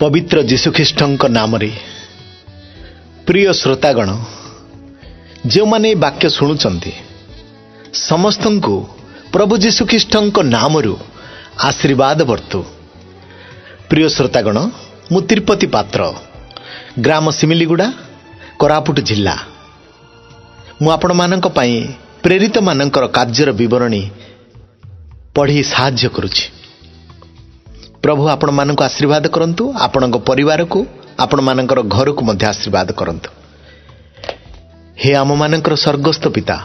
पवित्र जीशुख्रीष्टଙ୍କ नामरे प्रिय श्रोतागण जो माने वाक्य शुणुचंती समस्त को प्रभु जीशुख्रीष्टଙ୍କ नामरू आशीर्वाद वर्तु। प्रिय श्रोतागण मु तिरुपति पात्र ग्राम सिमिलीगुड़ा कोरापुट जिला मु आपण मानक पई प्रेरित मानकर कार्यर विवरणी पढ़ी साहाय्य करुछि। प्रभु आपण मानक आशीर्वाद करंतु, आपणक परिवार को आपण मानकर घर को मध्य आशीर्वाद करंतु। हे आम मानकर स्वर्गस्थ पिता,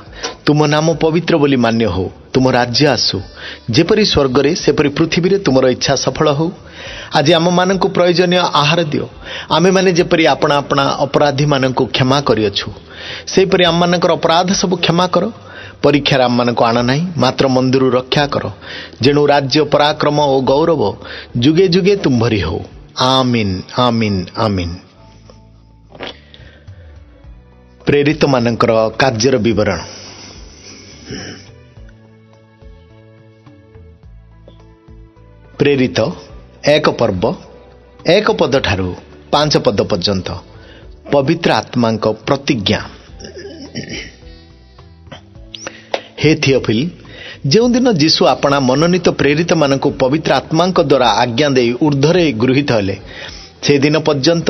तुम नाम पवित्र बोली मान्य हो, तुम राज्य आसु, जेपरी स्वर्ग रे सेपरी पृथ्वी रे तुमर इच्छा सफल हो। आज आम मानक प्रयोजनीय आहार दियो, आमे माने जेपरी आपणा आपणा अपराधी मानक क्षमा करियछु सेपरी आम मानकर अपराध सब क्षमा करो। परीक्षार आम मानक आण नहीं, मात्र मंदिर रक्षा कर, जेणु राज्य पराक्रम और गौरव जुगे जुगे तुम्भरी हो। आमीन आमीन आमीन। प्रेरित मानकर कार्यर विवरण। प्रेरित एक पर्व एक पद ठारू 5 पद पर्यंत पवित्र आत्मा प्रतिज्ञा। हे थियोफिल, जो दिन जीशु आपना मनोनीत प्रेरित मानक पवित्र आत्मा द्वारा आज्ञा दे ऊर्ध्वरे गृहीत हेले, से दिन पर्यंत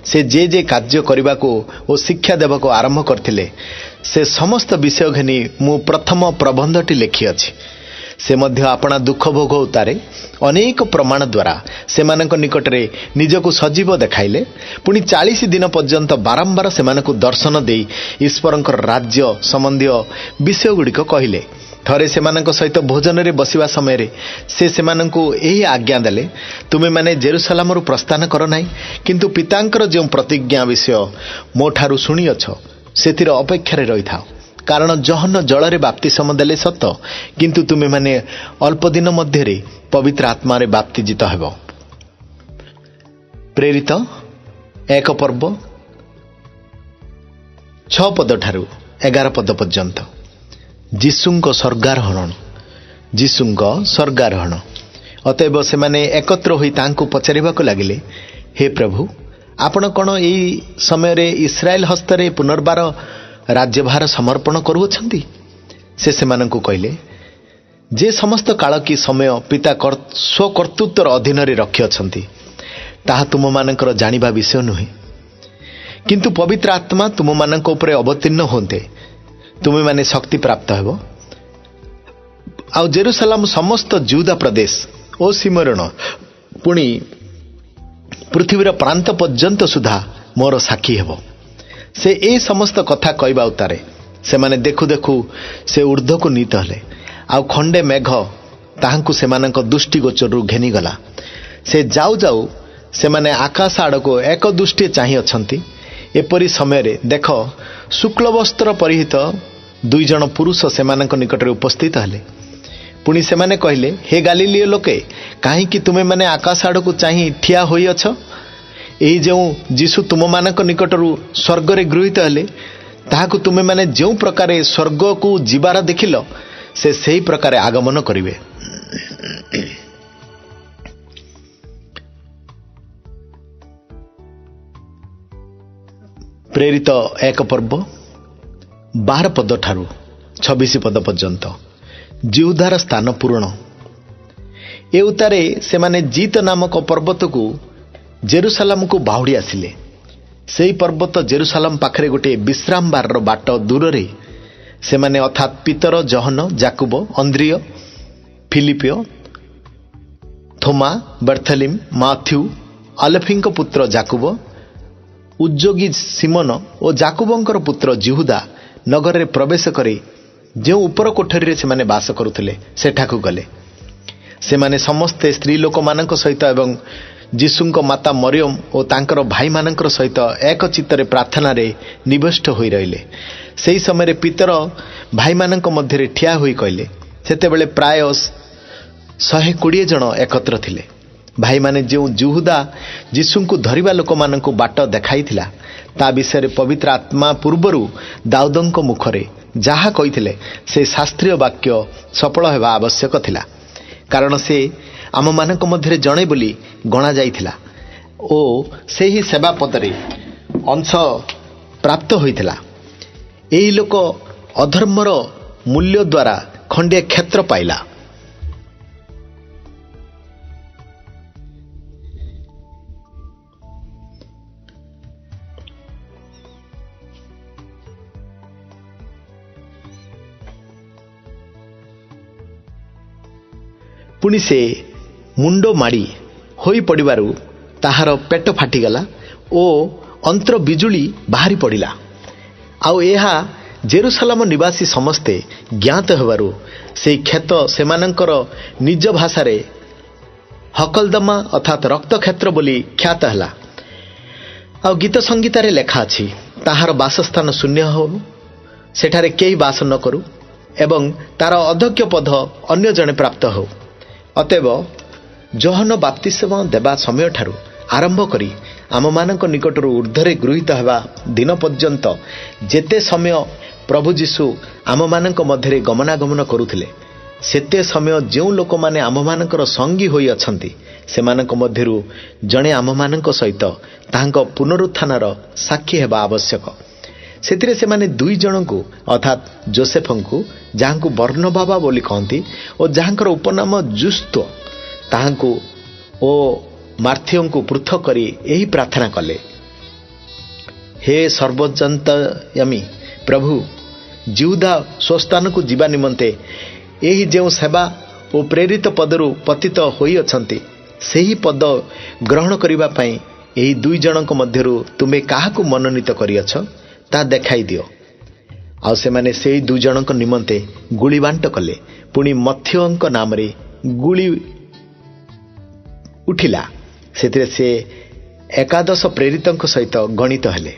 से जे कार्य करने को और शिक्षा देवा को आरंभ करथिले, से समस्त विषय घनी मु प्रथम प्रबंधटी लिखी अछि। से मध्य आपना दुख भोग उतारे अनेक प्रमाण द्वारा से मानक निकटरे निजको सजीव देखाइले। पुणी 40 दिन पर्यंत बारंबार से मानक दर्शन दे ईश्वरंकर राज्य संबंधी विषय गुड़िक कहले। थरे से मानक सहित भोजन रे बसिवा समय रे से मानक यही आज्ञा देले, तुमे माने जेरुसलाम प्रस्थान कर नाही, किंतु पितांकर जो प्रतिज्ञा विषय मो ठारू सुनी अछ सेतिर अपेक्षा रही थाओ। कारण जहन जल रे बाप्तिस्म देले सत, किंतु तुमे माने अल्प दिन मध्य रे पवित्र आत्मा रे बाप्तिजित हेबो। प्रेरित एक पर्व 6 पद ठारू 11 पद पर्यंत जीशुंक स्वर्गारोहण। जीशुंक स्वर्गारोहण। अतएव से माने एकत्र होई तांको पचारिबाको लागिले, हे प्रभु, आपण कोन एई समय रे इस्राएल हस्तरे पुनर्बार राज्यभार समर्पण करुअछंती? से माननकु कहले, जे समस्त काल की समय पिता स्वकर्तृत्वर अधीन रे रखि अछंती, ताहा तुम मानकर जानिबा विषय नुहे, किंतु पवित्र आत्मा तुम मानक उपरे अवतीर्ण होते तुमे माने शक्ति प्राप्त हेबो। आ जेरुसलाम समस्त जुदा प्रदेश ओ सिमरण पुणी पृथ्वीर प्रांत पर्यंत सुधा मोर साक्षी हेबो। से ए समस्त कथा कहबा उतारे से माने देखु देखु से ऊर्ध्व को नीत हले, आ खंडे मेघ ताहांकु से मानक दृष्टि गोचरु घेनी गला। से जाऊ जाऊ से माने आकाश आड़को एक दृष्टि चाहि अछंती। एपरी समय रे देख शुक्ल वस्त्र परिहित 2 जन पुरुष से मानक निकट रे उपस्थित हले। पुणी से माने कहले, हे गालीलीय लोके, काहे कि तुमे माने आकाश आड़को चाहि ठिया होई अछ? एही जो जीशु तुम मानक निकटरू स्वर्ग रे गृहीत हेले, ताहाकु तुमे माने जो प्रकार स्वर्ग को जीवार देखिल, से सही प्रकार आगमन करिवे। प्रेरित एक पर्व 12 पद ठारू 26 पद पर्यंत जिहुदार स्थान पूर्ण। ए उतारे से माने जीत नामक पर्वत को जेरुसलाम को बाहुड़ी आसिले। सेही पर्वत जेरुसलाम पाखरे गोटे विश्राम बार बाट दूर रे से माने अर्थात पितर जहन, जाकुब, अंद्रिय, फिलिपियो, थोमा, बर्थलिम, माथ्यू, अल्फींक पुत्र जाकुब, उद्योगी सिमन और जाकुबंकर पुत्र जिहुदा नगर रे प्रवेश करे जो ऊपर कोठरी रे से माने बास करुथिले सेठाकु गले। से माने समस्ते स्त्री लोक मानक सहित एवं जीशुंक माता मरियम और तांकर भाई मानकर सहित एक चित्तरे प्रार्थना रे निविष्ट होई रहिले। सेही समय रे पितर भाई मानक मध्य रे ठिया होई कहले, सेते बेले प्राय 120 जन एकत्र थिले। भाई माने जो जिहुदा जीशुंकु धरिबा लोक मानकु बाट देखाइथिला, ता विषय पवित्र आत्मा पूर्वरु दाऊदंक मुखरे जहा कहिथिले से शास्त्रीय वाक्य सफल हेबा आवश्यक थिला। कारण से आम मानक मध्य जणे बोली गणा जाइथिला। ଓ ସେହି ସେବା ପଦରେ ଅଂଶ ପ୍ରାପ୍ତ ହୋଇଥିଲା। ଏହି ଲୋକ ଅଧର୍ମର ମୂଲ୍ୟ ଦ୍ୱାରା ଖଣ୍ଡିଏ କ୍ଷେତ୍ର ପାଇଲା। ପୁଣି ସେ ମୁଣ୍ଡ ମାଡ଼ି ହୋଇ ପଡ଼ିବାରୁ ତାହାର ପେଟ ଫାଟିଗଲା ଓ ଅନ୍ତର ବିଜୁଳି ବାହାରି ପଡ଼ିଲା। ଆଉ ଏହା ଜେରୁସାଲେମ ନିବାସୀ ସମସ୍ତେ ଜ୍ଞାତ ହେବାରୁ ସେହି କ୍ଷେତ ସେମାନଙ୍କର ନିଜ ଭାଷାରେ ହକଲଦମା ଅର୍ଥାତ୍ ରକ୍ତକ୍ଷେତ୍ର ବୋଲି ଖ୍ୟାତ ହେଲା। ଆଉ ଗୀତ ସଂଗୀତାରେ ଲେଖା ଅଛି, ତାହାର ବାସସ୍ଥାନ ଶୂନ୍ୟ ହେଉ, ସେଠାରେ କେହି ବାସ ନ କରୁ ଏବଂ ତାର ଅଧ୍ୟକ୍ଷ ପଦ ଅନ୍ୟ ଜଣେ ପ୍ରାପ୍ତ ହେଉ। ଅତଏବ ଯୋହନ ବାପ୍ତିସ୍ମ ଦେବା ସମୟଠାରୁ ଆରମ୍ଭ କରି ଆମମାନଙ୍କ ନିକଟରୁ ଉର୍ଦ୍ଧ୍ୱରେ ଗୃହୀତ ହେବା ଦିନ ପର୍ଯ୍ୟନ୍ତ ଯେତେ ସମୟ ପ୍ରଭୁ ଯୀଶୁ ଆମମାନଙ୍କ ମଧ୍ୟରେ ଗମନାଗମନ କରୁଥିଲେ, ସେତେ ସମୟ ଯେଉଁ ଲୋକମାନେ ଆମମାନଙ୍କର ସଙ୍ଗୀ ହୋଇ ଅଛନ୍ତି, ସେମାନଙ୍କ ମଧ୍ୟରୁ ଜଣେ ଆମମାନଙ୍କ ସହିତ ତାହାଙ୍କ ପୁନରୁତ୍ଥାନର ସାକ୍ଷୀ ହେବା ଆବଶ୍ୟକ। ସେଥିରେ ସେମାନେ 2 ଜଣଙ୍କୁ ଅର୍ଥାତ୍ ଯୋସେଫଙ୍କୁ, ଯାହାଙ୍କୁ ବର୍ଣ୍ଣବାବା ବୋଲି କହନ୍ତି ଓ ଯାହାଙ୍କର ଉପନାମ ଜୁସ୍ତ, ତାହାଙ୍କୁ ଓ ମାର୍ଥିଓଙ୍କୁ ପୃଥକ କରି ଏହି ପ୍ରାର୍ଥନା କଲେ, ହେ ସର୍ବଜନ୍ତୟାମୀ ପ୍ରଭୁ, ଜିହୁଦା ସ୍ୱସ୍ଥାନକୁ ଯିବା ନିମନ୍ତେ ଏହି ଯେଉଁ ସେବା ଓ ପ୍ରେରିତ ପଦରୁ ପତିତ ହୋଇଅଛନ୍ତି, ସେହି ପଦ ଗ୍ରହଣ କରିବା ପାଇଁ ଏହି 2 ଜଣଙ୍କ ମଧ୍ୟରୁ ତୁମେ କାହାକୁ ମନୋନୀତ କରିଅଛ, ତାହା ଦେଖାଇ ଦିଅ। ଆଉ ସେମାନେ ସେହି 2 ଜଣଙ୍କ ନିମନ୍ତେ ଗୁଳି ବାଣ୍ଟ କଲେ। ପୁଣି ମଥ୍ୟଙ୍କ ନାମରେ ଗୁଳି ଉଠିଲା, ସେଥିରେ ସେ 11 ପ୍ରେରିତଙ୍କ ସହିତ ଗଣିତ ହେଲେ।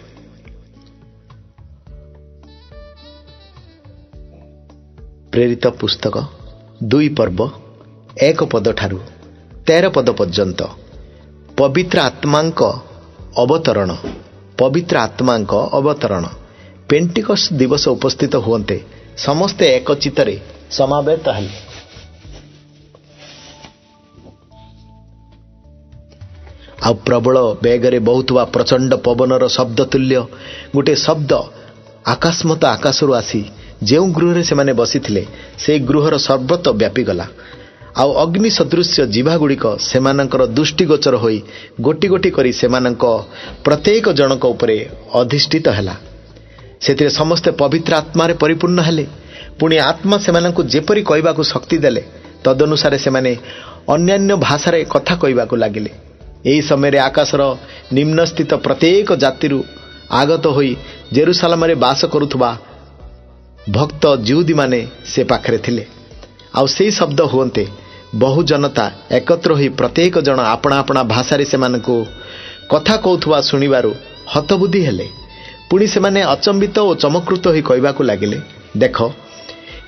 ପ୍ରେରିତ ପୁସ୍ତକ 2 ପର୍ବ 1 ପଦ ଠାରୁ 13 ପଦ ପର୍ଯ୍ୟନ୍ତ। ପବିତ୍ର ଆତ୍ମାଙ୍କ ଅବତରଣ। ପେଣ୍ଟିକଷ୍ଟ ଦିବସ ଉପସ୍ଥିତ ହୁଅନ୍ତେ ସମସ୍ତେ ଏକଚିତ୍ତରେ ସମାବେତ ହେଲେ। ଆଉ ପ୍ରବଳ ବେଗରେ ବହୁଥିବା ପ୍ରଚଣ୍ଡ ପବନର ଶବ୍ଦ ତୁଲ୍ୟ ଗୋଟିଏ ଶବ୍ଦ ଆକାଶମତ ଆକାଶରୁ ଆସି ଯେଉଁ ଗୃହରେ ସେମାନେ ବସିଥିଲେ, ସେହି ଗୃହର ସର୍ବତ୍ର ବ୍ୟାପିଗଲା। ଆଉ ଅଗ୍ନି ସଦୃଶ୍ୟ ଜିଭାଗୁଡ଼ିକ ସେମାନଙ୍କର ଦୃଷ୍ଟିଗୋଚର ହୋଇ ଗୋଟି ଗୋଟି କରି ସେମାନଙ୍କ ପ୍ରତ୍ୟେକ ଜଣଙ୍କ ଉପରେ ଅଧିଷ୍ଠିତ ହେଲା। ସେଥିରେ ସମସ୍ତେ ପବିତ୍ର ଆତ୍ମାରେ ପରିପୂର୍ଣ୍ଣ ହେଲେ। ପୁଣି ଆତ୍ମା ସେମାନଙ୍କୁ ଯେପରି କହିବାକୁ ଶକ୍ତି ଦେଲେ, ତଦନୁସାରେ ସେମାନେ ଅନ୍ୟାନ୍ୟ ଭାଷାରେ କଥା କହିବାକୁ ଲାଗିଲେ। ଏହି ସମୟରେ ଆକାଶର ନିମ୍ନସ୍ଥିତ ପ୍ରତ୍ୟେକ ଜାତିରୁ ଆଗତ ହୋଇ ଜେରୁସାଲେମରେ ବାସ କରୁଥିବା ଭକ୍ତ ଯିହୁଦୀମାନେ ସେ ପାଖରେ ଥିଲେ। ଆଉ ସେହି ଶବ୍ଦ ହୁଅନ୍ତେ ବହୁ ଜନତା ଏକତ୍ର ହୋଇ ପ୍ରତ୍ୟେକ ଜଣ ଆପଣା ଆପଣା ଭାଷାରେ ସେମାନଙ୍କୁ କଥା କହୁଥିବା ଶୁଣିବାରୁ ହତବୁଦ୍ଧି ହେଲେ। ପୁଣି ସେମାନେ ଅଚମ୍ବିତ ଓ ଚମତ୍କୃତ ହୋଇ କହିବାକୁ ଲାଗିଲେ, ଦେଖ,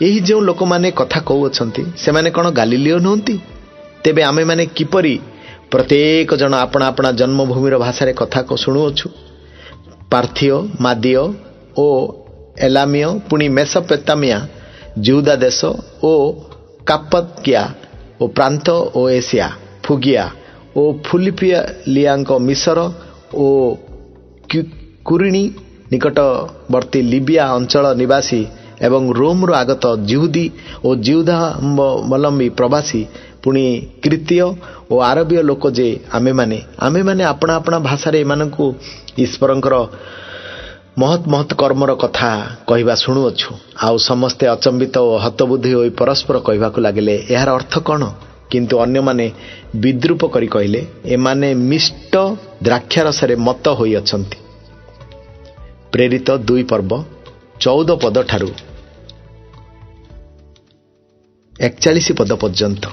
ଏହି ଯେଉଁ ଲୋକମାନେ କଥା କହୁଅଛନ୍ତି, ସେମାନେ କ'ଣ ଗାଲିଲିୟ ନୁହନ୍ତି? ତେବେ ଆମେମାନେ କିପରି ପ୍ରତ୍ୟେକ ଜଣ ଆପଣା ଆପଣା ଜନ୍ମଭୂମିର ଭାଷାରେ କଥା ଶୁଣୁଅଛୁ? ପାର୍ଥିୟ, ମାଦିୟ ଓ ଏଲାମିୟ, ପୁଣି ମେସୋପୋତାମିଆ, ଜିହୁଦା ଦେଶ ଓ କାପଦକିଆ ଓ ପ୍ରାନ୍ତ ଓ ଏସିଆ, ଫୁଗିଆ ଓ ଫିଲିପିଲିଆଙ୍କ ମିଶର ଓ କୁରିଣୀ ନିକଟବର୍ତ୍ତୀ ଲିବିଆ ଅଞ୍ଚଳ ନିବାସୀ ଏବଂ ରୋମରୁ ଆଗତ ଜିହୁଦୀ ଓ ଜିହୁଦାବଲମ୍ବୀ ପ୍ରବାସୀ, ପୁଣି କ୍ରିତୀୟ ଓ ଆରବୀୟ ଲୋକ ଯେ ଆମେମାନେ ଆପଣା ଆପଣା ଭାଷାରେ ଏମାନଙ୍କୁ ଈଶ୍ୱରଙ୍କର ମହତ୍ କର୍ମର କଥା କହିବା ଶୁଣୁଅଛୁ। ଆଉ ସମସ୍ତେ ଅଚମ୍ବିତ ଓ ହତବୁଦ୍ଧି ହୋଇ ପରସ୍ପର କହିବାକୁ ଲାଗିଲେ, ଏହାର ଅର୍ଥ କ'ଣ? କିନ୍ତୁ ଅନ୍ୟମାନେ ବିଦ୍ରୂପ କରି କହିଲେ, ଏମାନେ ମିଷ୍ଟ ଦ୍ରାକ୍ଷାରସରେ ମତ ହୋଇଅଛନ୍ତି। ପ୍ରେରିତ 2 ପର୍ବ 14 ପଦ ଠାରୁ 41 ପଦ ପର୍ଯ୍ୟନ୍ତ।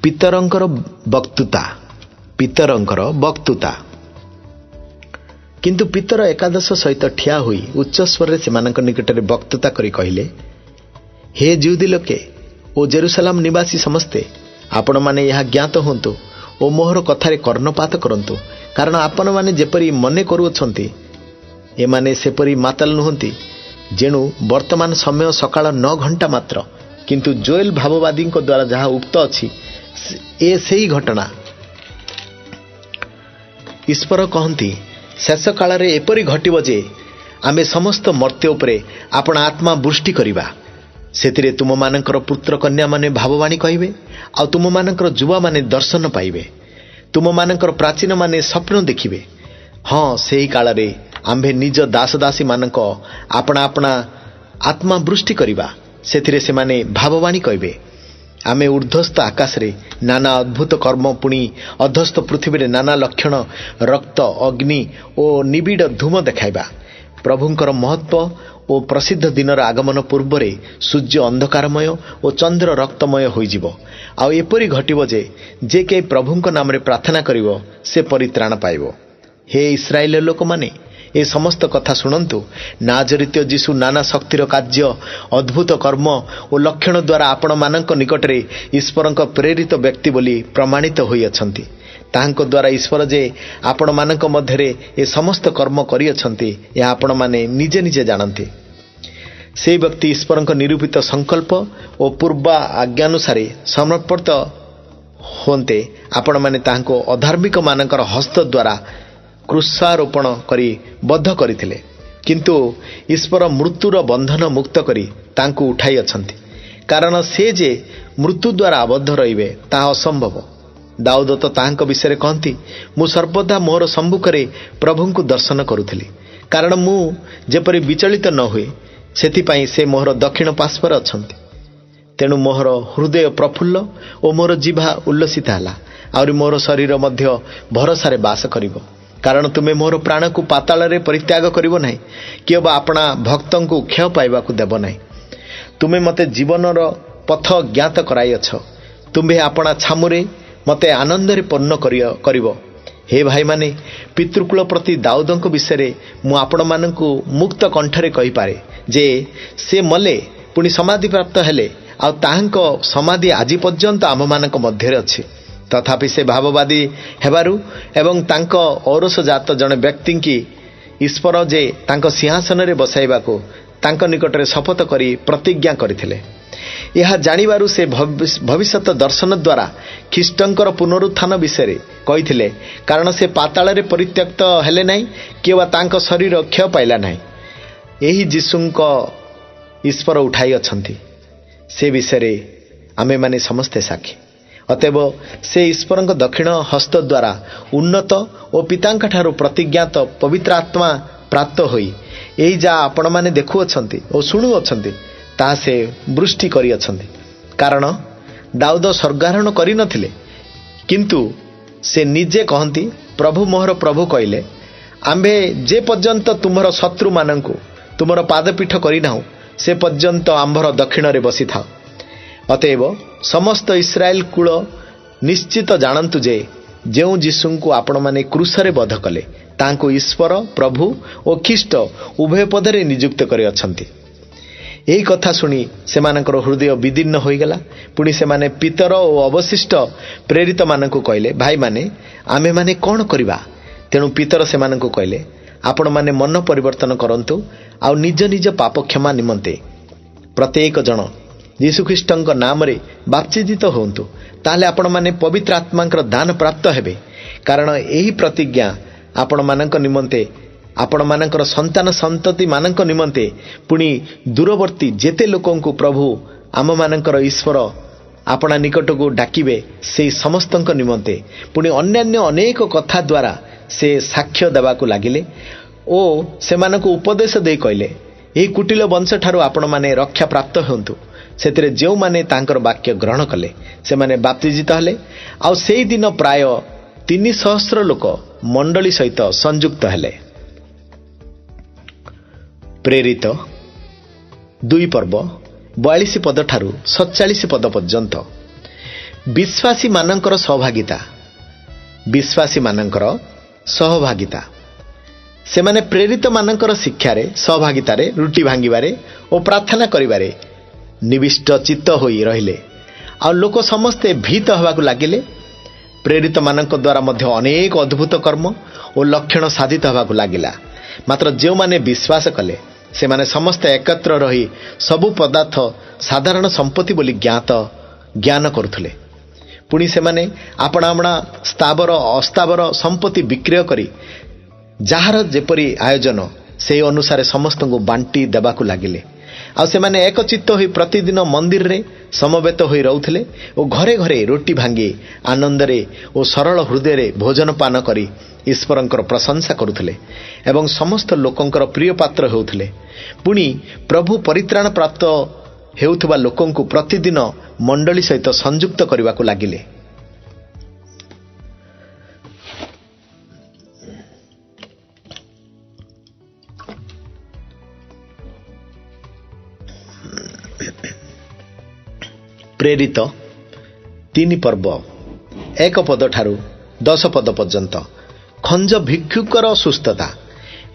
ପିତରଙ୍କର ବକ୍ତୃତା। କିନ୍ତୁ ପିତର 11 ସହିତ ଠିଆ ହୋଇ ଉଚ୍ଚସ୍ୱରରେ ସେମାନଙ୍କ ନିକଟରେ ବକ୍ତୃତା କରି କହିଲେ, ହେ ଯିହୁଦୀ ଲୋକେ ଓ ଜେରୁସାଲେମ ନିବାସୀ ସମସ୍ତେ, ଆପଣମାନେ ଏହା ଜ୍ଞାତ ହୁଅନ୍ତୁ ଓ ମୋହର କଥାରେ କର୍ଣ୍ଣପାତ କରନ୍ତୁ। କାରଣ ଆପଣମାନେ ଯେପରି ମନେ କରୁଅଛନ୍ତି, ଏମାନେ ସେପରି ମାତାଲ ନୁହନ୍ତି, ଯେଣୁ ବର୍ତ୍ତମାନ ସମୟ ସକାଳ 9 ଘଣ୍ଟା ମାତ୍ର। କିନ୍ତୁ ଜୋଏଲ ଭାବବାଦୀଙ୍କ ଦ୍ୱାରା ଯାହା ଉକ୍ତ ଅଛି, ଏ ସେହି ଘଟଣା। ଈଶ୍ୱର କହନ୍ତି, ଶେଷ କାଳରେ ଏପରି ଘଟିବ ଯେ ଆମେ ସମସ୍ତ ମର୍ତ୍ତ୍ୟ ଉପରେ ଆପଣା ଆତ୍ମା ବୃଷ୍ଟି କରିବା। ସେଥିରେ ତୁମମାନଙ୍କର ପୁତ୍ର କନ୍ୟାମାନେ ଭାବବାଣୀ କହିବେ, ଆଉ ତୁମମାନଙ୍କର ଯୁବାମାନେ ଦର୍ଶନ ପାଇବେ। ତୁମମାନଙ୍କର ପ୍ରାଚୀନମାନେ ସ୍ୱପ୍ନ ଦେଖିବେ। ହଁ, ସେହି କାଳରେ ଆମ୍ଭେ ନିଜ ଦାସଦାସୀମାନଙ୍କ ଆପଣା ଆପଣା ଆତ୍ମା ବୃଷ୍ଟି କରିବା। ସେଥିରେ ସେମାନେ ଭାବବାଣୀ କହିବେ। ଆମେ ଊର୍ଦ୍ଧ୍ୱସ୍ଥ ଆକାଶରେ ନାନା ଅଦ୍ଭୁତ କର୍ମ, ପୁଣି ଅଧସ୍ଥ ପୃଥିବୀରେ ନାନା ଲକ୍ଷଣ, ରକ୍ତ, ଅଗ୍ନି ଓ ନିବିଡ଼ ଧୂମ ଦେଖାଇବା। ପ୍ରଭୁଙ୍କର ମହତ୍ତ୍ୱ ଓ ପ୍ରସିଦ୍ଧ ଦିନର ଆଗମନ ପୂର୍ବରେ ସୂର୍ଯ୍ୟ ଅନ୍ଧକାରମୟ ଓ ଚନ୍ଦ୍ର ରକ୍ତମୟ ହୋଇଯିବ। ଆଉ ଏପରି ଘଟିବ ଯେ କେହି ପ୍ରଭୁଙ୍କ ନାମରେ ପ୍ରାର୍ଥନା କରିବ, ସେ ପରିତ୍ରାଣ ପାଇବ। ହେ ଇସ୍ରାଏଲ ଲୋକମାନେ, ଏ ସମସ୍ତ କଥା ଶୁଣନ୍ତୁ। ନାଜରିତ ଯୀଶୁ ନାନା ଶକ୍ତିର କାର୍ଯ୍ୟ, ଅଦ୍ଭୁତ କର୍ମ ଓ ଲକ୍ଷଣ ଦ୍ୱାରା ଆପଣମାନଙ୍କ ନିକଟରେ ଈଶ୍ୱରଙ୍କ ପ୍ରେରିତ ବ୍ୟକ୍ତି ବୋଲି ପ୍ରମାଣିତ ହୋଇଅଛନ୍ତି। ତାହାଙ୍କ ଦ୍ୱାରା ଈଶ୍ୱର ଯେ ଆପଣମାନଙ୍କ ମଧ୍ୟରେ ଏ ସମସ୍ତ କର୍ମ କରିଅଛନ୍ତି, ଏହା ଆପଣମାନେ ନିଜେ ନିଜେ ଜାଣନ୍ତି। ସେହି ବ୍ୟକ୍ତି ଈଶ୍ୱରଙ୍କ ନିରୂପିତ ସଂକଳ୍ପ ଓ ପୂର୍ବ ଆଜ୍ଞାନୁସାରେ ସମର୍ପିତ ହୁଅନ୍ତେ ଆପଣମାନେ ତାହାଙ୍କୁ ଅଧାର୍ମିକମାନଙ୍କର ହସ୍ତ ଦ୍ୱାରା କ୍ରୁଶାରୋପଣ କରି ବଦ୍ଧ କରିଥିଲେ। କିନ୍ତୁ ଈଶ୍ୱର ମୃତ୍ୟୁର ବନ୍ଧନ ମୁକ୍ତ କରି ତାଙ୍କୁ ଉଠାଇଅଛନ୍ତି, କାରଣ ସେ ଯେ ମୃତ୍ୟୁ ଦ୍ୱାରା ଆବଦ୍ଧ ରହିବେ ତାହା ଅସମ୍ଭବ। ଦାଉଦ ତ ତାହାଙ୍କ ବିଷୟରେ କହନ୍ତି, ମୁଁ ସର୍ବଦା ମୋହର ସମ୍ମୁଖରେ ପ୍ରଭୁଙ୍କୁ ଦର୍ଶନ କରୁଥିଲି, କାରଣ ମୁଁ ଯେପରି ବିଚଳିତ ନ ହୁଏ, ସେଥିପାଇଁ ସେ ମୋହର ଦକ୍ଷିଣ ପାର୍ଶ୍ୱରେ ଅଛନ୍ତି। ତେଣୁ ମୋହର ହୃଦୟ ପ୍ରଫୁଲ୍ଲ ଓ ମୋର ଜିଭା ଉଲ୍ଲସିତ ହେଲା। ଆହୁରି ମୋର ଶରୀର ମଧ୍ୟ ଭରସାରେ ବାସ କରିବ, କାରଣ ତୁମେ ମୋର ପ୍ରାଣକୁ ପାତାଳରେ ପରିତ୍ୟାଗ କରିବ ନାହିଁ, କିଏ ବା ଆପଣା ଭକ୍ତଙ୍କୁ କ୍ଷୟ ପାଇବାକୁ ଦେବ ନାହିଁ। ତୁମେ ମୋତେ ଜୀବନର ପଥ ଜ୍ଞାତ କରାଇଅଛ। ତୁମ୍ଭେ ଆପଣା ଛାମୁରେ ମୋତେ ଆନନ୍ଦରେ ପୂର୍ଣ୍ଣ କରିବ। ହେ ଭାଇମାନେ, ପିତୃକୁଳ ପ୍ରତି ଦାଉଦଙ୍କ ବିଷୟରେ ମୁଁ ଆପଣମାନଙ୍କୁ ମୁକ୍ତ କଣ୍ଠରେ କହିପାରେ ଯେ ସେ ମଲେ, ପୁଣି ସମାଧିପ୍ରାପ୍ତ ହେଲେ, ଆଉ ତାହାଙ୍କ ସମାଧି ଆଜି ପର୍ଯ୍ୟନ୍ତ ଆମମାନଙ୍କ ମଧ୍ୟରେ ଅଛି। ତଥାପି ସେ ଭାବବାଦୀ ହେବାରୁ ଏବଂ ତାଙ୍କ ଔରସଜାତ ଜଣେ ବ୍ୟକ୍ତିଙ୍କି ଈଶ୍ୱର ଯେ ତାଙ୍କ ସିଂହାସନରେ ବସାଇବାକୁ ତାଙ୍କ ନିକଟରେ ଶପଥ କରି ପ୍ରତିଜ୍ଞା କରିଥିଲେ, ଏହା ଜାଣିବାରୁ ସେ ଭବିଷ୍ୟତ ଦର୍ଶନ ଦ୍ୱାରା ଖ୍ରୀଷ୍ଟଙ୍କର ପୁନରୁତ୍ଥାନ ବିଷୟରେ କହିଥିଲେ, କାରଣ ସେ ପାତାଳରେ ପରିତ୍ୟକ୍ତ ହେଲେ ନାହିଁ, କିମ୍ବା ତାଙ୍କ ଶରୀର କ୍ଷୟ ପାଇଲା ନାହିଁ। ଏହି ଯୀଶୁଙ୍କ ଈଶ୍ୱର ଉଠାଇ ଅଛନ୍ତି, ସେ ବିଷୟରେ ଆମେମାନେ ସମସ୍ତେ ସାକ୍ଷୀ। ଅତଏବ ସେ ଈଶ୍ୱରଙ୍କ ଦକ୍ଷିଣ ହସ୍ତ ଦ୍ୱାରା ଉନ୍ନତ ଓ ପିତାଙ୍କଠାରୁ ପ୍ରତିଜ୍ଞାତ ପବିତ୍ର ଆତ୍ମା ପ୍ରାପ୍ତ ହୋଇ ଏହି ଯାହା ଆପଣମାନେ ଦେଖୁଅଛନ୍ତି ଓ ଶୁଣୁଅଛନ୍ତି, ତାହା ସେ ବୃଷ୍ଟି କରିଅଛନ୍ତି। କାରଣ ଦାଉଦ ସ୍ୱର୍ଗାରୋହଣ କରିନଥିଲେ, କିନ୍ତୁ ସେ ନିଜେ କହନ୍ତି, ପ୍ରଭୁ ମୋହର ପ୍ରଭୁ କହିଲେ, ଆମ୍ଭେ ଯେ ପର୍ଯ୍ୟନ୍ତ ତୁମର ଶତ୍ରୁମାନଙ୍କୁ ତୁମର ପାଦପୀଠ କରିନାହୁଁ, ସେ ପର୍ଯ୍ୟନ୍ତ ଆମ୍ଭର ଦକ୍ଷିଣରେ ବସିଥାଉ। ଅତଏବ ସମସ୍ତ ଇସ୍ରାଏଲ କୂଳ ନିଶ୍ଚିତ ଜାଣନ୍ତୁ ଯେ ଯେଉଁ ଯୀଶୁଙ୍କୁ ଆପଣମାନେ କ୍ରୁଶରେ ବଧ କଲେ, ତାହାଙ୍କୁ ଈଶ୍ୱର ପ୍ରଭୁ ଓ ଖ୍ରୀଷ୍ଟ ଉଭୟ ପଦରେ ନିଯୁକ୍ତ କରିଅଛନ୍ତି। ଏହି କଥା ଶୁଣି ସେମାନଙ୍କର ହୃଦୟ ବିଦୀର୍ଣ୍ଣ ହୋଇଗଲା। ପୁଣି ସେମାନେ ପିତର ଓ ଅବଶିଷ୍ଟ ପ୍ରେରିତମାନଙ୍କୁ କହିଲେ, ଭାଇମାନେ, ଆମେମାନେ କ'ଣ କରିବା? ତେଣୁ ପିତର ସେମାନଙ୍କୁ କହିଲେ, ଆପଣମାନେ ମନ ପରିବର୍ତ୍ତନ କରନ୍ତୁ, ଆଉ ନିଜ ନିଜ ପାପ କ୍ଷମା ନିମନ୍ତେ ପ୍ରତ୍ୟେକ ଜଣ ଯୀଶୁଖ୍ରୀଷ୍ଟଙ୍କ ନାମରେ ବାପ୍ତିଜିତ ହୁଅନ୍ତୁ। ତାହେଲେ ଆପଣମାନେ ପବିତ୍ର ଆତ୍ମାଙ୍କର ଦାନ ପ୍ରାପ୍ତ ହେବେ। କାରଣ ଏହି ପ୍ରତିଜ୍ଞା ଆପଣମାନଙ୍କ ନିମନ୍ତେ, ଆପଣମାନଙ୍କର ସନ୍ତାନ ସନ୍ତତିମାନଙ୍କ ନିମନ୍ତେ, ପୁଣି ଦୂରବର୍ତ୍ତୀ ଯେତେ ଲୋକଙ୍କୁ ପ୍ରଭୁ ଆମମାନଙ୍କର ଈଶ୍ୱର ଆପଣା ନିକଟକୁ ଡାକିବେ, ସେହି ସମସ୍ତଙ୍କ ନିମନ୍ତେ, ପୁଣି ଅନ୍ୟାନ୍ୟ ଅନେକ କଥା ଦ୍ୱାରା ସେ ସାକ୍ଷ୍ୟ ଦେବାକୁ ଲାଗିଲେ ଓ ସେମାନଙ୍କୁ ଉପଦେଶ ଦେଇ କହିଲେ, ଏହି କୁଟିଳ ବଂଶଠାରୁ ଆପଣମାନେ ରକ୍ଷା ପ୍ରାପ୍ତ ହୁଅନ୍ତୁ। ସେଥିରେ ଯେଉଁମାନେ ତାଙ୍କର ବାକ୍ୟ ଗ୍ରହଣ କଲେ, ସେମାନେ ବାପ୍ତିଜିତ ହେଲେ। ଆଉ ସେହିଦିନ ପ୍ରାୟ 300 ଲୋକ ମଣ୍ଡଳୀ ସହିତ ସଂଯୁକ୍ତ ହେଲେ। ପ୍ରେରିତ 2 ପର୍ବ 42 ପଦ ଠାରୁ 47 ପଦ ପର୍ଯ୍ୟନ୍ତ। ବିଶ୍ୱାସୀମାନଙ୍କର ସହଭାଗିତା। ସେମାନେ ପ୍ରେରିତମାନଙ୍କର ଶିକ୍ଷାରେ, ସହଭାଗିତାରେ, ରୁଟି ଭାଙ୍ଗିବାରେ ଓ ପ୍ରାର୍ଥନା କରିବାରେ ନିବିଷ୍ଟ ଚିତ୍ତ ହୋଇ ରହିଲେ। ଆଉ ଲୋକ ସମସ୍ତେ ଭୀତ ହେବାକୁ ଲାଗିଲେ। ପ୍ରେରିତମାନଙ୍କ ଦ୍ୱାରା ମଧ୍ୟ ଅନେକ ଅଦ୍ଭୁତ କର୍ମ ଓ ଲକ୍ଷଣ ସାଧିତ ହେବାକୁ ଲାଗିଲା। ମାତ୍ର ଯେଉଁମାନେ ବିଶ୍ୱାସ କଲେ, ସେମାନେ ସମସ୍ତେ ଏକତ୍ର ରହି ସବୁ ପଦାର୍ଥ ସାଧାରଣ ସମ୍ପତ୍ତି ବୋଲି ଜ୍ଞାନ କରୁଥିଲେ। पुणी से माने आपणा आपणा स्थावर अस्तावर संपत्ति विक्रय करी जार जेपरी आयोजन से अनुसार समस्त को बांटी देवाकू लगिले। आने एकचित्त हो प्रतिदिन मंदिर रे समवेत हो रोते और घरे घरे रोटी भांगी आनंदरे और सरल हृदय भोजन पान करी ईश्वरंकर प्रशंसा करुले एवं समस्त लोकंकर प्रिय पात्र होउथिले। पुणी प्रभु परित्राण प्राप्त हेउथबा लोकंकु प्रतिदिन मंडली सहित संयुक्त करने लगिले। प्रेरित 3 पर्व 1 पद ठारू 10 पद पर्यंत। खंज भिक्षुकर सुस्थता।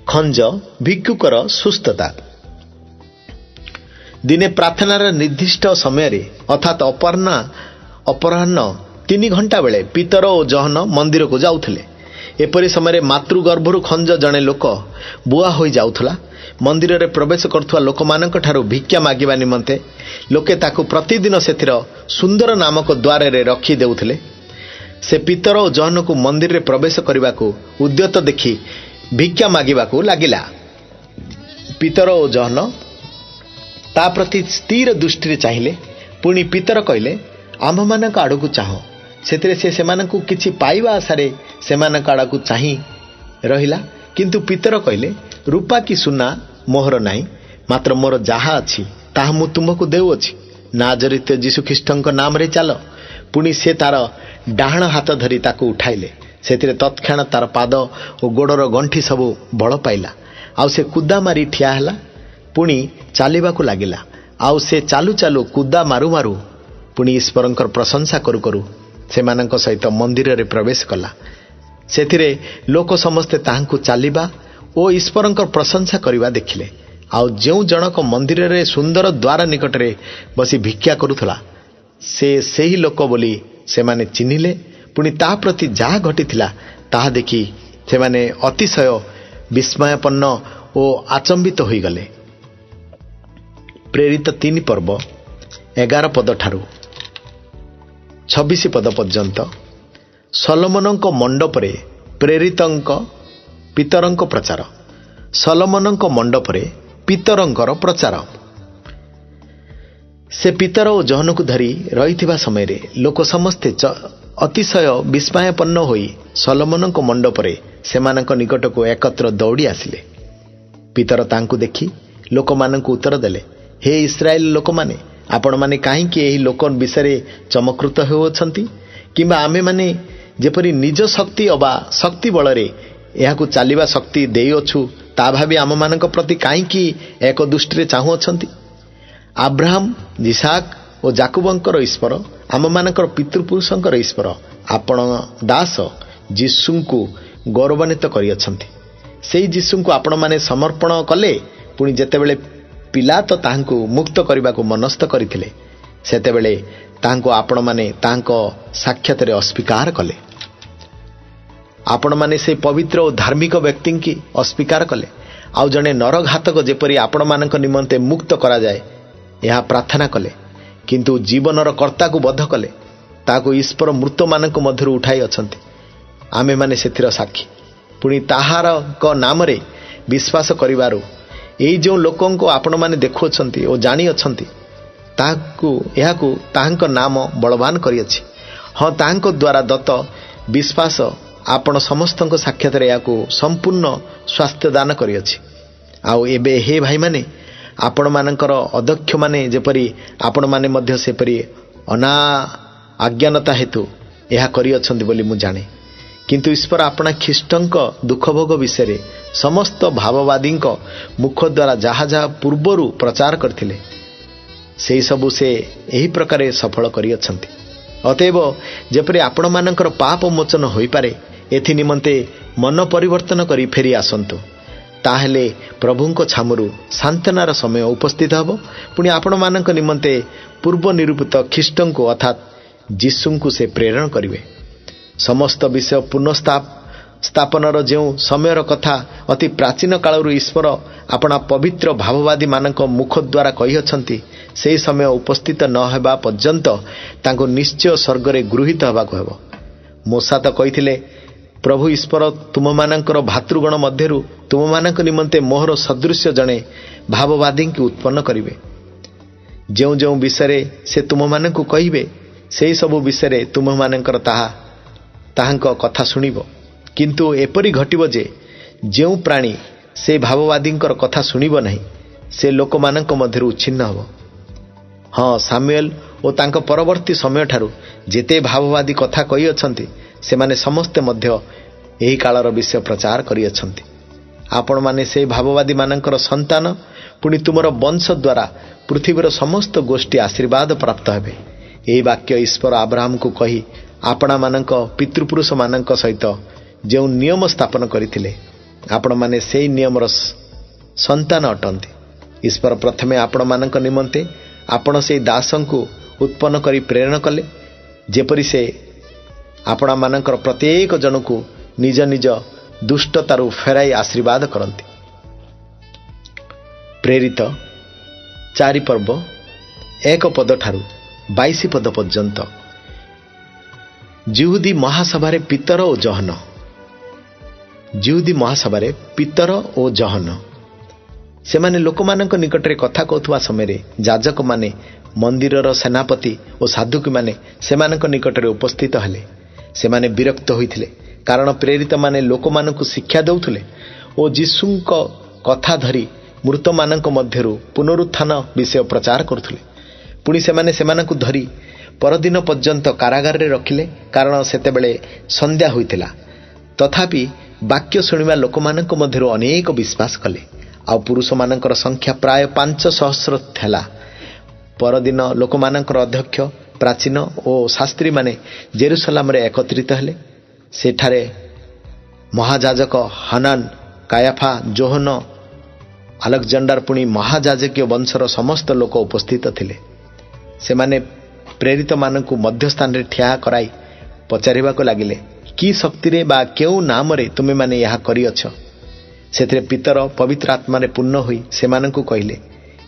खंज भिक्षुकर सुस्थता। दिने प्रार्थनार निर्दिष्ट समय अर्थात अपराह्न 3 घंटा बेले पितर और जहन मंदिर को जाउथले। एपरी समय मातृगर्भरु खंज जड़े लोक बुआ हो जाउथला। मंदिर रे प्रवेश करथुवा लोक मानक ठारू भिक्षा मागिबा निमंते लोके ताकू प्रतिदिन सेथिर सुंदर नामक द्वार रे रखी देउथले। से पितर और जहन को मंदिर रे प्रवेश करने को उद्यत देखि भिक्षा मागिबाकू लागिला। पितर और जहन ता प्रति स्थिर दृष्टि चाहिए। पुणी पितर कहले आम मानक आड़कू चाह। सेतिरे से सेमानकू किछि पाइबा आशारे सेमानक आड़कू चाहि रहिला। किंतु पितर कहले रूपा कि सुना मोहर नाही, मात्र मोर जाहा अछि ताहा मु तुमको देउअछि। नाजरित यीशु ख्रीष्टଙ୍କ नाम रे चल। पुणी से तार डाहण हाथ धरी ताकू उठाइले। सेतिरे तत्क्षण तार पाद और गोड़र गंठी सबू बल पाइला। आउ से कुदा मारी ठिया हला। पुणी चालिबाकू लागिला। आउ से चालू चालू कुदा मारू मारू पुणी ईश्वरंकर प्रशंसा करू करू सेमानंक सहित मंदिर रे प्रवेश कला। सेतिरे लोक समस्ते ताहांकू चालिबा और ईश्वरंकर प्रशंसा करिबा देखिले। आउ जेउ जनक मंदिर रे सुंदर द्वार निकट रे बसी भिक्षा करूथला से सही लोक बोली से माने चिन्हिले। पुणी ता प्रति जहा घटिथिला ताहा देखि से माने अतिशय विस्मयपन्न और आचंबित होई गले। प्रेरित 3 पर्व 11 पद ठारू 26 पद पर्यंत। सलोमनंक मंडपरे प्रेरितंक पितरंक प्रचार। सलोमनंक मंडपरे पितरंकर प्रचार। से पितर और जहन को धरी रही समय रे लोक समस्ते अतिशय विस्मयपन्न होई सलोमनंक मंडपरे सेमानंक निकट को एकत्र दौड़ी आसिले। पितर तांकु देखि लोक मानंकु उत्तर देले, हे इस्राएल लोक माने आपण माने काहेकि एही लोक विषय चमकृत होउछंती? किंबा आमे माने जेपरी निज शक्ति अबा शक्ति बलरे एहाकू चालिबा शक्ति देइअछु ता भाबी आम मानक प्रति काहेकि एक दृष्टि चाहुअछंती? अब्राहम जिसाक और जाकुबंकर ईश्वर आम मानकर पितृपुरुषंकर ईश्वर आपण दास जीशुंकु गौरवान्वित करिअछंती। सेई जीशुंकु आपण माने समर्पण कले। पुणी जेतेबेले पिलात ताहांकु मुक्त करबाकू मनस्थ करथिले सेतेबेले ताहांकु आपण माने ताहांको साक्षात रे अस्वीकार कले। आपण माने से पवित्र और धार्मिक व्यक्ति की अस्वीकार कले। आउ जने नरघातक जेपरी आपण मानक निमंते मुक्त करा जाए यह प्रार्थना कले। किंतु जीवनर कर्ता को बद्ध कले। ताको ईश्वर मृत मानक मध्य उठाई अछंती। आमे माने सेथिर साक्षी। पुणी ताहार को नाम रे विश्वास करिवारु एई जो लोकन को आपण माने देखुछंती और जानी अछंती ताकू एहाकू ताहांक नाम बलवान करिअछि। हाँ, ताहांक द्वारा दत्त विश्वास आपण समस्त साक्षात याकू संपूर्ण स्वास्थ्य दान करिअछि। आउ एबे हे भाई माने आपण मानकर अध्यक्ष माने जेपरी आपण माने मध्य सेपरी अना अज्ञानता हेतु यह करिअछंती बोली मु जाने। किंतु ईश्वर आपणा ख्रीष्टंक दुख भोग विषय समस्त भाववादी मुख द्वारा जहा जहा पूर्वरु प्रचार करथिले सेही सबु से एही प्रकार सफल करिअछंती। अतएव जेपरी आपण मानकर पाप मोचन होई पारे एथि निमंते मन परिवर्तन करी फेरी आसंतु। ताहेले प्रभुंको छामुरु सांत्वनार समय उपस्थित हबो। पुणी आपण मानक निमंते पूर्व निरूपित ख्रीष्टंको अर्थात जीशुंकु से प्रेरण करिवे। समस्त विषय पुनर्स्थापनर जो समयर कथा अति प्राचीन कालरू ईश्वर अपना पवित्र भाववादी मानक मुख द्वारा कहिअछंती ସେହି ସମୟ ଉପସ୍ଥିତ ନ ହେବା ପର୍ଯ୍ୟନ୍ତ ତାଙ୍କୁ ନିଶ୍ଚୟ ସ୍ୱର୍ଗରେ ଗୃହୀତ ହେବାକୁ ହେବ। ମୂଷା ତ କହିଥିଲେ, ପ୍ରଭୁ ଈଶ୍ୱର ତୁମମାନଙ୍କର ଭାତୃଗଣ ମଧ୍ୟରୁ ତୁମମାନଙ୍କ ନିମନ୍ତେ ମୋହର ସଦୃଶ୍ୟ ଜଣେ ଭାବବାଦୀଙ୍କୁ ଉତ୍ପନ୍ନ କରିବେ। ଯେଉଁ ଯେଉଁ ବିଷୟରେ ସେ ତୁମମାନଙ୍କୁ କହିବେ, ସେହି ସବୁ ବିଷୟରେ ତୁମମାନଙ୍କର ତାହାଙ୍କ କଥା ଶୁଣିବ। କିନ୍ତୁ ଏପରି ଘଟିବ ଯେ ଯେଉଁ ପ୍ରାଣୀ ସେ ଭାବବାଦୀଙ୍କର କଥା ଶୁଣିବ ନାହିଁ, ସେ ଲୋକମାନଙ୍କ ମଧ୍ୟରୁ ଉଚ୍ଛିନ୍ନ ହେବ। ହଁ, ସାମୁଏଲ ଓ ତାଙ୍କ ପରବର୍ତ୍ତୀ ସମୟଠାରୁ ଯେତେ ଭାବବାଦୀ କଥା କହିଅଛନ୍ତି, ସେମାନେ ସମସ୍ତେ ମଧ୍ୟ ଏହି କାଳର ବିଷୟ ପ୍ରଚାର କରିଅଛନ୍ତି। ଆପଣମାନେ ସେହି ଭାବବାଦୀମାନଙ୍କର ସନ୍ତାନ, ପୁଣି ତୁମର ବଂଶ ଦ୍ୱାରା ପୃଥିବୀର ସମସ୍ତ ଗୋଷ୍ଠୀ ଆଶୀର୍ବାଦ ପ୍ରାପ୍ତ ହେବେ। ଏହି ବାକ୍ୟ ଈଶ୍ୱର ଆବ୍ରାହମକୁ କହି ଆପଣମାନଙ୍କ ପିତୃପୁରୁଷମାନଙ୍କ ସହିତ ଯେଉଁ ନିୟମ ସ୍ଥାପନ କରିଥିଲେ, ଆପଣମାନେ ସେହି ନିୟମର ସନ୍ତାନ ଅଟନ୍ତି। ଈଶ୍ୱର ପ୍ରଥମେ ଆପଣମାନଙ୍କ ନିମନ୍ତେ ଆପଣ ସେହି ଦାସଙ୍କୁ ଉତ୍ପନ୍ନ କରି ପ୍ରେରଣ କଲେ, ଯେପରି ସେ ଆପଣମାନଙ୍କର ପ୍ରତ୍ୟେକ ଜଣକୁ ନିଜ ନିଜ ଦୁଷ୍ଟତାରୁ ଫେରାଇ ଆଶୀର୍ବାଦ କରନ୍ତି। ପ୍ରେରିତ 4 ପର୍ବ 1 ପଦଠାରୁ 22 ପଦ ପର୍ଯ୍ୟନ୍ତ। ଯିହୁଦୀ ମହାସଭାରେ ପିତର ଓ ଜହନ। ଯିହୁଦୀ ମହାସଭାରେ ପିତର ଓ ଜହନ ସେମାନେ ଲୋକମାନଙ୍କ ନିକଟରେ କଥା କହୁଥିବା ସମୟରେ ଯାଜକମାନେ, ମନ୍ଦିରର ସେନାପତି ଓ ସାଧୁକୀମାନେ ସେମାନଙ୍କ ନିକଟରେ ଉପସ୍ଥିତ ହେଲେ। ସେମାନେ ବିରକ୍ତ ହୋଇଥିଲେ, କାରଣ ପ୍ରେରିତମାନେ ଲୋକମାନଙ୍କୁ ଶିକ୍ଷା ଦେଉଥିଲେ ଓ ଯୀଶୁଙ୍କ କଥା ଧରି ମୃତମାନଙ୍କ ମଧ୍ୟରୁ ପୁନରୁତ୍ଥାନ ବିଷୟ ପ୍ରଚାର କରୁଥିଲେ। ପୁଣି ସେମାନେ ସେମାନଙ୍କୁ ଧରି ପରଦିନ ପର୍ଯ୍ୟନ୍ତ କାରାଗାରରେ ରଖିଲେ, କାରଣ ସେତେବେଳେ ସନ୍ଧ୍ୟା ହୋଇଥିଲା। ତଥାପି ବାକ୍ୟ ଶୁଣିବା ଲୋକମାନଙ୍କ ମଧ୍ୟରୁ ଅନେକ ବିଶ୍ୱାସ କଲେ, ଆଉ ପୁରୁଷମାନଙ୍କର ସଂଖ୍ୟା ପ୍ରାୟ 500 ଥିଲା। ପରଦିନ ଲୋକମାନଙ୍କର ଅଧ୍ୟକ୍ଷ, ପ୍ରାଚୀନ ଓ ଶାସ୍ତ୍ରୀମାନେ ଜେରୁସାଲାମରେ ଏକତ୍ରିତ ହେଲେ। ସେଠାରେ ମହାଯାଜକ ହାନାନ, କାୟାଫା, ଯୋହନ, ଆଲେକଜାଣ୍ଡାର, ପୁଣି ମହାଯାଜକୀୟ ବଂଶର ସମସ୍ତ ଲୋକ ଉପସ୍ଥିତ ଥିଲେ। ସେମାନେ ପ୍ରେରିତମାନଙ୍କୁ ମଧ୍ୟସ୍ଥାନରେ ଠିଆ କରାଇ ପଚାରିବାକୁ ଲାଗିଲେ, କି ଶକ୍ତିରେ ବା କେଉଁ ନାମରେ ତୁମେମାନେ ଏହା କରିଅଛ? ସେଥିରେ ପିତର ପବିତ୍ର ଆତ୍ମାରେ ପୂର୍ଣ୍ଣ ହୋଇ ସେମାନଙ୍କୁ କହିଲେ,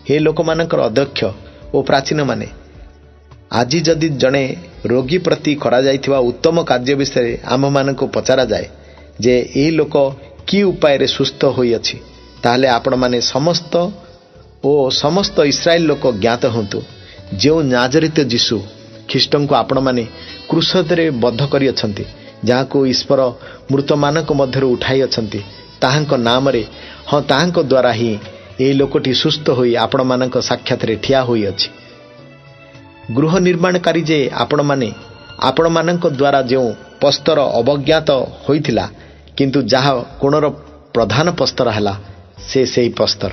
ହେ ଲୋକମାନଙ୍କର ଅଧ୍ୟକ୍ଷ ଓ ପ୍ରାଚୀନମାନେ, ଆଜି ଯଦି ଜଣେ ରୋଗୀ ପ୍ରତି କରାଯାଇଥିବା ଉତ୍ତମ କାର୍ଯ୍ୟ ବିଷୟରେ ଆମ୍ଭମାନଙ୍କୁ ପଚରାଯାଏ ଯେ ଏହି ଲୋକ କି ଉପାୟରେ ସୁସ୍ଥ ହୋଇଅଛି, ତାହେଲେ ଆପଣମାନେ ସମସ୍ତ ଇସ୍ରାଏଲ ଲୋକ ଜ୍ଞାତ ହୁଅନ୍ତୁ, ଯେଉଁ ନାଜରିତ ଯୀଶୁ ଖ୍ରୀଷ୍ଟଙ୍କୁ ଆପଣମାନେ କ୍ରୁଶରେ ବଦ୍ଧ କରିଅଛନ୍ତି, ଯାହାକୁ ଈଶ୍ୱର ମୃତମାନଙ୍କ ମଧ୍ୟରୁ ଉଠାଇଅଛନ୍ତି, ତାହାଙ୍କ ନାମରେ, ହଁ ତାହାଙ୍କ ଦ୍ୱାରା ହିଁ ଏହି ଲୋକଟି ସୁସ୍ଥ ହୋଇ ଆପଣମାନଙ୍କ ସାକ୍ଷାତରେ ଠିଆ ହୋଇଅଛି। ଗୃହ ନିର୍ମାଣକାରୀ ଯେ ଆପଣମାନଙ୍କ ଦ୍ୱାରା ଯେଉଁ ପସ୍ତର ଅବଜ୍ଞାତ ହୋଇଥିଲା, କିନ୍ତୁ ଯାହା କୋଣର ପ୍ରଧାନ ପସ୍ତର ହେଲା, ସେ ସେହି ପସ୍ତର।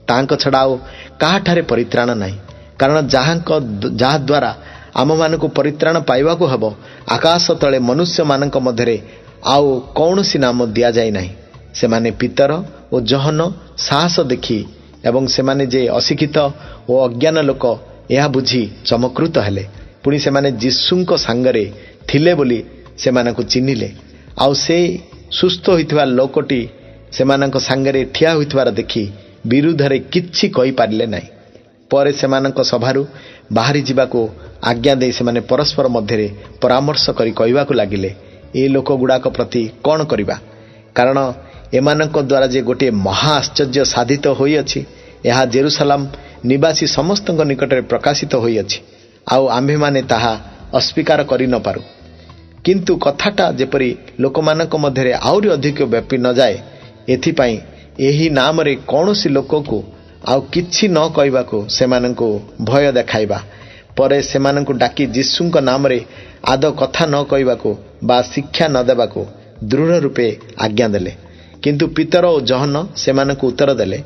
ତାହାଙ୍କ ଛଡ଼ା ଆଉ କାହାଠାରେ ପରିତ୍ରାଣ ନାହିଁ, କାରଣ ଯାହାଦ୍ୱାରା ଆମମାନଙ୍କୁ ପରିତ୍ରାଣ ପାଇବାକୁ ହେବ, ଆକାଶ ତଳେ ମନୁଷ୍ୟମାନଙ୍କ ମଧ୍ୟରେ ଆଉ କୌଣସି ନାମ ଦିଆଯାଇ ନାହିଁ। ସେମାନେ ପିତର ଓ ଜହନ ସାହସ ଦେଖି ଏବଂ ସେମାନେ ଯେ ଅଶିକ୍ଷିତ ଓ ଅଜ୍ଞାନ ଲୋକ, ଏହା ବୁଝି ଚମକୃତ ହେଲେ। ପୁଣି ସେମାନେ ଯୀଶୁଙ୍କ ସାଙ୍ଗରେ ଥିଲେ ବୋଲି ସେମାନଙ୍କୁ ଚିହ୍ନିଲେ, ଆଉ ସେ ସୁସ୍ଥ ହୋଇଥିବା ଲୋକଟି ସେମାନଙ୍କ ସାଙ୍ଗରେ ଠିଆ ହୋଇଥିବାର ଦେଖି ବିରୁଦ୍ଧରେ କିଛି କହିପାରିଲେ ନାହିଁ। ପରେ ସେମାନଙ୍କ ସଭାରୁ ବାହାରି ଯିବାକୁ ଆଜ୍ଞା ଦେଇ ସେମାନେ ପରସ୍ପର ମଧ୍ୟରେ ପରାମର୍ଶ କରି କହିବାକୁ ଲାଗିଲେ, ଏ ଲୋକଗୁଡ଼ାକ ପ୍ରତି କ'ଣ କରିବା? କାରଣ ଏମାନଙ୍କ ଦ୍ୱାରା ଯେ ଗୋଟିଏ ମହା ଆଶ୍ଚର୍ଯ୍ୟ ସାଧିତ ହୋଇଅଛି, ଏହା ଜେରୁସାଲାମ ନିବାସୀ ସମସ୍ତଙ୍କ ନିକଟରେ ପ୍ରକାଶିତ ହୋଇଅଛି, ଆଉ ଆମ୍ଭେମାନେ ତାହା ଅସ୍ୱୀକାର କରି ନ ପାରୁ। କିନ୍ତୁ କଥାଟା ଯେପରି ଲୋକମାନଙ୍କ ମଧ୍ୟରେ ଆହୁରି ଅଧିକ ବ୍ୟାପି ନଯାଏ, ଏଥିପାଇଁ ଏହି ନାମରେ କୌଣସି ଲୋକକୁ ଆଉ କିଛି ନ କହିବାକୁ ସେମାନଙ୍କୁ ଭୟ ଦେଖାଇବା। ପରେ ସେମାନଙ୍କୁ ଡାକି ଯୀଶୁଙ୍କ ନାମରେ ଆଦୌ କଥା ନ କହିବାକୁ ବା ଶିକ୍ଷା ନ ଦେବାକୁ ଦୃଢ଼ ରୂପେ ଆଜ୍ଞା ଦେଲେ। କିନ୍ତୁ ପିତର ଓ ଜହନ ସେମାନଙ୍କୁ ଉତ୍ତର ଦେଲେ,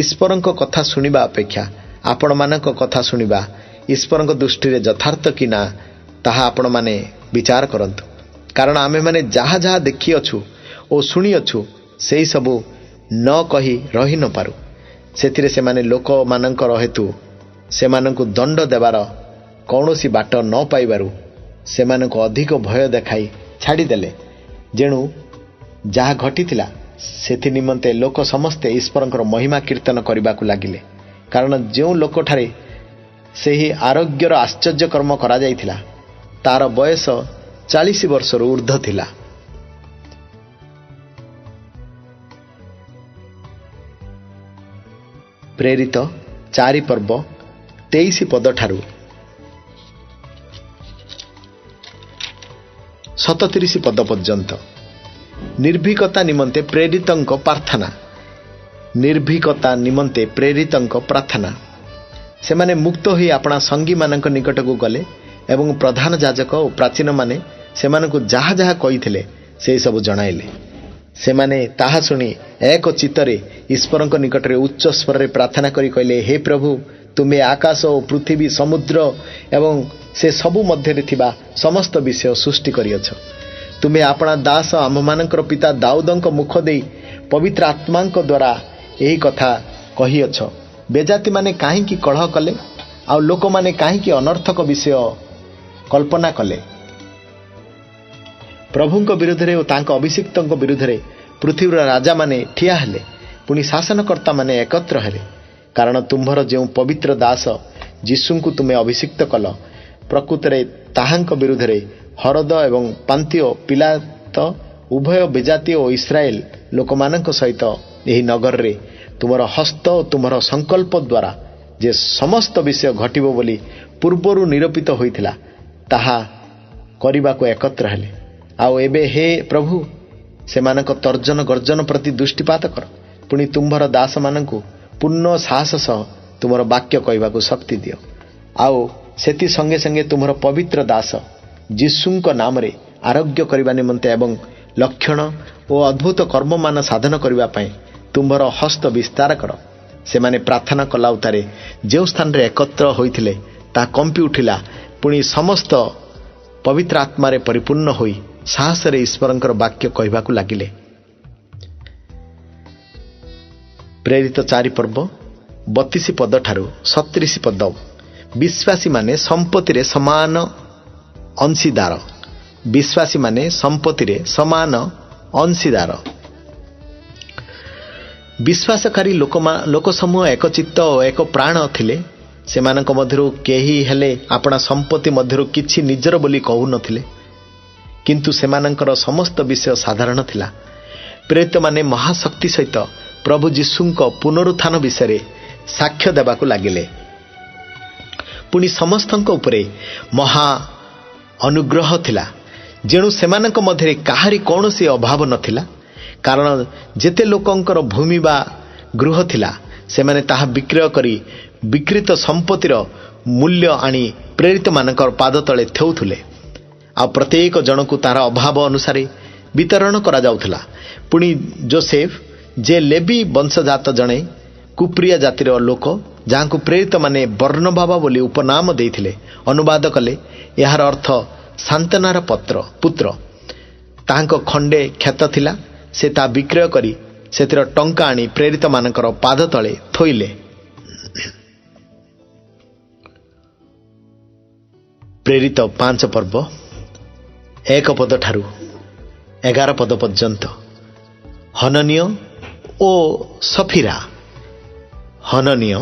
ଈଶ୍ୱରଙ୍କ କଥା ଶୁଣିବା ଅପେକ୍ଷା ଆପଣମାନଙ୍କ କଥା ଶୁଣିବା ଈଶ୍ୱରଙ୍କ ଦୃଷ୍ଟିରେ ଯଥାର୍ଥ କି ନା, ତାହା ଆପଣମାନେ ବିଚାର କରନ୍ତୁ। କାରଣ ଆମ୍ଭେମାନେ ଯାହା ଯାହା ଦେଖିଅଛୁ ଓ ଶୁଣିଅଛୁ, ସେହି ସବୁ ନ କହି ରହି ନ ପାରୁ। ସେଥିରେ ସେମାନେ ଲୋକମାନଙ୍କର ହେତୁ ସେମାନଙ୍କୁ ଦଣ୍ଡ ଦେବାର କୌଣସି ବାଟ ନ ପାଇବାରୁ ସେମାନଙ୍କୁ ଅଧିକ ଭୟ ଦେଖାଇ ଛାଡ଼ିଦେଲେ। ଯେଣୁ ଯାହା ଘଟିଥିଲା ସେଥି ନିମନ୍ତେ ଲୋକ ସମସ୍ତେ ଈଶ୍ୱରଙ୍କର ମହିମା କୀର୍ତ୍ତନ କରିବାକୁ ଲାଗିଲେ। କାରଣ ଯେଉଁ ଲୋକଠାରେ ସେହି ଆରୋଗ୍ୟର ଆଶ୍ଚର୍ଯ୍ୟ କର୍ମ କରାଯାଇଥିଲା। ତାର ବୟସ 40 ବର୍ଷରୁ ଉର୍ଦ୍ଧ୍ୱ ଥିଲା। ପ୍ରେରିତ 4 ପର୍ବ 23 ପଦଠାରୁ 37 ପଦ ପର୍ଯ୍ୟନ୍ତ। ନିର୍ଭୀକତା ନିମନ୍ତେ ପ୍ରେରିତଙ୍କ ପ୍ରାର୍ଥନା। ନିର୍ଭୀକତା ନିମନ୍ତେ ପ୍ରେରିତଙ୍କ ପ୍ରାର୍ଥନା। ସେମାନେ ମୁକ୍ତ ହୋଇ ଆପଣା ସଙ୍ଗୀମାନଙ୍କ ନିକଟକୁ ଗଲେ ଏବଂ ପ୍ରଧାନ ଯାଜକ ଓ ପ୍ରାଚୀନମାନେ ସେମାନଙ୍କୁ ଯାହା ଯାହା କହିଥିଲେ ସେସବୁ ଜଣାଇଲେ। ସେମାନେ ତାହା ଶୁଣି ଏକ ଚିତ୍ତରେ ଈଶ୍ୱରଙ୍କ ନିକଟରେ ଉଚ୍ଚ ସ୍ୱରରେ ପ୍ରାର୍ଥନା କରି କହିଲେ, ହେ ପ୍ରଭୁ, ତୁମେ ଆକାଶ ଓ ପୃଥିବୀ, ସମୁଦ୍ର ଏବଂ ସେ ସବୁ ମଧ୍ୟରେ ଥିବା ସମସ୍ତ ବିଷୟ ସୃଷ୍ଟି କରିଅଛ। ତୁମେ ଆପଣା ଦାସ ଆମ୍ଭମାନଙ୍କର ପିତା ଦାଉଦଙ୍କ ମୁଖ ଦେଇ ପବିତ୍ର ଆତ୍ମାଙ୍କ ଦ୍ୱାରା ଏହି କଥା କହିଅଛ। ବେଜାତିମାନେ କାହିଁକି କଳହ କଲେ ଆଉ ଲୋକମାନେ କାହିଁକି ଅନର୍ଥକ ବିଷୟ କଳ୍ପନା କଲେ? ପ୍ରଭୁଙ୍କ ବିରୁଦ୍ଧରେ ଓ ତାଙ୍କ ଅଭିଷିକ୍ତଙ୍କ ବିରୁଦ୍ଧରେ ପୃଥିବୀର ରାଜାମାନେ ଠିଆ ହେଲେ, ପୁଣି ଶାସନକର୍ତ୍ତାମାନେ ଏକତ୍ର ହେଲେ। କାରଣ ତୁମ୍ଭର ଯେଉଁ ପବିତ୍ର ଦାସ ଯୀଶୁଙ୍କୁ ତୁମେ ଅଭିଷିକ୍ତ କଲ, ପ୍ରକୃତରେ ତାହାଙ୍କ ବିରୁଦ୍ଧରେ ହରଦ ଏବଂ ପାନ୍ତିଓ ପିଲାତ ଉଭୟ ବେଜାତି ଓ ଇସ୍ରାଏଲ ଲୋକମାନଙ୍କ ସହିତ ଏହି ନଗରରେ ତୁମର ହସ୍ତ ଓ ତୁମର ସଂକଳ୍ପ ଦ୍ୱାରା ଯେ ସମସ୍ତ ବିଷୟ ଘଟିବ ବୋଲି ପୂର୍ବରୁ ନିରୂପିତ ହୋଇଥିଲା, ତାହା କରିବାକୁ ଏକତ୍ର ହେଲେ। ଆଉ ଏବେ ହେ ପ୍ରଭୁ, ସେମାନଙ୍କ ତର୍ଜନ ଗର୍ଜନ ପ୍ରତି ଦୃଷ୍ଟିପାତ କର। ପୁଣି ତୁମ୍ଭର ଦାସମାନଙ୍କୁ ପୂର୍ଣ୍ଣ ସାହସ ସହ ତୁମର ବାକ୍ୟ କହିବାକୁ ଶକ୍ତି ଦିଅ। ଆଉ ସେଥି ସଙ୍ଗେ ସଙ୍ଗେ ତୁମର ପବିତ୍ର ଦାସ ଯୀଶୁଙ୍କ ନାମରେ ଆରୋଗ୍ୟ କରିବା ନିମନ୍ତେ ଏବଂ ଲକ୍ଷଣ ଓ ଅଦ୍ଭୁତ କର୍ମମାନ ସାଧନ କରିବା ପାଇଁ ତୁମ୍ଭର ହସ୍ତ ବିସ୍ତାର କର। ସେମାନେ ପ୍ରାର୍ଥନା କଲା ଉତ୍ତାରେ ଯେଉଁ ସ୍ଥାନରେ ଏକତ୍ର ହୋଇଥିଲେ ତାହା କମ୍ପି ଉଠିଲା। ପୁଣି ସମସ୍ତ ପବିତ୍ର ଆତ୍ମାରେ ପରିପୂର୍ଣ୍ଣ ହୋଇ ସାହସରେ ଈଶ୍ୱରଙ୍କର ବାକ୍ୟ କହିବାକୁ ଲାଗିଲେ। ପ୍ରେରିତ 4 ପର୍ବ 32 ପଦଠାରୁ 37 ପଦ। ବିଶ୍ୱାସୀମାନେ ସମ୍ପତ୍ତିରେ ସମାନ ଅଂଶୀଦାର। ବିଶ୍ୱାସୀମାନେ ସମ୍ପତ୍ତିରେ ସମାନ ଅଂଶୀଦାର। ବିଶ୍ୱାସକାରୀ ଲୋକସମୂହ ଏକଚିତ୍ତ ଓ ଏକ ପ୍ରାଣ ଥିଲେ। ସେମାନଙ୍କ ମଧ୍ୟରୁ କେହି ହେଲେ ଆପଣା ସମ୍ପତ୍ତି ମଧ୍ୟରୁ କିଛି ନିଜର ବୋଲି କହୁନଥିଲେ, କିନ୍ତୁ ସେମାନଙ୍କର ସମସ୍ତ ବିଷୟ ସାଧାରଣ ଥିଲା। ପ୍ରେରିତମାନେ ମହାଶକ୍ତି ସହିତ ପ୍ରଭୁ ଯୀଶୁଙ୍କ ପୁନରୁତ୍ଥାନ ବିଷୟରେ ସାକ୍ଷ୍ୟ ଦେବାକୁ ଲାଗିଲେ। ପୁଣି ସମସ୍ତଙ୍କ ଉପରେ ମହା ଅନୁଗ୍ରହ ଥିଲା, ଯେଣୁ ସେମାନଙ୍କ ମଧ୍ୟରେ କାହାରି କୌଣସି ଅଭାବ ନଥିଲା। କାରଣ ଯେତେ ଲୋକଙ୍କର ଭୂମି ବା ଗୃହ ଥିଲା, ସେମାନେ ତାହା ବିକ୍ରୟ କରି ବିକ୍ରିତ ସମ୍ପତ୍ତିର ମୂଲ୍ୟ ଆଣି ପ୍ରେରିତମାନଙ୍କର ପାଦ ତଳେ ଥେଉଥିଲେ। ଆଉ ପ୍ରତ୍ୟେକ ଜଣକୁ ତାହାର ଅଭାବ ଅନୁସାରେ ବିତରଣ କରାଯାଉଥିଲା। ପୁଣି ଯୋସେଫ, ଯେ ଲେବି ବଂଶଜାତ ଜଣେ କୁପ୍ରିୟା ଜାତିର ଲୋକ, ଯାହାଙ୍କୁ ପ୍ରେରିତମାନେ ବର୍ଣ୍ଣବାବା ବୋଲି ଉପନାମ ଦେଇଥିଲେ, ଅନୁବାଦ କଲେ, ଏହାର ଅର୍ଥ ସାନ୍ତନାର ପୁତ୍ର। ତାହାଙ୍କ ଖଣ୍ଡେ କ୍ଷେତ ଥିଲା। ସେ ତାହା ବିକ୍ରୟ କରି ସେଥିର ଟଙ୍କା ଆଣି ପ୍ରେରିତମାନଙ୍କର ପାଦ ତଳେ ଥୋଇଲେ। ପ୍ରେରିତ 5 ପର୍ବ 1 ପଦଠାରୁ 11 ପଦ ପର୍ଯ୍ୟନ୍ତ। ହନନୀୟ ଓ ସଫିରା। ହନନୀୟ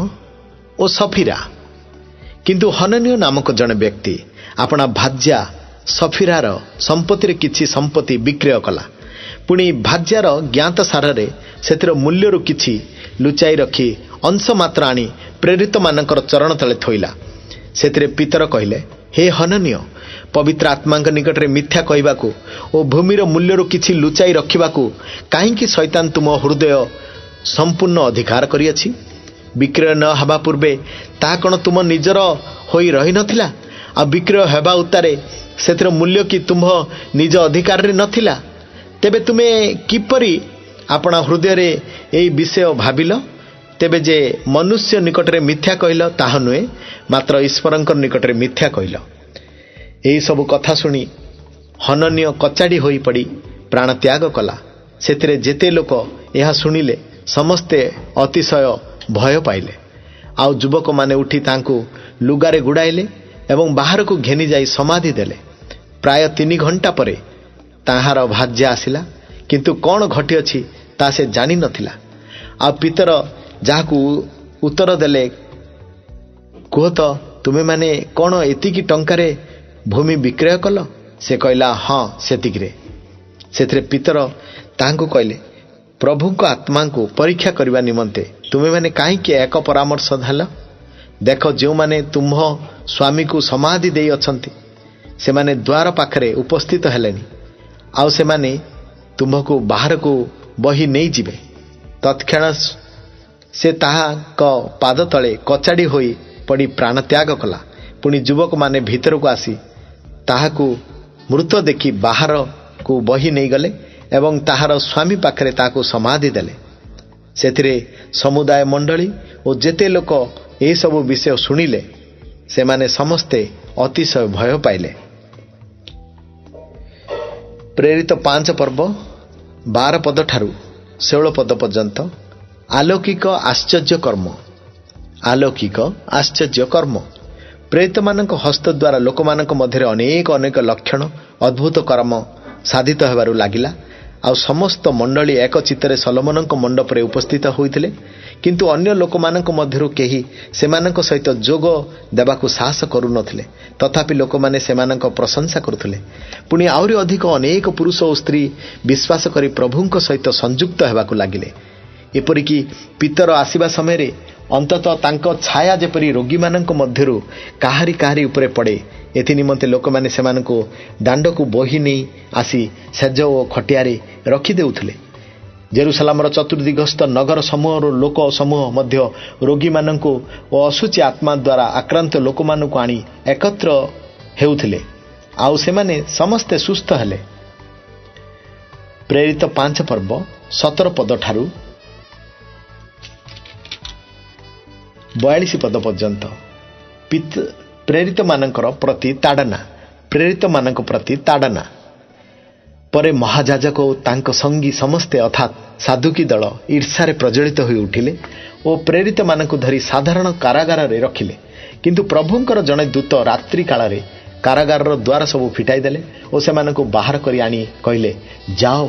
ଓ ସଫିରା। କିନ୍ତୁ ହନନୀୟ ନାମକ ଜଣେ ବ୍ୟକ୍ତି ଆପଣା ଭାର୍ଯ୍ୟା ସଫିରାର ସମ୍ପତ୍ତିରେ କିଛି ସମ୍ପତ୍ତି ବିକ୍ରୟ କଲା। ପୁଣି ଭାର୍ଯ୍ୟାର ଜ୍ଞାତ ସାରରେ ସେଥିର ମୂଲ୍ୟରୁ କିଛି ଲୁଚାଇ ରଖି ଅଂଶ ମାତ୍ର ଆଣି ପ୍ରେରିତମାନଙ୍କର ଚରଣ ତଳେ ଥୋଇଲା। ସେଥିରେ ପିତର କହିଲେ, ହେ ହନନୀୟ, ପବିତ୍ର ଆତ୍ମାଙ୍କ ନିକଟରେ ମିଥ୍ୟା କହିବାକୁ ଓ ଭୂମିର ମୂଲ୍ୟରୁ କିଛି ଲୁଚାଇ ରଖିବାକୁ କାହିଁକି ଶୈତାନ ତୁମ ହୃଦୟ ସମ୍ପୂର୍ଣ୍ଣ ଅଧିକାର କରିଅଛି? ବିକ୍ରୟ ନ ହେବା ପୂର୍ବେ ତାହା କ'ଣ ତୁମ ନିଜର ହୋଇ ରହିନଥିଲା? ଆଉ ବିକ୍ରୟ ହେବା ଉତ୍ତାରେ ସେଥିର ମୂଲ୍ୟ କି ତୁମ୍ଭ ନିଜ ଅଧିକାରରେ ନଥିଲା? ତେବେ ତୁମେ କିପରି ଆପଣା ହୃଦୟରେ ଏହି ବିଷୟ ଭାବିଲ? ତେବେ ଯେ ମନୁଷ୍ୟ ନିକଟରେ ମିଥ୍ୟା କହିଲ ତାହା ନୁହେଁ, ମାତ୍ର ଈଶ୍ୱରଙ୍କ ନିକଟରେ ମିଥ୍ୟା କହିଲ। ଏହିସବୁ କଥା ଶୁଣି ହନନୀୟ କଚାଡ଼ି ହୋଇପଡ଼ି ପ୍ରାଣତ୍ୟାଗ କଲା। ସେଥିରେ ଯେତେ ଲୋକ ଏହା ଶୁଣିଲେ ସମସ୍ତେ ଅତିଶୟ ଭୟ ପାଇଲେ। ଆଉ ଯୁବକମାନେ ଉଠି ତାଙ୍କୁ ଲୁଗାରେ ଗୁଡ଼ାଇଲେ ଏବଂ ବାହାରକୁ ଘେନିଯାଇ ସମାଧି ଦେଲେ। ପ୍ରାୟ 3 ଘଣ୍ଟା ପରେ ତାହାର ଭାର୍ଯ୍ୟା ଆସିଲା, କିନ୍ତୁ କ'ଣ ଘଟିଅଛି ତାହା ସେ ଜାଣିନଥିଲା। ଆଉ ପିତର ଯାହାକୁ ଉତ୍ତର ଦେଲେ, କୁହ ତ ତୁମେମାନେ କ'ଣ ଏତିକି ଟଙ୍କାରେ ଭୂମି ବିକ୍ରୟ କଲ? ସେ କହିଲା, ହଁ ସେତିକିରେ। ସେଥିରେ ପିତର ତାହାଙ୍କୁ କହିଲେ, ପ୍ରଭୁଙ୍କ ଆତ୍ମାଙ୍କୁ ପରୀକ୍ଷା କରିବା ନିମନ୍ତେ ତୁମେମାନେ କାହିଁକି ଏକ ପରାମର୍ଶ ଦେଲ? ଦେଖ, ଯେଉଁମାନେ ତୁମ୍ଭ ସ୍ୱାମୀକୁ ସମାଧି ଦେଇ ଅଛନ୍ତି ସେମାନେ ଦ୍ୱାର ପାଖରେ ଉପସ୍ଥିତ ହେଲେଣି, ଆଉ ସେମାନେ ତୁମ୍ଭକୁ ବାହାରକୁ ବହି ନେଇଯିବେ। ତତ୍କ୍ଷଣାତ୍ ସେ ତାହାଙ୍କ ପାଦ ତଳେ କଚାଡ଼ି ହୋଇ ପଡ଼ି ପ୍ରାଣତ୍ୟାଗ କଲା। ପୁଣି ଯୁବକମାନେ ଭିତରକୁ ଆସି ତାହାକୁ ମୃତ ଦେଖି ବାହାରକୁ ବହି ନେଇଗଲେ ଏବଂ ତାହାର ସ୍ୱାମୀ ପାଖରେ ତାହାକୁ ସମାଧି ଦେଲେ। ସେଥିରେ ସମୁଦାୟ ମଣ୍ଡଳୀ ଓ ଯେତେ ଲୋକ ଏସବୁ ବିଷୟ ଶୁଣିଲେ ସେମାନେ ସମସ୍ତେ ଅତିଶୟ ଭୟ ପାଇଲେ। ପ୍ରେରିତ 5 ପର୍ବ 12 ପଦ ଠାରୁ 16 ପଦ ପର୍ଯ୍ୟନ୍ତ। ଆଲୌକିକ ଆଶ୍ଚର୍ଯ୍ୟ କର୍ମ। ଆଲୌକିକ ଆଶ୍ଚର୍ଯ୍ୟ କର୍ମ। ପ୍ରେରିତମାନଙ୍କ ହସ୍ତ ଦ୍ୱାରା ଲୋକମାନଙ୍କ ମଧ୍ୟରେ ଅନେକ ଅନେକ ଲକ୍ଷଣ ଅଦ୍ଭୁତ କର୍ମ ସାଧିତ ହେବାରୁ ଲାଗିଲା। ଆଉ ସମସ୍ତ ମଣ୍ଡଳୀ ଏକ ଚିତ୍ତରେ ସଲୋମନଙ୍କ ମଣ୍ଡପରେ ଉପସ୍ଥିତ ହୋଇଥିଲେ। କିନ୍ତୁ ଅନ୍ୟ ଲୋକମାନଙ୍କ ମଧ୍ୟରୁ କେହି ସେମାନଙ୍କ ସହିତ ଯୋଗ ଦେବାକୁ ସାହସ କରୁନଥିଲେ। ତଥାପି ଲୋକମାନେ ସେମାନଙ୍କ ପ୍ରଶଂସା କରୁଥିଲେ। ପୁଣି ଆହୁରି ଅଧିକ ଅନେକ ପୁରୁଷ ଓ ସ୍ତ୍ରୀ ବିଶ୍ୱାସ କରି ପ୍ରଭୁଙ୍କ ସହିତ ସଂଯୁକ୍ତ ହେବାକୁ ଲାଗିଲେ। ଏପରିକି ପିତର ଆସିବା ସମୟରେ ଅନ୍ତତଃ ତାଙ୍କ ଛାୟା ଯେପରି ରୋଗୀମାନଙ୍କ ମଧ୍ୟରୁ କାହାରି ଉପରେ ପଡ଼େ, ଏଥି ନିମନ୍ତେ ଲୋକମାନେ ସେମାନଙ୍କୁ ଦାଣ୍ଡକୁ ବୋହି ନେଇ ଆସି ସେଜ ଓ ଖଟିଆରେ ରଖିଦେଉଥିଲେ। ଜେରୁସାଲାମର ଚତୁର୍ଦିଗସ୍ଥ ନଗର ସମୂହର ଲୋକ ସମୂହ ମଧ୍ୟ ରୋଗୀମାନଙ୍କୁ ଓ ଅଶୁଚି ଆତ୍ମା ଦ୍ୱାରା ଆକ୍ରାନ୍ତ ଲୋକମାନଙ୍କୁ ଆଣି ଏକତ୍ର ହେଉଥିଲେ, ଆଉ ସେମାନେ ସମସ୍ତେ ସୁସ୍ଥ ହେଲେ। ପ୍ରେରିତ 5 ପର୍ବ 17 ପଦ ଠାରୁ 42 ପଦ ପର୍ଯ୍ୟନ୍ତ। ପ୍ରେରିତମାନଙ୍କର ପ୍ରତି ତାଡ଼ନା। ପ୍ରେରିତମାନଙ୍କ ପ୍ରତି ତାଡ଼ନା। ପରେ ମହାଯାଜକ ଓ ତାଙ୍କ ସଙ୍ଗୀ ସମସ୍ତେ ଅର୍ଥାତ୍ ସାଧୁକୀ ଦଳ ଈର୍ଷାରେ ପ୍ରଜ୍ୱଳିତ ହୋଇ ଉଠିଲେ ଓ ପ୍ରେରିତମାନଙ୍କୁ ଧରି ସାଧାରଣ କାରାଗାରରେ ରଖିଲେ। କିନ୍ତୁ ପ୍ରଭୁଙ୍କର ଜଣେ ଦୂତ ରାତ୍ରି କାଳରେ କାରାଗାରର ଦ୍ୱାର ସବୁ ଫିଟାଇ ଦେଲେ ଓ ସେମାନଙ୍କୁ ବାହାର କରି ଆଣି କହିଲେ, ଯାଅ,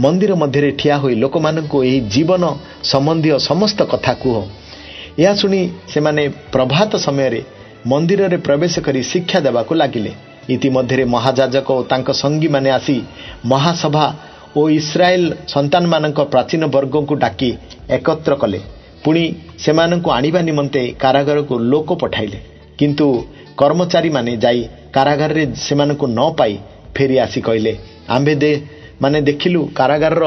ମନ୍ଦିର ମଧ୍ୟରେ ଠିଆ ହୋଇ ଲୋକମାନଙ୍କୁ ଏହି ଜୀବନ ସମ୍ବନ୍ଧୀୟ ସମସ୍ତ କଥା କୁହ। ଏହା ଶୁଣି ସେମାନେ ପ୍ରଭାତ ସମୟରେ ମନ୍ଦିରରେ ପ୍ରବେଶ କରି ଶିକ୍ଷା ଦେବାକୁ ଲାଗିଲେ। ଇତିମଧ୍ୟରେ ମହାଯାଜକ ଓ ତାଙ୍କ ସଙ୍ଗୀମାନେ ଆସି ମହାସଭା ଓ ଇସ୍ରାଏଲ ସନ୍ତାନମାନଙ୍କ ପ୍ରାଚୀନ ବର୍ଗଙ୍କୁ ଡାକି ଏକତ୍ର କଲେ। ପୁଣି ସେମାନଙ୍କୁ ଆଣିବା ନିମନ୍ତେ କାରାଗାରକୁ ଲୋକ ପଠାଇଲେ। କିନ୍ତୁ କର୍ମଚାରୀମାନେ ଯାଇ କାରାଗାରରେ ସେମାନଙ୍କୁ ନ ପାଇ ଫେରି ଆସି କହିଲେ, ଆମ୍ଭେ ଦେଖିଲୁ କାରାଗାରର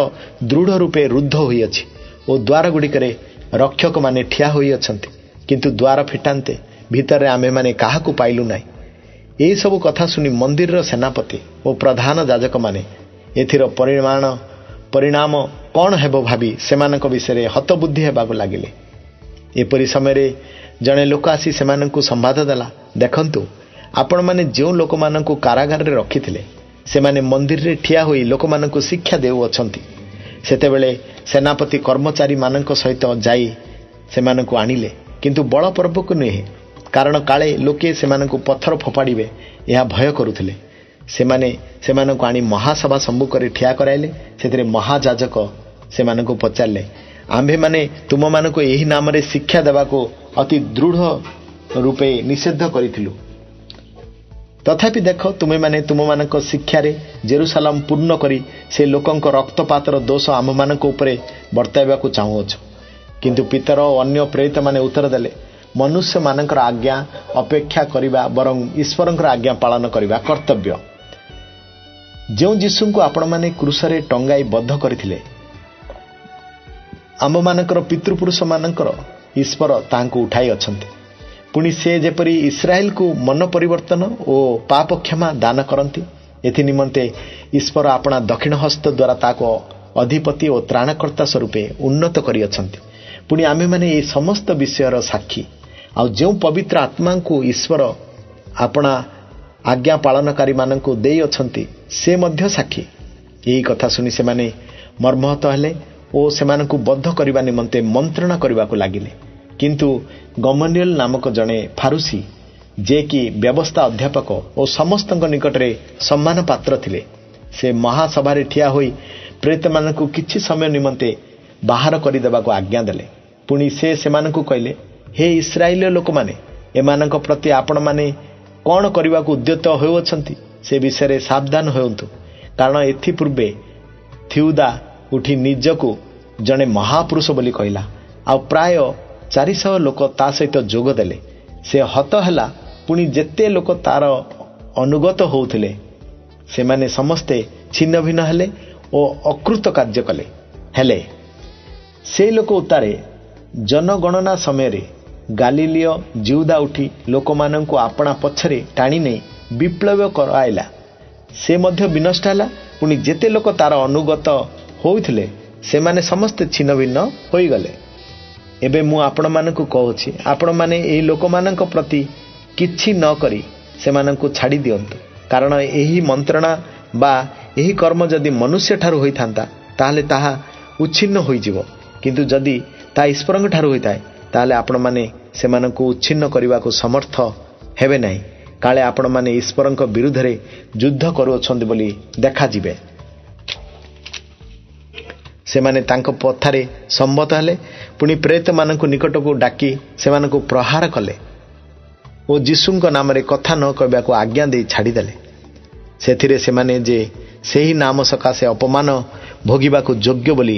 ଦୃଢ଼ ରୂପେ ରୁଦ୍ଧ ହୋଇଅଛି ଓ ଦ୍ୱାରଗୁଡ଼ିକରେ ରକ୍ଷକମାନେ ଠିଆ ହୋଇଅଛନ୍ତି, କିନ୍ତୁ ଦ୍ୱାର ଫିଟାନ୍ତେ ଭିତରେ ଆମ୍ଭେମାନେ କାହାକୁ ପାଇଲୁ ନାହିଁ। ଏହିସବୁ କଥା ଶୁଣି ମନ୍ଦିରର ସେନାପତି ଓ ପ୍ରଧାନ ଯାଜକମାନେ ଏଥିର ପରିଣାମ କ'ଣ ହେବ ଭାବି ସେମାନଙ୍କ ବିଷୟରେ ହତବୁଦ୍ଧି ହେବାକୁ ଲାଗିଲେ। ଏପରି ସମୟରେ ଜଣେ ଲୋକ ଆସି ସେମାନଙ୍କୁ ସମ୍ବାଦ ଦେଲା, ଦେଖନ୍ତୁ, ଆପଣମାନେ ଯେଉଁ ଲୋକମାନଙ୍କୁ କାରାଗାରରେ ରଖିଥିଲେ ସେମାନେ ମନ୍ଦିରରେ ଠିଆ ହୋଇ ଲୋକମାନଙ୍କୁ ଶିକ୍ଷା ଦେଉଅଛନ୍ତି। ସେତେବେଳେ ସେନାପତି କର୍ମଚାରୀମାନଙ୍କ ସହିତ ଯାଇ ସେମାନଙ୍କୁ ଆଣିଲେ, କିନ୍ତୁ ବଳପୂର୍ବକ ନୁହେଁ, କାରଣ କାଳେ ଲୋକେ ସେମାନଙ୍କୁ ପଥର ଫୋପାଡ଼ିବେ ଏହା ଭୟ କରୁଥିଲେ। ସେମାନେ ସେମାନଙ୍କୁ ଆଣି ମହାସଭା ସମ୍ମୁଖରେ ଠିଆ କରାଇଲେ। ସେଥିରେ ମହାଯାଜକ ସେମାନଙ୍କୁ ପଚାରିଲେ, ଆମ୍ଭେମାନେ ତୁମମାନଙ୍କୁ ଏହି ନାମରେ ଶିକ୍ଷା ଦେବାକୁ ଅତି ଦୃଢ଼ ରୂପେ ନିଷେଧ କରିଥିଲୁ। ତଥାପି ଦେଖ, ତୁମେମାନେ ତୁମମାନଙ୍କ ଶିକ୍ଷାରେ ଜେରୁସାଲାମ ପୂର୍ଣ୍ଣ କରି ସେ ଲୋକଙ୍କ ରକ୍ତପାତର ଦୋଷ ଆମ୍ଭମାନଙ୍କ ଉପରେ ବର୍ତ୍ତାଇବାକୁ ଚାହୁଁଅଛ। କିନ୍ତୁ ପିତର ଓ ଅନ୍ୟ ପ୍ରେରିତମାନେ ଉତ୍ତର ଦେଲେ, ମନୁଷ୍ୟମାନଙ୍କର ଆଜ୍ଞା ଅପେକ୍ଷା କରିବା ବରଂ ଈଶ୍ୱରଙ୍କର ଆଜ୍ଞା ପାଳନ କରିବା କର୍ତ୍ତବ୍ୟ। ଯେଉଁ ଯୀଶୁଙ୍କୁ ଆପଣମାନେ କ୍ରୁଶରେ ଟଙ୍ଗାଇ ବଦ୍ଧ କରିଥିଲେ, ଆମ୍ଭମାନଙ୍କର ପିତୃପୁରୁଷମାନଙ୍କର ଈଶ୍ୱର ତାହାଙ୍କୁ ଉଠାଇ ଅଛନ୍ତି। ପୁଣି ସେ ଯେପରି ଇସ୍ରାଏଲକୁ ମନ ପରିବର୍ତ୍ତନ ଓ ପାପ କ୍ଷମା ଦାନ କରନ୍ତି, ଏଥି ନିମନ୍ତେ ଈଶ୍ୱର ଆପଣା ଦକ୍ଷିଣ ହସ୍ତ ଦ୍ୱାରା ତାହାକୁ ଅଧିପତି ଓ ତ୍ରାଣକର୍ତ୍ତା ସ୍ୱରୂପେ ଉନ୍ନତ କରିଅଛନ୍ତି। ପୁଣି ଆମ୍ଭେମାନେ ଏହି ସମସ୍ତ ବିଷୟର ସାକ୍ଷୀ। ଆଉ ଯେଉଁ ପବିତ୍ର ଆତ୍ମାଙ୍କୁ ଈଶ୍ୱର ଆପଣା ଆଜ୍ଞା ପାଳନକାରୀମାନଙ୍କୁ ଦେଇଅଛନ୍ତି ସେ ମଧ୍ୟ ସାକ୍ଷୀ। ଏହି କଥା ଶୁଣି ସେମାନେ ମର୍ମାହତ ହେଲେ ଓ ସେମାନଙ୍କୁ ବଦ୍ଧ କରିବା ନିମନ୍ତେ ମନ୍ତ୍ରଣା କରିବାକୁ ଲାଗିଲେ। କିନ୍ତୁ ଗମଲିଏଲ ନାମକ ଜଣେ ଫାରୁସୀ, ଯେ କି ବ୍ୟବସ୍ଥା ଅଧ୍ୟାପକ ଓ ସମସ୍ତଙ୍କ ନିକଟରେ ସମ୍ମାନ ପାତ୍ର ଥିଲେ, ସେ ମହାସଭାରେ ଠିଆ ହୋଇ ପ୍ରେରିତମାନଙ୍କୁ କିଛି ସମୟ ନିମନ୍ତେ ବାହାର କରିଦେବାକୁ ଆଜ୍ଞା ଦେଲେ। ପୁଣି ସେ ସେମାନଙ୍କୁ କହିଲେ, ହେ ଇସ୍ରାଏଲୀୟ ଲୋକମାନେ, ଏମାନଙ୍କ ପ୍ରତି ଆପଣମାନେ କ'ଣ କରିବାକୁ ଉଦ୍ୟତ ହେଉଅଛନ୍ତି ସେ ବିଷୟରେ ସାବଧାନ ହୁଅନ୍ତୁ, କାରଣ ଏଥିପୂର୍ବେ ଥିଉଦା ଉଠି ନିଜକୁ ଜଣେ ମହାପୁରୁଷ ବୋଲି କହିଲା, ଆଉ ପ୍ରାୟ 400 ଲୋକ ତା ସହିତ ଯୋଗ ଦେଲେ। ସେ ହତ ହେଲା, ପୁଣି ଯେତେ ଲୋକ ତାର ଅନୁଗତ ହେଉଥିଲେ ସେମାନେ ସମସ୍ତେ ଛିନ୍ନ ଭିନ୍ନ ହେଲେ ଓ ଅକୃତ କାର୍ଯ୍ୟ କଲେ। ହେଲେ ସେହି ଲୋକ ଉତ୍ତାରେ ଜନଗଣନା ସମୟରେ ଗାଲିଲିୟ ଜିଉଦା ଉଠି ଲୋକମାନଙ୍କୁ ଆପଣା ପଛରେ ଟାଣି ନେଇ ବିପ୍ଳବ କରାଇଲା। ସେ ମଧ୍ୟ ବିନଷ୍ଟ ହେଲା, ପୁଣି ଯେତେ ଲୋକ ତାର ଅନୁଗତ ହୋଇଥିଲେ ସେମାନେ ସମସ୍ତେ ଛିନ୍ନ ଭିନ୍ନ ହୋଇଗଲେ। ଏବେ ମୁଁ ଆପଣମାନଙ୍କୁ କହୁଛି, ଆପଣମାନେ ଏହି ଲୋକମାନଙ୍କ ପ୍ରତି କିଛି ନ କରି ସେମାନଙ୍କୁ ଛାଡ଼ି ଦିଅନ୍ତୁ, କାରଣ ଏହି ମନ୍ତ୍ରଣା ବା ଏହି କର୍ମ ଯଦି ମନୁଷ୍ୟଠାରୁ ହୋଇଥାନ୍ତା ତାହେଲେ ତାହା ଉଚ୍ଛିନ୍ନ ହୋଇଯିବ, କିନ୍ତୁ ଯଦି ତାହା ଈଶ୍ୱରଙ୍କ ଠାରୁ ହୋଇଥାଏ ତାହେଲେ ଆପଣମାନେ ସେମାନଙ୍କୁ ଉଚ୍ଛିନ୍ନ କରିବାକୁ ସମର୍ଥ ହେବେ ନାହିଁ। କାଳେ ଆପଣମାନେ ଈଶ୍ୱରଙ୍କ ବିରୁଦ୍ଧରେ ଯୁଦ୍ଧ କରୁଅଛନ୍ତି ବୋଲି ଦେଖାଯିବେ। ସେମାନେ ତାଙ୍କ ପଥାରେ ସମ୍ମତ ହେଲେ, ପୁଣି ପ୍ରେରିତମାନଙ୍କୁ ନିକଟକୁ ଡାକି ସେମାନଙ୍କୁ ପ୍ରହାର କଲେ ଓ ଯୀଶୁଙ୍କ ନାମରେ କଥା ନ କହିବାକୁ ଆଜ୍ଞା ଦେଇ ଛାଡ଼ିଦେଲେ। ସେଥିରେ ସେମାନେ ଯେ ସେହି ନାମ ସକାଶେ ଅପମାନ ଭୋଗିବାକୁ ଯୋଗ୍ୟ ବୋଲି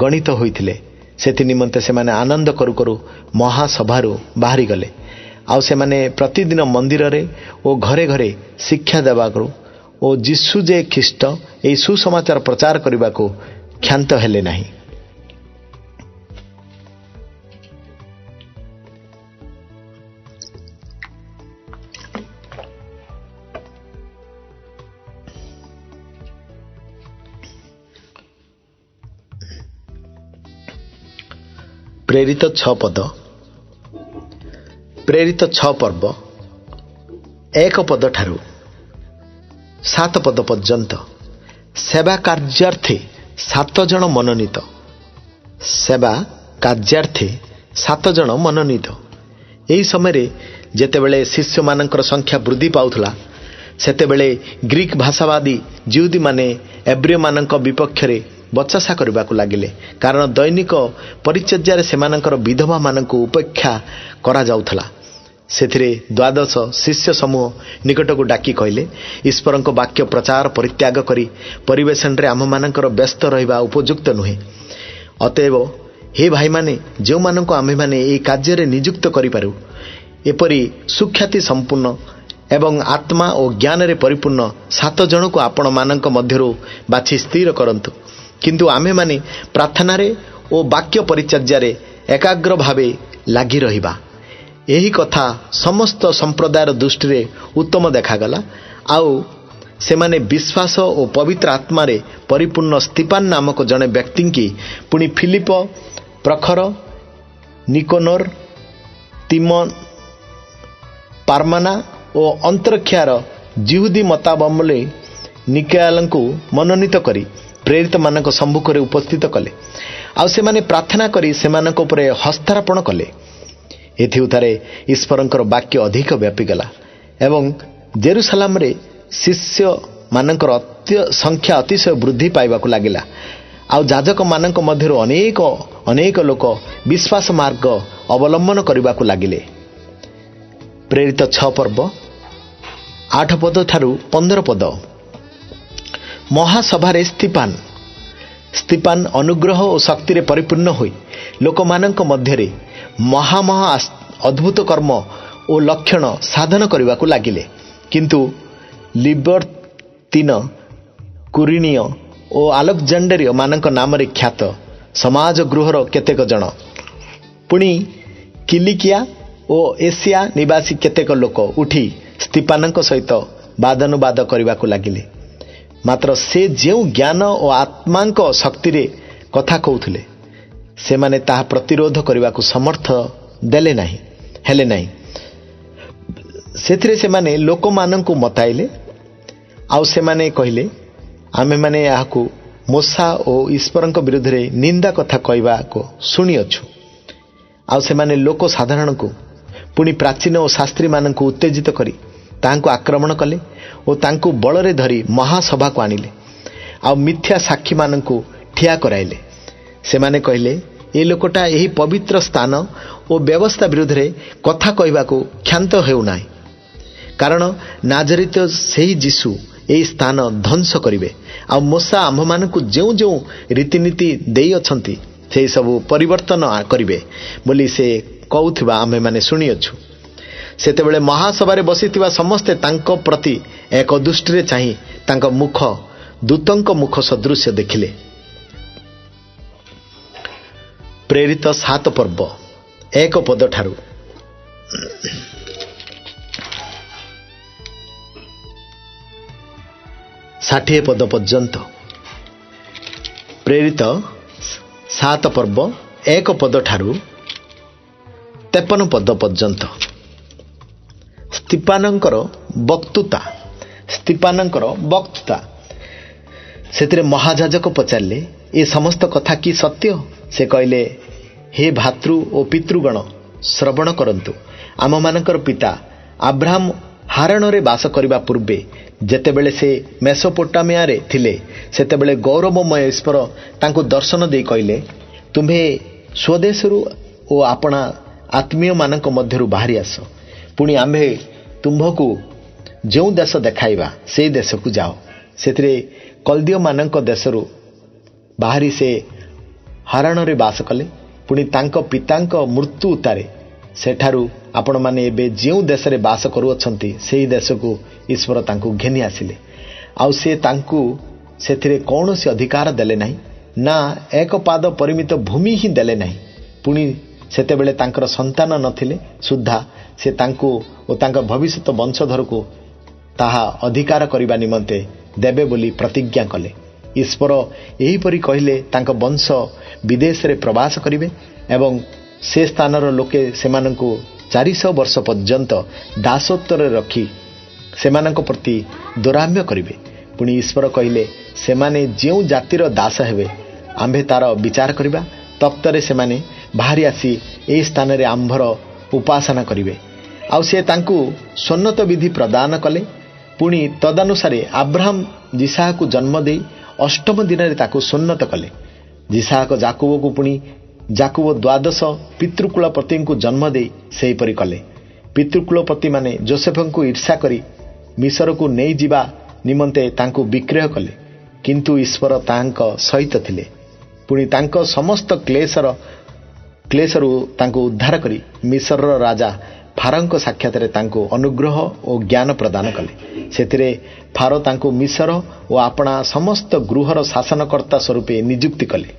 ଗଣିତ ହୋଇଥିଲେ, ସେଥି ନିମନ୍ତେ ସେମାନେ ଆନନ୍ଦ କରୁ କରୁ ମହାସଭାରୁ ବାହାରିଗଲେ। ଆଉ ସେମାନେ ପ୍ରତିଦିନ ମନ୍ଦିରରେ ଓ ଘରେ ଘରେ ଶିକ୍ଷା ଦେବାକୁ ଓ ଯୀଶୁ ଯେ ଖ୍ରୀଷ୍ଟ ଏହି ସୁସମାଚାର ପ୍ରଚାର କରିବାକୁ କ୍ଷାନ୍ତ ହେଲେ ନାହିଁ। ପ୍ରେରିତ 6 ପଦ। ପ୍ରେରିତ 6 ପର୍ବ 1 ପଦ ଠାରୁ 7 ପଦ ପର୍ଯ୍ୟନ୍ତ ସେବା କାର୍ଯ୍ୟାର୍ଥେ 7 ଜଣ ମନୋନୀତ। ସେବା କାର୍ଯ୍ୟାର୍ଥେ 7 ଜଣ ମନୋନୀତ। ଏହି ସମୟରେ ଯେତେବେଳେ ଶିଷ୍ୟମାନଙ୍କର ସଂଖ୍ୟା ବୃଦ୍ଧି ପାଉଥିଲା, ସେତେବେଳେ ଗ୍ରୀକ୍ ଭାଷାବାଦୀ ଜିହୁଦୀମାନେ ଏବ୍ରୀୟମାନଙ୍କ ବିପକ୍ଷରେ ବଚସା କରିବାକୁ ଲାଗିଲେ, କାରଣ ଦୈନିକ ପରିଚର୍ଯ୍ୟାରେ ସେମାନଙ୍କର ବିଧବାମାନଙ୍କୁ ଉପେକ୍ଷା କରାଯାଉଥିଲା। ସେଥିରେ 12 ଶିଷ୍ୟ ସମୂହ ନିକଟକୁ ଡାକି କହିଲେ, ଈଶ୍ୱରଙ୍କ ବାକ୍ୟ ପ୍ରଚାର ପରିତ୍ୟାଗ କରି ପରିବେଷଣରେ ଆମମାନଙ୍କର ବ୍ୟସ୍ତ ରହିବା ଉପଯୁକ୍ତ ନୁହେଁ। ଅତଏବ ହେ ଭାଇମାନେ, ଯେଉଁମାନଙ୍କୁ ଆମ୍ଭେମାନେ ଏହି କାର୍ଯ୍ୟରେ ନିଯୁକ୍ତ କରିପାରୁ, ଏପରି ସୁଖ୍ୟାତି ସମ୍ପୂର୍ଣ୍ଣ ଏବଂ ଆତ୍ମା ଓ ଜ୍ଞାନରେ ପରିପୂର୍ଣ୍ଣ 7 ଜଣକୁ ଆପଣମାନଙ୍କ ମଧ୍ୟରୁ ବାଛି ସ୍ଥିର କରନ୍ତୁ। କିନ୍ତୁ ଆମ୍ଭେମାନେ ପ୍ରାର୍ଥନାରେ ଓ ବାକ୍ୟ ପରିଚର୍ଯ୍ୟାରେ ଏକାଗ୍ର ଭାବେ ଲାଗି ରହିବା। ଏହି କଥା ସମସ୍ତ ସମ୍ପ୍ରଦାୟର ଦୃଷ୍ଟିରେ ଉତ୍ତମ ଦେଖାଗଲା। ଆଉ ସେମାନେ ବିଶ୍ୱାସ ଓ ପବିତ୍ର ଆତ୍ମାରେ ପରିପୂର୍ଣ୍ଣ ସ୍ତିଫାନ ନାମକ ଜଣେ ବ୍ୟକ୍ତିଙ୍କି, ପୁଣି ଫିଲିପ, ପ୍ରଖର, ନିକୋନୋର, ତିମୋନ, ପାର୍ମେନା ଓ ଅନ୍ତ୍ୟୋଖ୍ୟାର ଜିହୁଦୀ ମତାବଲମ୍ବୀ ନିକାୟଙ୍କୁ ମନୋନୀତ କରି ପ୍ରେରିତମାନଙ୍କ ସମ୍ମୁଖରେ ଉପସ୍ଥିତ କଲେ। ଆଉ ସେମାନେ ପ୍ରାର୍ଥନା କରି ସେମାନଙ୍କ ଉପରେ ହସ୍ତାରୋପଣ କଲେ। ଏଥିଉତ୍ତାରେ ଈଶ୍ୱରଙ୍କର ବାକ୍ୟ ଅଧିକ ବ୍ୟାପିଗଲା ଏବଂ ଜେରୁସାଲାମରେ ଶିଷ୍ୟମାନଙ୍କର ସଂଖ୍ୟା ଅତିଶୟ ବୃଦ୍ଧି ପାଇବାକୁ ଲାଗିଲା। ଆଉ ଯାଜକମାନଙ୍କ ମଧ୍ୟରୁ ଅନେକ ଲୋକ ବିଶ୍ୱାସ ମାର୍ଗ ଅବଲମ୍ବନ କରିବାକୁ ଲାଗିଲେ। ପ୍ରେରିତ 6 ପର୍ବ 8 ପଦ ଠାରୁ 15 ପଦ। ମହାସଭାରେ ସ୍ତିଫାନ ଅନୁଗ୍ରହ ଓ ଶକ୍ତିରେ ପରିପୂର୍ଣ୍ଣ ହୋଇ ଲୋକମାନଙ୍କ ମଧ୍ୟରେ ମହା ଅଦ୍ଭୁତ କର୍ମ ଓ ଲକ୍ଷଣ ସାଧନ କରିବାକୁ ଲାଗିଲେ। କିନ୍ତୁ ଲିବର୍ତ୍ତିନ, କୁରିନିୟ ଓ ଆଲେକ୍ଜାଣ୍ଡାରୀୟ ମାନଙ୍କ ନାମରେ ଖ୍ୟାତ ସମାଜ ଗୃହର କେତେକ ଜଣ, ପୁଣି କିଲିକିଆ ଓ ଏସିଆ ନିବାସୀ କେତେକ ଲୋକ ଉଠି ସ୍ତିଫାନଙ୍କ ସହିତ ବାଦାନୁବାଦ କରିବାକୁ ଲାଗିଲେ। ମାତ୍ର ସେ ଯେଉଁ ଜ୍ଞାନ ଓ ଆତ୍ମାଙ୍କ ଶକ୍ତିରେ କଥା କହୁଥିଲେ, ସେମାନେ ତାହା ପ୍ରତିରୋଧ କରିବାକୁ ସମର୍ଥ ହେଲେ ନାହିଁ। ସେଥିରେ ସେମାନେ ଲୋକମାନଙ୍କୁ ମତାଇଲେ। ଆଉ ସେମାନେ କହିଲେ, ଆମେମାନେ ଏହାକୁ ମୋଶା ଓ ଈଶ୍ୱରଙ୍କ ବିରୁଦ୍ଧରେ ନିନ୍ଦା କଥା କହିବାକୁ ଶୁଣିଅଛୁ। ଆଉ ସେମାନେ ଲୋକ ସାଧାରଣଙ୍କୁ, ପୁଣି ପ୍ରାଚୀନ ଓ ଶାସ୍ତ୍ରୀମାନଙ୍କୁ ଉତ୍ତେଜିତ କରି ତାହାଙ୍କୁ ଆକ୍ରମଣ କଲେ ଓ ତାଙ୍କୁ ବଳରେ ଧରି ମହାସଭାକୁ ଆଣିଲେ। ଆଉ ମିଥ୍ୟା ସାକ୍ଷୀମାନଙ୍କୁ ଠିଆ କରାଇଲେ। ସେମାନେ କହିଲେ, ए लोकटा यही पवित्र स्थान और व्यवस्था विरुद्ध रे कथा कहबाकू क्षांत हेउना, कारण नाजरित सेही जीशु यही स्थान ध्वंस करिवे। आ मूसा आम्भ मानकु जो जो रीतिनीति देई अछंती से सबु परिवर्तन करिवे बोली से कहउथिबा आम्भे माने सुनिअछु। सेतेबेले महासभारे बसिथिबा समस्ते तांको प्रति एक दृष्टिरे चाहि तांको मुख दूतंक मुख सदृश देखिले। प्रेरित 7 पर्व 1 पद ठारू 60 पद पर्यंत। प्रेरित 7 पर्व 1 पद ठारू 53 पद पर्यंत। स्तिफानंकर वक्तृता से महाजाजक पचारे ये समस्त कथा कि सत्य? से कहले, हे भातृ और पितृगण श्रवण करंतु। आम मानकर पिता अब्राहम हारण रे बास करबा पूर्वे जेतेबेले से मेसोपोटामिया रे थिले सेतेबेले गौरवमय ईश्वर तांको दर्शन दे कहले, तुम्हे स्वदेशरू और आपणा आत्मीय मानक मध्यरु बाहरी आस, पुणी आम्भे तुम्भकु जो देश देखाइबा से देश को जाओ। सेतिरे कल्दियो मानक देशरू बाहरी से हारण रे बास कले, पुणी तांको पितांको मृत्यु उतारे सेठारू आपण माने एबे जो देश रे बास करूअछंती सेही देश को ईश्वर तांको घेनी आसिले। आउ से तांको सेथिरे कौनसी अधिकार देले नाही, ना एक पाद परिमित भूमि ही देले नाही। पुणी सेतेबेले तांकर संतान नथिले सुद्धा से तांको ओ तांकर भविष्यत वंशधर को ताहा अधिकार करिबा निमंते देबे बोली प्रतिज्ञा कले। ईश्वर एहीपरि कहले तांको वंश विदेश रे प्रवास करिवे एवं से स्थानर लोके सेमानंकु 400 वर्ष पर्यंत दासत्वर रखी सेमानंक प्रति दुराम्य करिवे। पुणी ईश्वर कहले सेमाने जेउ जातिर दास हेबे आम्भे तार विचार करिबा, तप्तरे सेमाने बाहरी आसी ए स्थान रे आम्भर उपासना करिवे। आउ से तांकु सुन्नत विधि प्रदान कले। पुणी तदनुसारे अब्राहम जिसाक जन्म दे 8म दिन रे ताकु सुन्नत कले। जिसाक जाकुब को पुणी जाकुब 12 पितृकुलपति को जन्म दे सेही परि कले। पितृकुलपति माने जोसेफ को ईर्षा करी मिसर को नहीं जिबा निमंते तांकु विक्रय कले, किंतु ईश्वर तांको सहित थिले। पुणी तांको समस्त क्लेशरू तांको उद्धार करी मिसर राजा फारोंको साक्षात रे तांको अनुग्रह और ज्ञान प्रदान कले। सेतिरे फारो तांको मिसर और आपणा समस्त गृहर शासनकर्ता स्वरूपे नियुक्ति कले।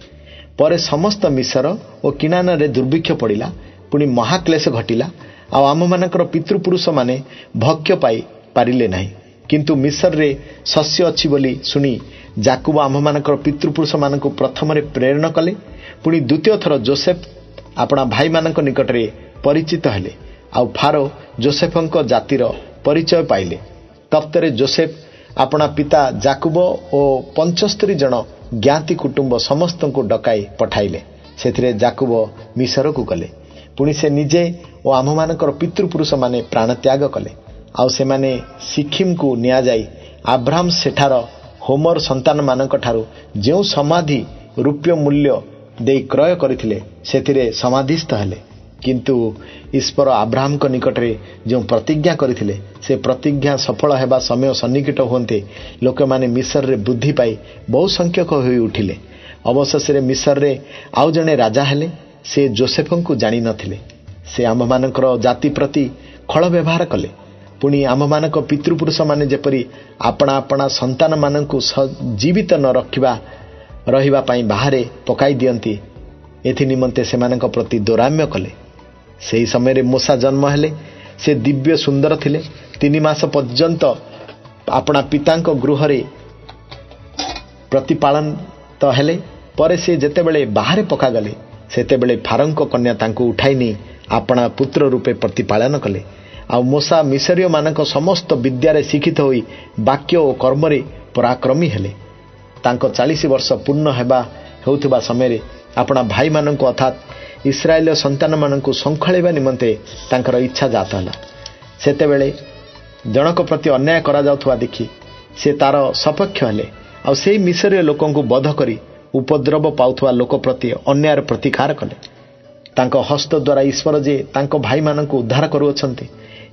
परे समस्त मिसर और किनान रे दुर्भिक्ष पड़िला, पुणी महाक्लेश घटिला। आ आम मानकर पितृपुरुष माने भक्ष्य पाई पारिले नाही, किंतु मिसर रे शस्य अछि बोली सुनी जाकुब आम मानकर पितृपुरुष मानक प्रथम रे प्रेरण कले। पुणी द्वितीय थर जोसेफ आपणा भाई मानक निकट रे परिचित हेले। आउ फारो जोसेफंक जातिर परिचय पाइले। तप्तरे जोसेफ आपणा पिता जाकुब और 75 जन ज्ञाति कुटुंब समस्त को डकाई पठाइले। सेथिरे जाकुब मिसर को गले। पुणी से निजे और आम मानकर पितृपुरुष माने प्राण त्याग कले। आउ से माने सिक्किम को निया जाई अब्राहम सेठार होमर संतान मानक ठारू जो समाधि रुपये मूल्य दे क्रय करथिले सेथिरे समाधिस्थ हेले। किंतु ईश्वर अब्राहम को निकट रे जो प्रतिज्ञा करथिले से प्रतिज्ञा सफल हेबा समय सन्निकट होते लोक माने मिसर रे बुद्धि पाई बहु संख्यक होई उठिले। अवशेष रे मिसर रे आउ जने राजा हेले। से जोसेफ को जानी नथिले। से आम मानकर जाति प्रति खल व्यवहार कले। पुणी आम मानक पितृपुरुष माने जेपरी आपणा आपणा संतान मानकु जीवित न रहिबा पाई बाहरे पकाई दियंती एथि निमंते सेमानक प्रति दुराम्य कले। सेही समय रे मूसा जन्म हेले। से दिव्य सुंदर थिले। 3 मास पर्यंत आपणा पितांक गृह रे प्रतिपालन तो हेले। परे से जेतेबेले बाहरे पका गले सेतेबेले फारोंक कन्या तांको उठाई नहीं आपणा पुत्र रूपे प्रतिपालन कले। आ मूसा मिसरीय मानक समस्त विद्यारे शिक्षित होई वाक्य और कर्म रे पराक्रमी हेले। तांको 40 वर्ष पूर्ण हेउथिबा समय रे आपणा भाई मानक अर्थात इस्राएल संतान मानक संखळेबा निमंते तांकर इच्छा जात हला। सेतेबेले जनक प्रति अन्याय करा जाउथवा देखि से तार सपक्ष हेले। आ सेही मिसरीय लोकंकु बध करी ଉପଦ୍ରବ ପାଉଥିବା ଲୋକ ପ୍ରତି ଅନ୍ୟାୟର ପ୍ରତିକାର କଲେ। ତାଙ୍କ ହସ୍ତ ଦ୍ୱାରା ଈଶ୍ୱର ଯେ ତାଙ୍କ ଭାଇମାନଙ୍କୁ ଉଦ୍ଧାର କରୁଅଛନ୍ତି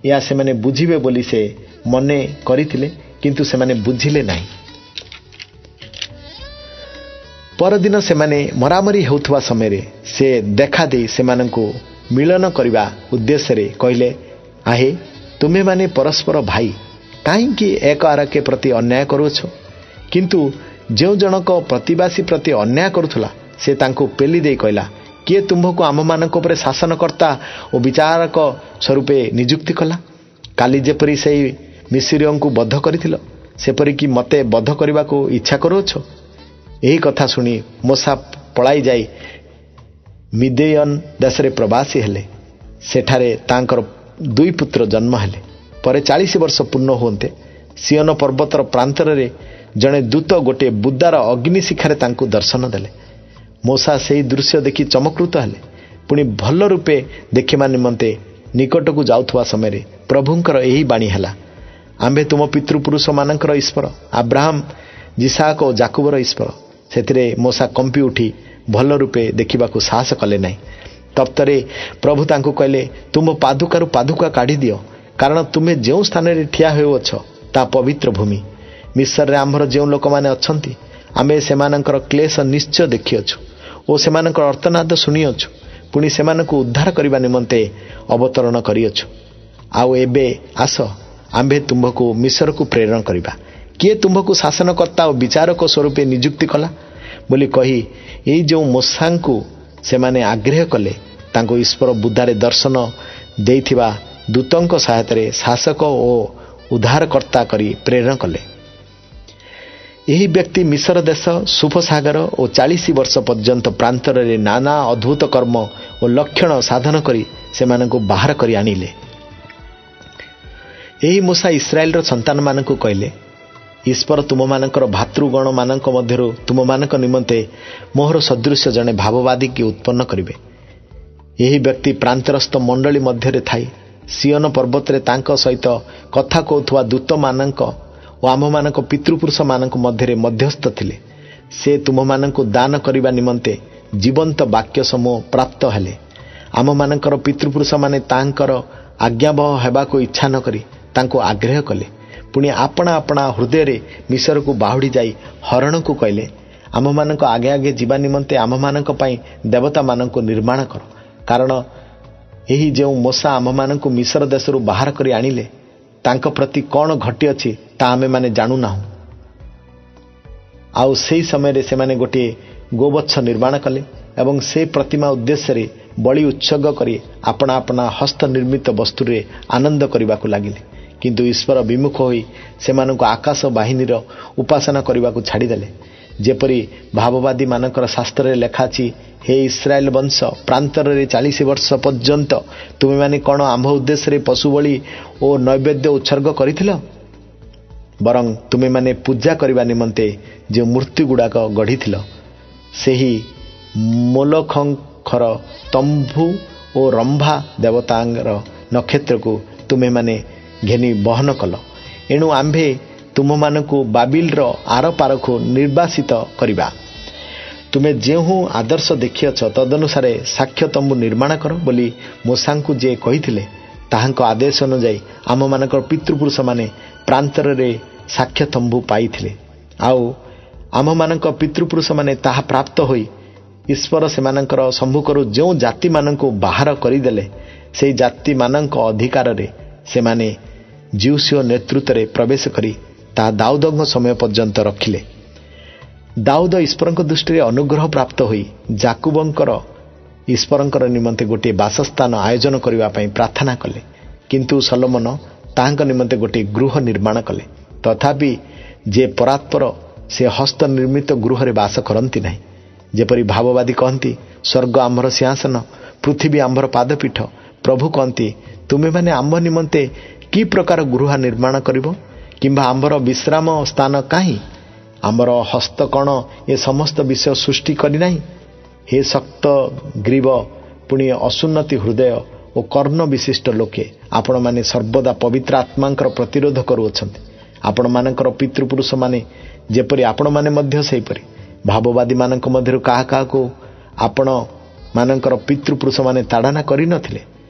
ଏହା ସେମାନେ ବୁଝିବେ ବୋଲି ସେ ମନେ କରିଥିଲେ, କିନ୍ତୁ ସେମାନେ ବୁଝିଲେ ନାହିଁ। ପରଦିନ ସେମାନେ ମରାମରି ହେଉଥିବା ସମୟରେ ସେ ଦେଖାଦେଇ ସେମାନଙ୍କୁ ମିଳନ କରିବା ଉଦ୍ଦେଶ୍ୟରେ କହିଲେ, ଆହେ ତୁମେମାନେ ପରସ୍ପର ଭାଇ, କାହିଁକି ଏକ ଆରକେ ପ୍ରତି ଅନ୍ୟାୟ କରୁଅଛ? କିନ୍ତୁ ଯେଉଁ ଜଣକ ପ୍ରତିବାସୀ ପ୍ରତି ଅନ୍ୟାୟ କରୁଥିଲା ସେ ତାଙ୍କୁ ପେଲି ଦେଇ କହିଲା, କିଏ ତୁମ୍ଭକୁ ଆମମାନଙ୍କ ଉପରେ ଶାସନକର୍ତ୍ତା ଓ ବିଚାରକ ସ୍ୱରୂପେ ନିଯୁକ୍ତି କଲା? କାଲି ଯେପରି ସେହି ମିଶ୍ରୀୟଙ୍କୁ ବଧ କରିଥିଲ, ସେପରିକି ମୋତେ ବଧ କରିବାକୁ ଇଚ୍ଛା କରୁଅଛ? ଏହି କଥା ଶୁଣି ମୋଶା ପଳାଇ ଯାଇ ମିଦିୟନ ଦେଶରେ ପ୍ରବାସୀ ହେଲେ। ସେଠାରେ ତାଙ୍କର 2 ପୁତ୍ର ଜନ୍ମ ହେଲେ। ପରେ 40 ବର୍ଷ ପୂର୍ଣ୍ଣ ହୁଅନ୍ତେ ସିୟନ ପର୍ବତର ପ୍ରାନ୍ତରରେ ଜଣେ ଦୂତ ଗୋଟିଏ ବୁଦାର ଅଗ୍ନିଶିଖାରେ ତାଙ୍କୁ ଦର୍ଶନ ଦେଲେ। ମୋଶା ସେହି ଦୃଶ୍ୟ ଦେଖି ଚମକୃତ ହେଲେ। ପୁଣି ଭଲ ରୂପେ ଦେଖିବା ନିମନ୍ତେ ନିକଟକୁ ଯାଉଥିବା ସମୟରେ ପ୍ରଭୁଙ୍କର ଏହି ବାଣୀ ହେଲା, ଆମ୍ଭେ ତୁମ ପିତୃପୁରୁଷମାନଙ୍କର ଈଶ୍ୱର, ଆବ୍ରାହମ, ଯିସାକ ଓ ଯାକୁବର ଈଶ୍ୱର। ସେଥିରେ ମୋଶା କମ୍ପି ଉଠି ଭଲ ରୂପେ ଦେଖିବାକୁ ସାହସ କଲେ ନାହିଁ। ତପ୍ତରେ ପ୍ରଭୁ ତାଙ୍କୁ କହିଲେ, ତୁମ ପାଦୁକାରୁ ପାଦୁକା କାଢ଼ିଦିଅ, କାରଣ ତୁମେ ଯେଉଁ ସ୍ଥାନରେ ଠିଆ ହେଉଅଛ ତାହା ପବିତ୍ର ଭୂମି। ମିଶ୍ରରେ ଆମ୍ଭର ଯେଉଁ ଲୋକମାନେ ଅଛନ୍ତି ଆମେ ସେମାନଙ୍କର କ୍ଲେଶ ନିଶ୍ଚୟ ଦେଖିଅଛୁ ଓ ସେମାନଙ୍କର ଅର୍ତ୍ତନାଦ ଶୁଣିଅଛୁ। ପୁଣି ସେମାନଙ୍କୁ ଉଦ୍ଧାର କରିବା ନିମନ୍ତେ ଅବତରଣ କରିଅଛୁ। ଆଉ ଏବେ ଆସ, ଆମ୍ଭେ ତୁମ୍ଭକୁ ମିଶ୍ରକୁ ପ୍ରେରଣ କରିବା। କିଏ ତୁମ୍ଭକୁ ଶାସନକର୍ତ୍ତା ଓ ବିଚାରକ ସ୍ୱରୂପେ ନିଯୁକ୍ତି କଲା ବୋଲି କହି ଏଇ ଯେଉଁ ମୋଶାଙ୍କୁ ସେମାନେ ଆଗ୍ରହ କଲେ, ତାଙ୍କୁ ଈଶ୍ୱର ବୁଦାରେ ଦର୍ଶନ ଦେଇଥିବା ଦୂତଙ୍କ ସହାୟତାରେ ଶାସକ ଓ ଉଦ୍ଧାରକର୍ତ୍ତା କରି ପ୍ରେରଣ କଲେ। ଏହି ବ୍ୟକ୍ତି ମିଶ୍ର ଦେଶ, ସୁଫସାଗର ଓ 40 ବର୍ଷ ପର୍ଯ୍ୟନ୍ତ ପ୍ରାନ୍ତରରେ ନାନା ଅଦ୍ଭୁତ କର୍ମ ଓ ଲକ୍ଷଣ ସାଧନ କରି ସେମାନଙ୍କୁ ବାହାର କରି ଆଣିଲେ। ଏହି ମୋଶା ଇସ୍ରାଏଲର ସନ୍ତାନମାନଙ୍କୁ କହିଲେ, ଈଶ୍ୱର ତୁମମାନଙ୍କର ଭାତୃଗଣମାନଙ୍କ ମଧ୍ୟରୁ ତୁମମାନଙ୍କ ନିମନ୍ତେ ମୋହର ସଦୃଶ୍ୟ ଜଣେ ଭାବବାଦୀକି ଉତ୍ପନ୍ନ କରିବେ। ଏହି ବ୍ୟକ୍ତି ପ୍ରାନ୍ତରସ୍ଥ ମଣ୍ଡଳୀ ମଧ୍ୟରେ ଥାଇ ସିୟନ ପର୍ବତରେ ତାଙ୍କ ସହିତ କଥା କହୁଥିବା ଦୂତମାନଙ୍କ ଓ ଆମ୍ଭମାନଙ୍କ ପିତୃପୁରୁଷମାନଙ୍କ ମଧ୍ୟରେ ମଧ୍ୟସ୍ଥ ଥିଲେ। ସେ ତୁମମାନଙ୍କୁ ଦାନ କରିବା ନିମନ୍ତେ ଜୀବନ୍ତ ବାକ୍ୟ ସମୂହ ପ୍ରାପ୍ତ ହେଲେ। ଆମମାନଙ୍କର ପିତୃପୁରୁଷମାନେ ତାଙ୍କର ଆଜ୍ଞାବହ ହେବାକୁ ଇଚ୍ଛା ନ କରି ତାଙ୍କୁ ଆଗ୍ରହ କଲେ। ପୁଣି ଆପଣା ଆପଣା ହୃଦୟରେ ମିଶ୍ରକୁ ବାହୁଡ଼ି ଯାଇ ହରଣକୁ କହିଲେ, ଆମମାନଙ୍କ ଆଗେ ଆଗେ ଯିବା ନିମନ୍ତେ ଆମମାନଙ୍କ ପାଇଁ ଦେବତାମାନଙ୍କୁ ନିର୍ମାଣ କର, କାରଣ ଏହି ଯେଉଁ ମୋଶା ଆମମାନଙ୍କୁ ମିଶ୍ର ଦେଶରୁ ବାହାର କରି ଆଣିଲେ ତାଙ୍କ ପ୍ରତି କ'ଣ ଘଟିଅଛି ତାହା ଆମେମାନେ ଜାଣୁନାହୁଁ। ଆଉ ସେହି ସମୟରେ ସେମାନେ ଗୋଟିଏ ଗୋବତ୍ସ ନିର୍ମାଣ କଲେ ଏବଂ ସେ ପ୍ରତିମା ଉଦ୍ଦେଶ୍ୟରେ ବଳି ଉତ୍ସର୍ଗ କରି ଆପଣା ଆପଣା ହସ୍ତ ନିର୍ମିତ ବସ୍ତୁରେ ଆନନ୍ଦ କରିବାକୁ ଲାଗିଲେ। କିନ୍ତୁ ଈଶ୍ୱର ବିମୁଖ ହୋଇ ସେମାନଙ୍କୁ ଆକାଶ ବାହିନୀର ଉପାସନା କରିବାକୁ ଛାଡ଼ିଦେଲେ। ଯେପରି ଭାବବାଦୀମାନଙ୍କର ଶାସ୍ତ୍ରରେ ଲେଖା ଅଛି, ହେ ଇସ୍ରାଏଲ ବଂଶ, ପ୍ରାନ୍ତରରେ 40 ବର୍ଷ ପର୍ଯ୍ୟନ୍ତ ତୁମେମାନେ କ'ଣ ଆମ୍ଭ ଉଦ୍ଦେଶ୍ୟରେ ପଶୁ ବଳି ଓ ନୈବେଦ୍ୟ ଉତ୍ସର୍ଗ କରିଥିଲ? ବରଂ ତୁମେମାନେ ପୂଜା କରିବା ନିମନ୍ତେ ଯେଉଁ ମୂର୍ତ୍ତିଗୁଡ଼ାକ ଗଢ଼ିଥିଲ, ସେହି ମୋଲଖଙ୍କର ତମ୍ବୁ ଓ ରମ୍ଭା ଦେବତାଙ୍କର ନକ୍ଷତ୍ରକୁ ତୁମେମାନେ ଘେନି ବହନ କଲ। ଏଣୁ ଆମ୍ଭେ ତୁମମାନଙ୍କୁ ବାବିଲର ଆରପାରକୁ ନିର୍ବାସିତ କରିବା। ତୁମେ ଯେଉଁ ଆଦର୍ଶ ଦେଖିଅଛ ତଦନୁସାରେ ସାକ୍ଷ୍ୟ ତମ୍ବୁ ନିର୍ମାଣ କର ବୋଲି ମୋଶାଙ୍କୁ ଯେ କହିଥିଲେ, ତାହାଙ୍କ ଆଦେଶ ଅନୁଯାୟୀ ଆମମାନଙ୍କର ପିତୃପୁରୁଷମାନେ ପ୍ରାନ୍ତରରେ ସାକ୍ଷ୍ୟ ତମ୍ବୁ ପାଇଥିଲେ। ଆଉ ଆମମାନଙ୍କ ପିତୃପୁରୁଷମାନେ ତାହା ପ୍ରାପ୍ତ ହୋଇ ଈଶ୍ୱର ସେମାନଙ୍କର ସମ୍ମୁଖରୁ ଯେଉଁ ଜାତିମାନଙ୍କୁ ବାହାର କରିଦେଲେ, ସେହି ଜାତିମାନଙ୍କ ଅଧିକାରରେ ସେମାନେ ଜିଉସିଓ ନେତୃତ୍ୱରେ ପ୍ରବେଶ କରି ତାହା ଦାଉଦଙ୍କ ସମୟ ପର୍ଯ୍ୟନ୍ତ ରଖିଲେ। ଦାଉଦ ଈଶ୍ୱରଙ୍କ ଦୃଷ୍ଟିରେ ଅନୁଗ୍ରହ ପ୍ରାପ୍ତ ହୋଇ ଯାକୁବଙ୍କର ଈଶ୍ୱରଙ୍କର ନିମନ୍ତେ ଗୋଟିଏ ବାସସ୍ଥାନ ଆୟୋଜନ କରିବା ପାଇଁ ପ୍ରାର୍ଥନା କଲେ। କିନ୍ତୁ ସଲୋମନ ତାହାଙ୍କ ନିମନ୍ତେ ଗୋଟିଏ ଗୃହ ନିର୍ମାଣ କଲେ। ତଥାପି ଯେ ପରାତ୍ପର ସେ ହସ୍ତ ନିର୍ମିତ ଗୃହରେ ବାସ କରନ୍ତି ନାହିଁ। ଯେପରି ଭାବବାଦୀ କହନ୍ତି, ସ୍ୱର୍ଗ ଆମ୍ଭର ସିଂହାସନ, ପୃଥିବୀ ଆମ୍ଭର ପାଦପୀଠ। ପ୍ରଭୁ କହନ୍ତି, ତୁମେମାନେ ଆମ୍ଭ ନିମନ୍ତେ କି ପ୍ରକାର ଗୃହ ନିର୍ମାଣ କରିବ? କିମ୍ବା ଆମ୍ଭର ବିଶ୍ରାମ ସ୍ଥାନ କାହିଁ? ଆମର ହସ୍ତ କ'ଣ ଏ ସମସ୍ତ ବିଷୟ ସୃଷ୍ଟି କରିନାହିଁ? ହେ ଶକ୍ତ ଗ୍ରୀବ, ପୁଣି ଅସୁନ୍ନତି ହୃଦୟ ଓ କର୍ଣ୍ଣ ବିଶିଷ୍ଟ ଲୋକେ, ଆପଣମାନେ ସର୍ବଦା ପବିତ୍ର ଆତ୍ମାଙ୍କର ପ୍ରତିରୋଧ କରୁଅଛନ୍ତି। ଆପଣମାନଙ୍କର ପିତୃପୁରୁଷମାନେ ଯେପରି ଆପଣମାନେ ମଧ୍ୟ ସେହିପରି। ଭାବବାଦୀ ମାନଙ୍କ ମଧ୍ୟରୁ କାହା କାହାକୁ ଆପଣ ମାନଙ୍କର ପିତୃପୁରୁଷ ମାନେ ତାଡ଼ନା କରିନଥିଲେ?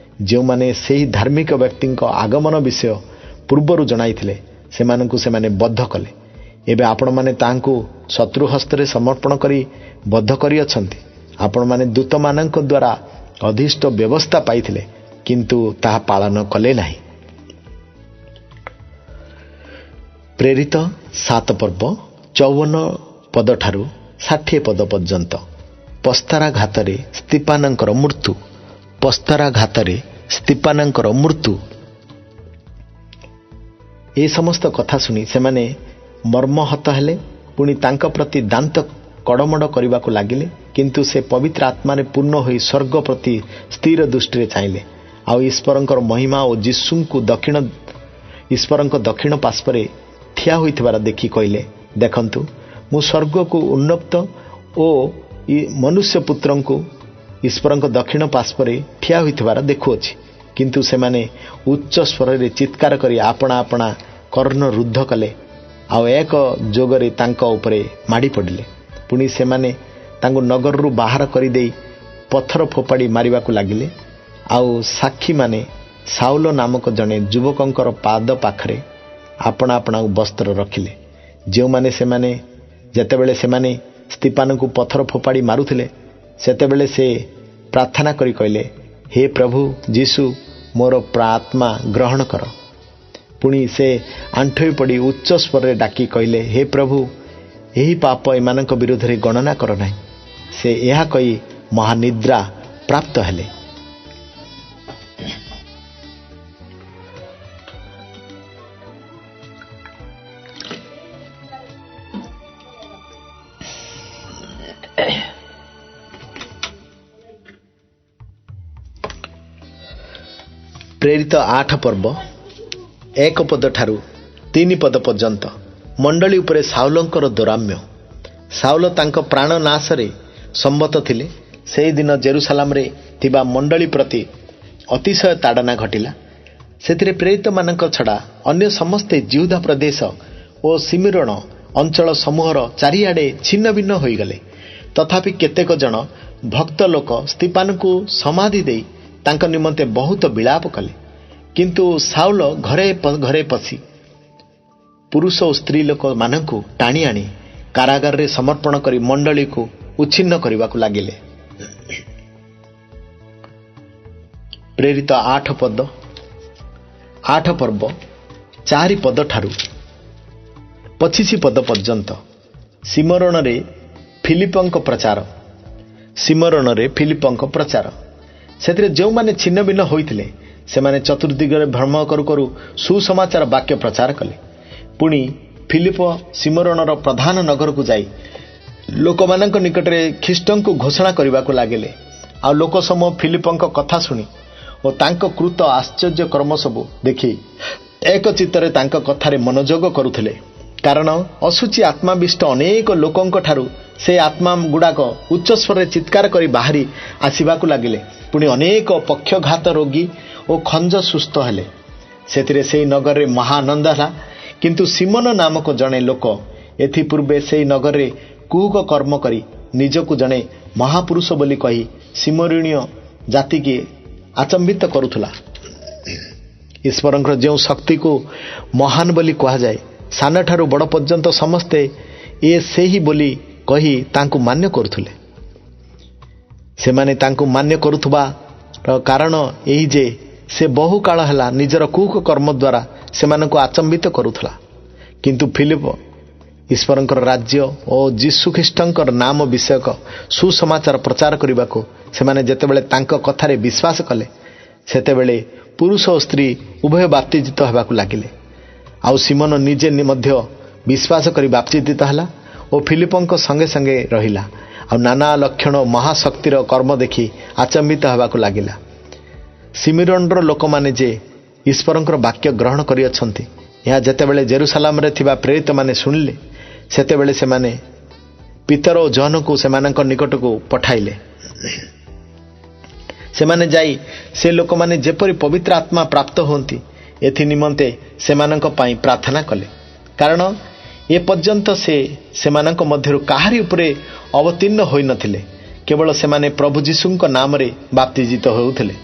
ଯେଉଁମାନେ ସେହି ଧାର୍ମିକ ବ୍ୟକ୍ତିଙ୍କ ଆଗମନ ବିଷୟ ପୂର୍ବରୁ ଜଣାଇଥିଲେ ସେମାନଙ୍କୁ ସେମାନେ ବଦ୍ଧ କଲେ। ଏବେ ଆପଣମାନେ ତାହାଙ୍କୁ ଶତ୍ରୁ ହସ୍ତରେ ସମର୍ପଣ କରି ବଦ୍ଧ କରିଅଛନ୍ତି। ଆପଣମାନେ ଦୂତମାନଙ୍କ ଦ୍ୱାରା ଅଧିଷ୍ଠ ବ୍ୟବସ୍ଥା ପାଇଥିଲେ, କିନ୍ତୁ ତାହା ପାଳନ କଲେ ନାହିଁ। ପ୍ରେରିତ 7 ପର୍ବ 54 ପଦଠାରୁ 60 ପଦ ପର୍ଯ୍ୟନ୍ତ। ପସ୍ତାରାଘାତରେ ସ୍ତିଫାନଙ୍କର ମୃତ୍ୟୁ। ପସ୍ତାରାଘାତରେ ସ୍ତିଫାନଙ୍କର ମୃତ୍ୟୁ। ଏ ସମସ୍ତ କଥା ଶୁଣି ସେମାନେ ମର୍ମହତ ହେଲେ, ପୁଣି ତାଙ୍କ ପ୍ରତି ଦାନ୍ତ କଡ଼ମଡ଼ କରିବାକୁ ଲାଗିଲେ। କିନ୍ତୁ ସେ ପବିତ୍ର ଆତ୍ମାରେ ପୂର୍ଣ୍ଣ ହୋଇ ସ୍ୱର୍ଗ ପ୍ରତି ସ୍ଥିର ଦୃଷ୍ଟିରେ ଚାହିଁଲେ, ଆଉ ଈଶ୍ୱରଙ୍କର ମହିମା ଓ ଈଶ୍ୱରଙ୍କ ଦକ୍ଷିଣ ପାର୍ଶ୍ୱରେ ଠିଆ ହୋଇଥିବାର ଦେଖି କହିଲେ, ଦେଖନ୍ତୁ, ମୁଁ ସ୍ୱର୍ଗକୁ ଉନ୍ନତ ଓ ମନୁଷ୍ୟପୁତ୍ରଙ୍କୁ ଈଶ୍ୱରଙ୍କ ଦକ୍ଷିଣ ପାର୍ଶ୍ୱରେ ଠିଆ ହୋଇଥିବାର ଦେଖୁଅଛି। କିନ୍ତୁ ସେମାନେ ଉଚ୍ଚ ସ୍ୱରରେ ଚିତ୍କାର କରି ଆପଣା ଆପଣା କର୍ଣ୍ଣ ରୁଦ୍ଧ କଲେ, ଆଉ ଏକ ଯୋଗରେ ତାଙ୍କ ଉପରେ ମାଡ଼ି ପଡ଼ିଲେ। ପୁଣି ସେମାନେ ତାଙ୍କୁ ନଗରରୁ ବାହାର କରିଦେଇ ପଥର ଫୋପାଡ଼ି ମାରିବାକୁ ଲାଗିଲେ। ଆଉ ସାକ୍ଷୀମାନେ ସାଉଲ ନାମକ ଜଣେ ଯୁବକଙ୍କର ପାଦ ପାଖରେ ଆପଣା ଆପଣା ବସ୍ତ୍ର ରଖିଲେ। ଯେତେବେଳେ ସେମାନେ ସ୍ତିଫାନଙ୍କୁ ପଥର ଫୋପାଡ଼ି ମାରୁଥିଲେ, ସେତେବେଳେ ସେ ପ୍ରାର୍ଥନା କରି କହିଲେ, ହେ ପ୍ରଭୁ ଯୀଶୁ, ମୋର ଆତ୍ମା ଗ୍ରହଣ କର। ପୁଣି ସେ ଆଣ୍ଠୋଇ ପଡ଼ି ଉଚ୍ଚ ସ୍ୱରରେ ଡାକି କହିଲେ, ହେ ପ୍ରଭୁ, ଏହି ପାପ ଏମାନଙ୍କ ବିରୁଦ୍ଧରେ ଗଣନା କର ନାହିଁ। ସେ ଏହା କହି ମହାନିଦ୍ରା ପ୍ରାପ୍ତ ହେଲେ। ପ୍ରେରିତ 8 ପର୍ବ 1 ପଦଠାରୁ 3 ପଦ ପର୍ଯ୍ୟନ୍ତ। ମଣ୍ଡଳୀ ଉପରେ ସାଉଲଙ୍କର ଦୌରାମ୍ୟ। ସାଉଲ ତାଙ୍କ ପ୍ରାଣ ନାଶରେ ସମ୍ମତ ଥିଲେ। ସେହିଦିନ ଜେରୁସାଲାମରେ ଥିବା ମଣ୍ଡଳୀ ପ୍ରତି ଅତିଶୟ ତାଡ଼ନା ଘଟିଲା। ସେଥିରେ ପ୍ରେରିତମାନଙ୍କ ଛଡ଼ା ଅନ୍ୟ ସମସ୍ତେ ଜିହୁଦା ପ୍ରଦେଶ ଓ ସିମିରୋନ ଅଞ୍ଚଳ ସମୂହର ଚାରିଆଡ଼େ ଛିନ୍ନ ଭିନ୍ନ ହୋଇଗଲେ। ତଥାପି କେତେକ ଜଣ ଭକ୍ତ ଲୋକ ସ୍ତିଫାନଙ୍କୁ ସମାଧି ଦେଇ ତାଙ୍କ ନିମନ୍ତେ ବହୁତ ବିଳାପ କଲେ। କିନ୍ତୁ ସାଉଲ ଘରେ ଘରେ ପଶି ପୁରୁଷ ଓ ସ୍ତ୍ରୀ ଲୋକମାନଙ୍କୁ ଟାଣି ଆଣି କାରାଗାରରେ ସମର୍ପଣ କରି ମଣ୍ଡଳୀକୁ ଉଚ୍ଛିନ୍ନ କରିବାକୁ ଲାଗିଲେ। ପ୍ରେରିତ 8 ପର୍ବ 4 ପଦଠାରୁ 25 ପଦ ପର୍ଯ୍ୟନ୍ତ। ସିମରୋନରେ ଫିଲିପଙ୍କ ପ୍ରଚାର। ସେଥିରେ ଯେଉଁମାନେ ଛିନ୍ନ ଭିନ୍ନ ହୋଇଥିଲେ ସେମାନେ ଚତୁର୍ଦିଗରେ ଭ୍ରମଣ କରୁ କରୁ ସୁସମାଚାର ବାକ୍ୟ ପ୍ରଚାର କଲେ। ପୁଣି ଫିଲିପ ସିମରୋନର ପ୍ରଧାନ ନଗରକୁ ଯାଇ ଲୋକମାନଙ୍କ ନିକଟରେ ଖ୍ରୀଷ୍ଟଙ୍କୁ ଘୋଷଣା କରିବାକୁ ଲାଗିଲେ। ଆଉ ଲୋକ ସମୂହ ଫିଲିପଙ୍କ କଥା ଶୁଣି ଓ ତାଙ୍କ କୃତ ଆଶ୍ଚର୍ଯ୍ୟ କର୍ମ ସବୁ ଦେଖି ଏକ ଚିତ୍ତରେ ତାଙ୍କ କଥାରେ ମନୋଯୋଗ କରୁଥିଲେ। କାରଣ ଅଶୁଚି ଆତ୍ମାବିଷ୍ଟ ଅନେକ ଲୋକଙ୍କ ଠାରୁ ସେ ଆତ୍ମା ଗୁଡ଼ାକ ଉଚ୍ଚସ୍ୱରରେ ଚିତ୍କାର କରି ବାହାରି ଆସିବାକୁ ଲାଗିଲେ। ପୁଣି ଅନେକ ପକ୍ଷଘାତ ରୋଗୀ ଓ ଖଞ୍ଜ ସୁସ୍ଥ ହେଲେ। ସେଥିରେ ସେହି ନଗରରେ ମହାଆନନ୍ଦ ହେଲା। କିନ୍ତୁ ସିମୋନ ନାମକ ଜଣେ ଲୋକ ଏଥିପୂର୍ବେ ସେହି ନଗରରେ କୁହୁକ କର୍ମ କରି ନିଜକୁ ଜଣେ ମହାପୁରୁଷ ବୋଲି କହି ସିମୋରୀୟ ଜାତିକି ଆଚମ୍ବିତ କରୁଥିଲା। ଈଶ୍ୱରଙ୍କର ଯେଉଁ ଶକ୍ତିକୁ ମହାନ ବୋଲି କୁହାଯାଏ, ସାନଠାରୁ ବଡ଼ ପର୍ଯ୍ୟନ୍ତ ସମସ୍ତେ ସେହି ବୋଲି କହି ତାଙ୍କୁ ମାନ୍ୟ କରୁଥିଲେ। ସେମାନେ ତାଙ୍କୁ ମାନ୍ୟ କରୁଥିବାର କାରଣ ଏହି ଯେ ସେ ବହୁ କାଳ ହେଲା ନିଜର କୁହୁକ କର୍ମ ଦ୍ୱାରା ସେମାନଙ୍କୁ ଆଚମ୍ବିତ କରୁଥିଲା। କିନ୍ତୁ ଫିଲିପ ଈଶ୍ୱରଙ୍କର ରାଜ୍ୟ ଓ ଯୀଶୁଖ୍ରୀଷ୍ଟଙ୍କର ନାମ ବିଷୟକ ସୁସମାଚାର ପ୍ରଚାର କରିବାକୁ ସେମାନେ ଯେତେବେଳେ ତାଙ୍କ କଥାରେ ବିଶ୍ୱାସ କଲେ, ସେତେବେଳେ ପୁରୁଷ ଓ ସ୍ତ୍ରୀ ଉଭୟ ବାପ୍ତିଜିତ ହେବାକୁ ଲାଗିଲେ। ଆଉ ସିମୋନ ନିଜେ ମଧ୍ୟ ବିଶ୍ୱାସ କରି ବାପ୍ତିଜିତ ହେଲା ଓ ଫିଲିପଙ୍କ ସଙ୍ଗେ ସଙ୍ଗେ ରହିଲା। ଆଉ ନାନା ଲକ୍ଷଣ ମହାଶକ୍ତିର କର୍ମ ଦେଖି ଆଚମ୍ବିତ ହେବାକୁ ଲାଗିଲା। ସିମିରୋନର ଲୋକମାନେ ଯେ ଈଶ୍ୱରଙ୍କର ବାକ୍ୟ ଗ୍ରହଣ କରିଅଛନ୍ତି, ଏହା ଯେତେବେଳେ ଜେରୁସାଲାମରେ ଥିବା ପ୍ରେରିତମାନେ ଶୁଣିଲେ, ସେତେବେଳେ ସେମାନେ ପିତର ଓ ଜହନକୁ ସେମାନଙ୍କ ନିକଟକୁ ପଠାଇଲେ। ସେମାନେ ଯାଇ ସେ ଲୋକମାନେ ଯେପରି ପବିତ୍ର ଆତ୍ମା ପ୍ରାପ୍ତ ହୁଅନ୍ତି ଏଥି ନିମନ୍ତେ ସେମାନଙ୍କ ପାଇଁ ପ୍ରାର୍ଥନା କଲେ। କାରଣ एपर्यंत सेमानଙ୍କ ମଧ୍ୟରୁ କାହାରି ଉପରେ ଅବତୀର୍ଣ୍ଣ ହୋଇନଥିଲେ। କେବଳ ସେମାନେ ପ୍ରଭୁ ଯୀଶୁଙ୍କ ନାମରେ ବାପ୍ତିଜିତ ହେଉଥିଲେ।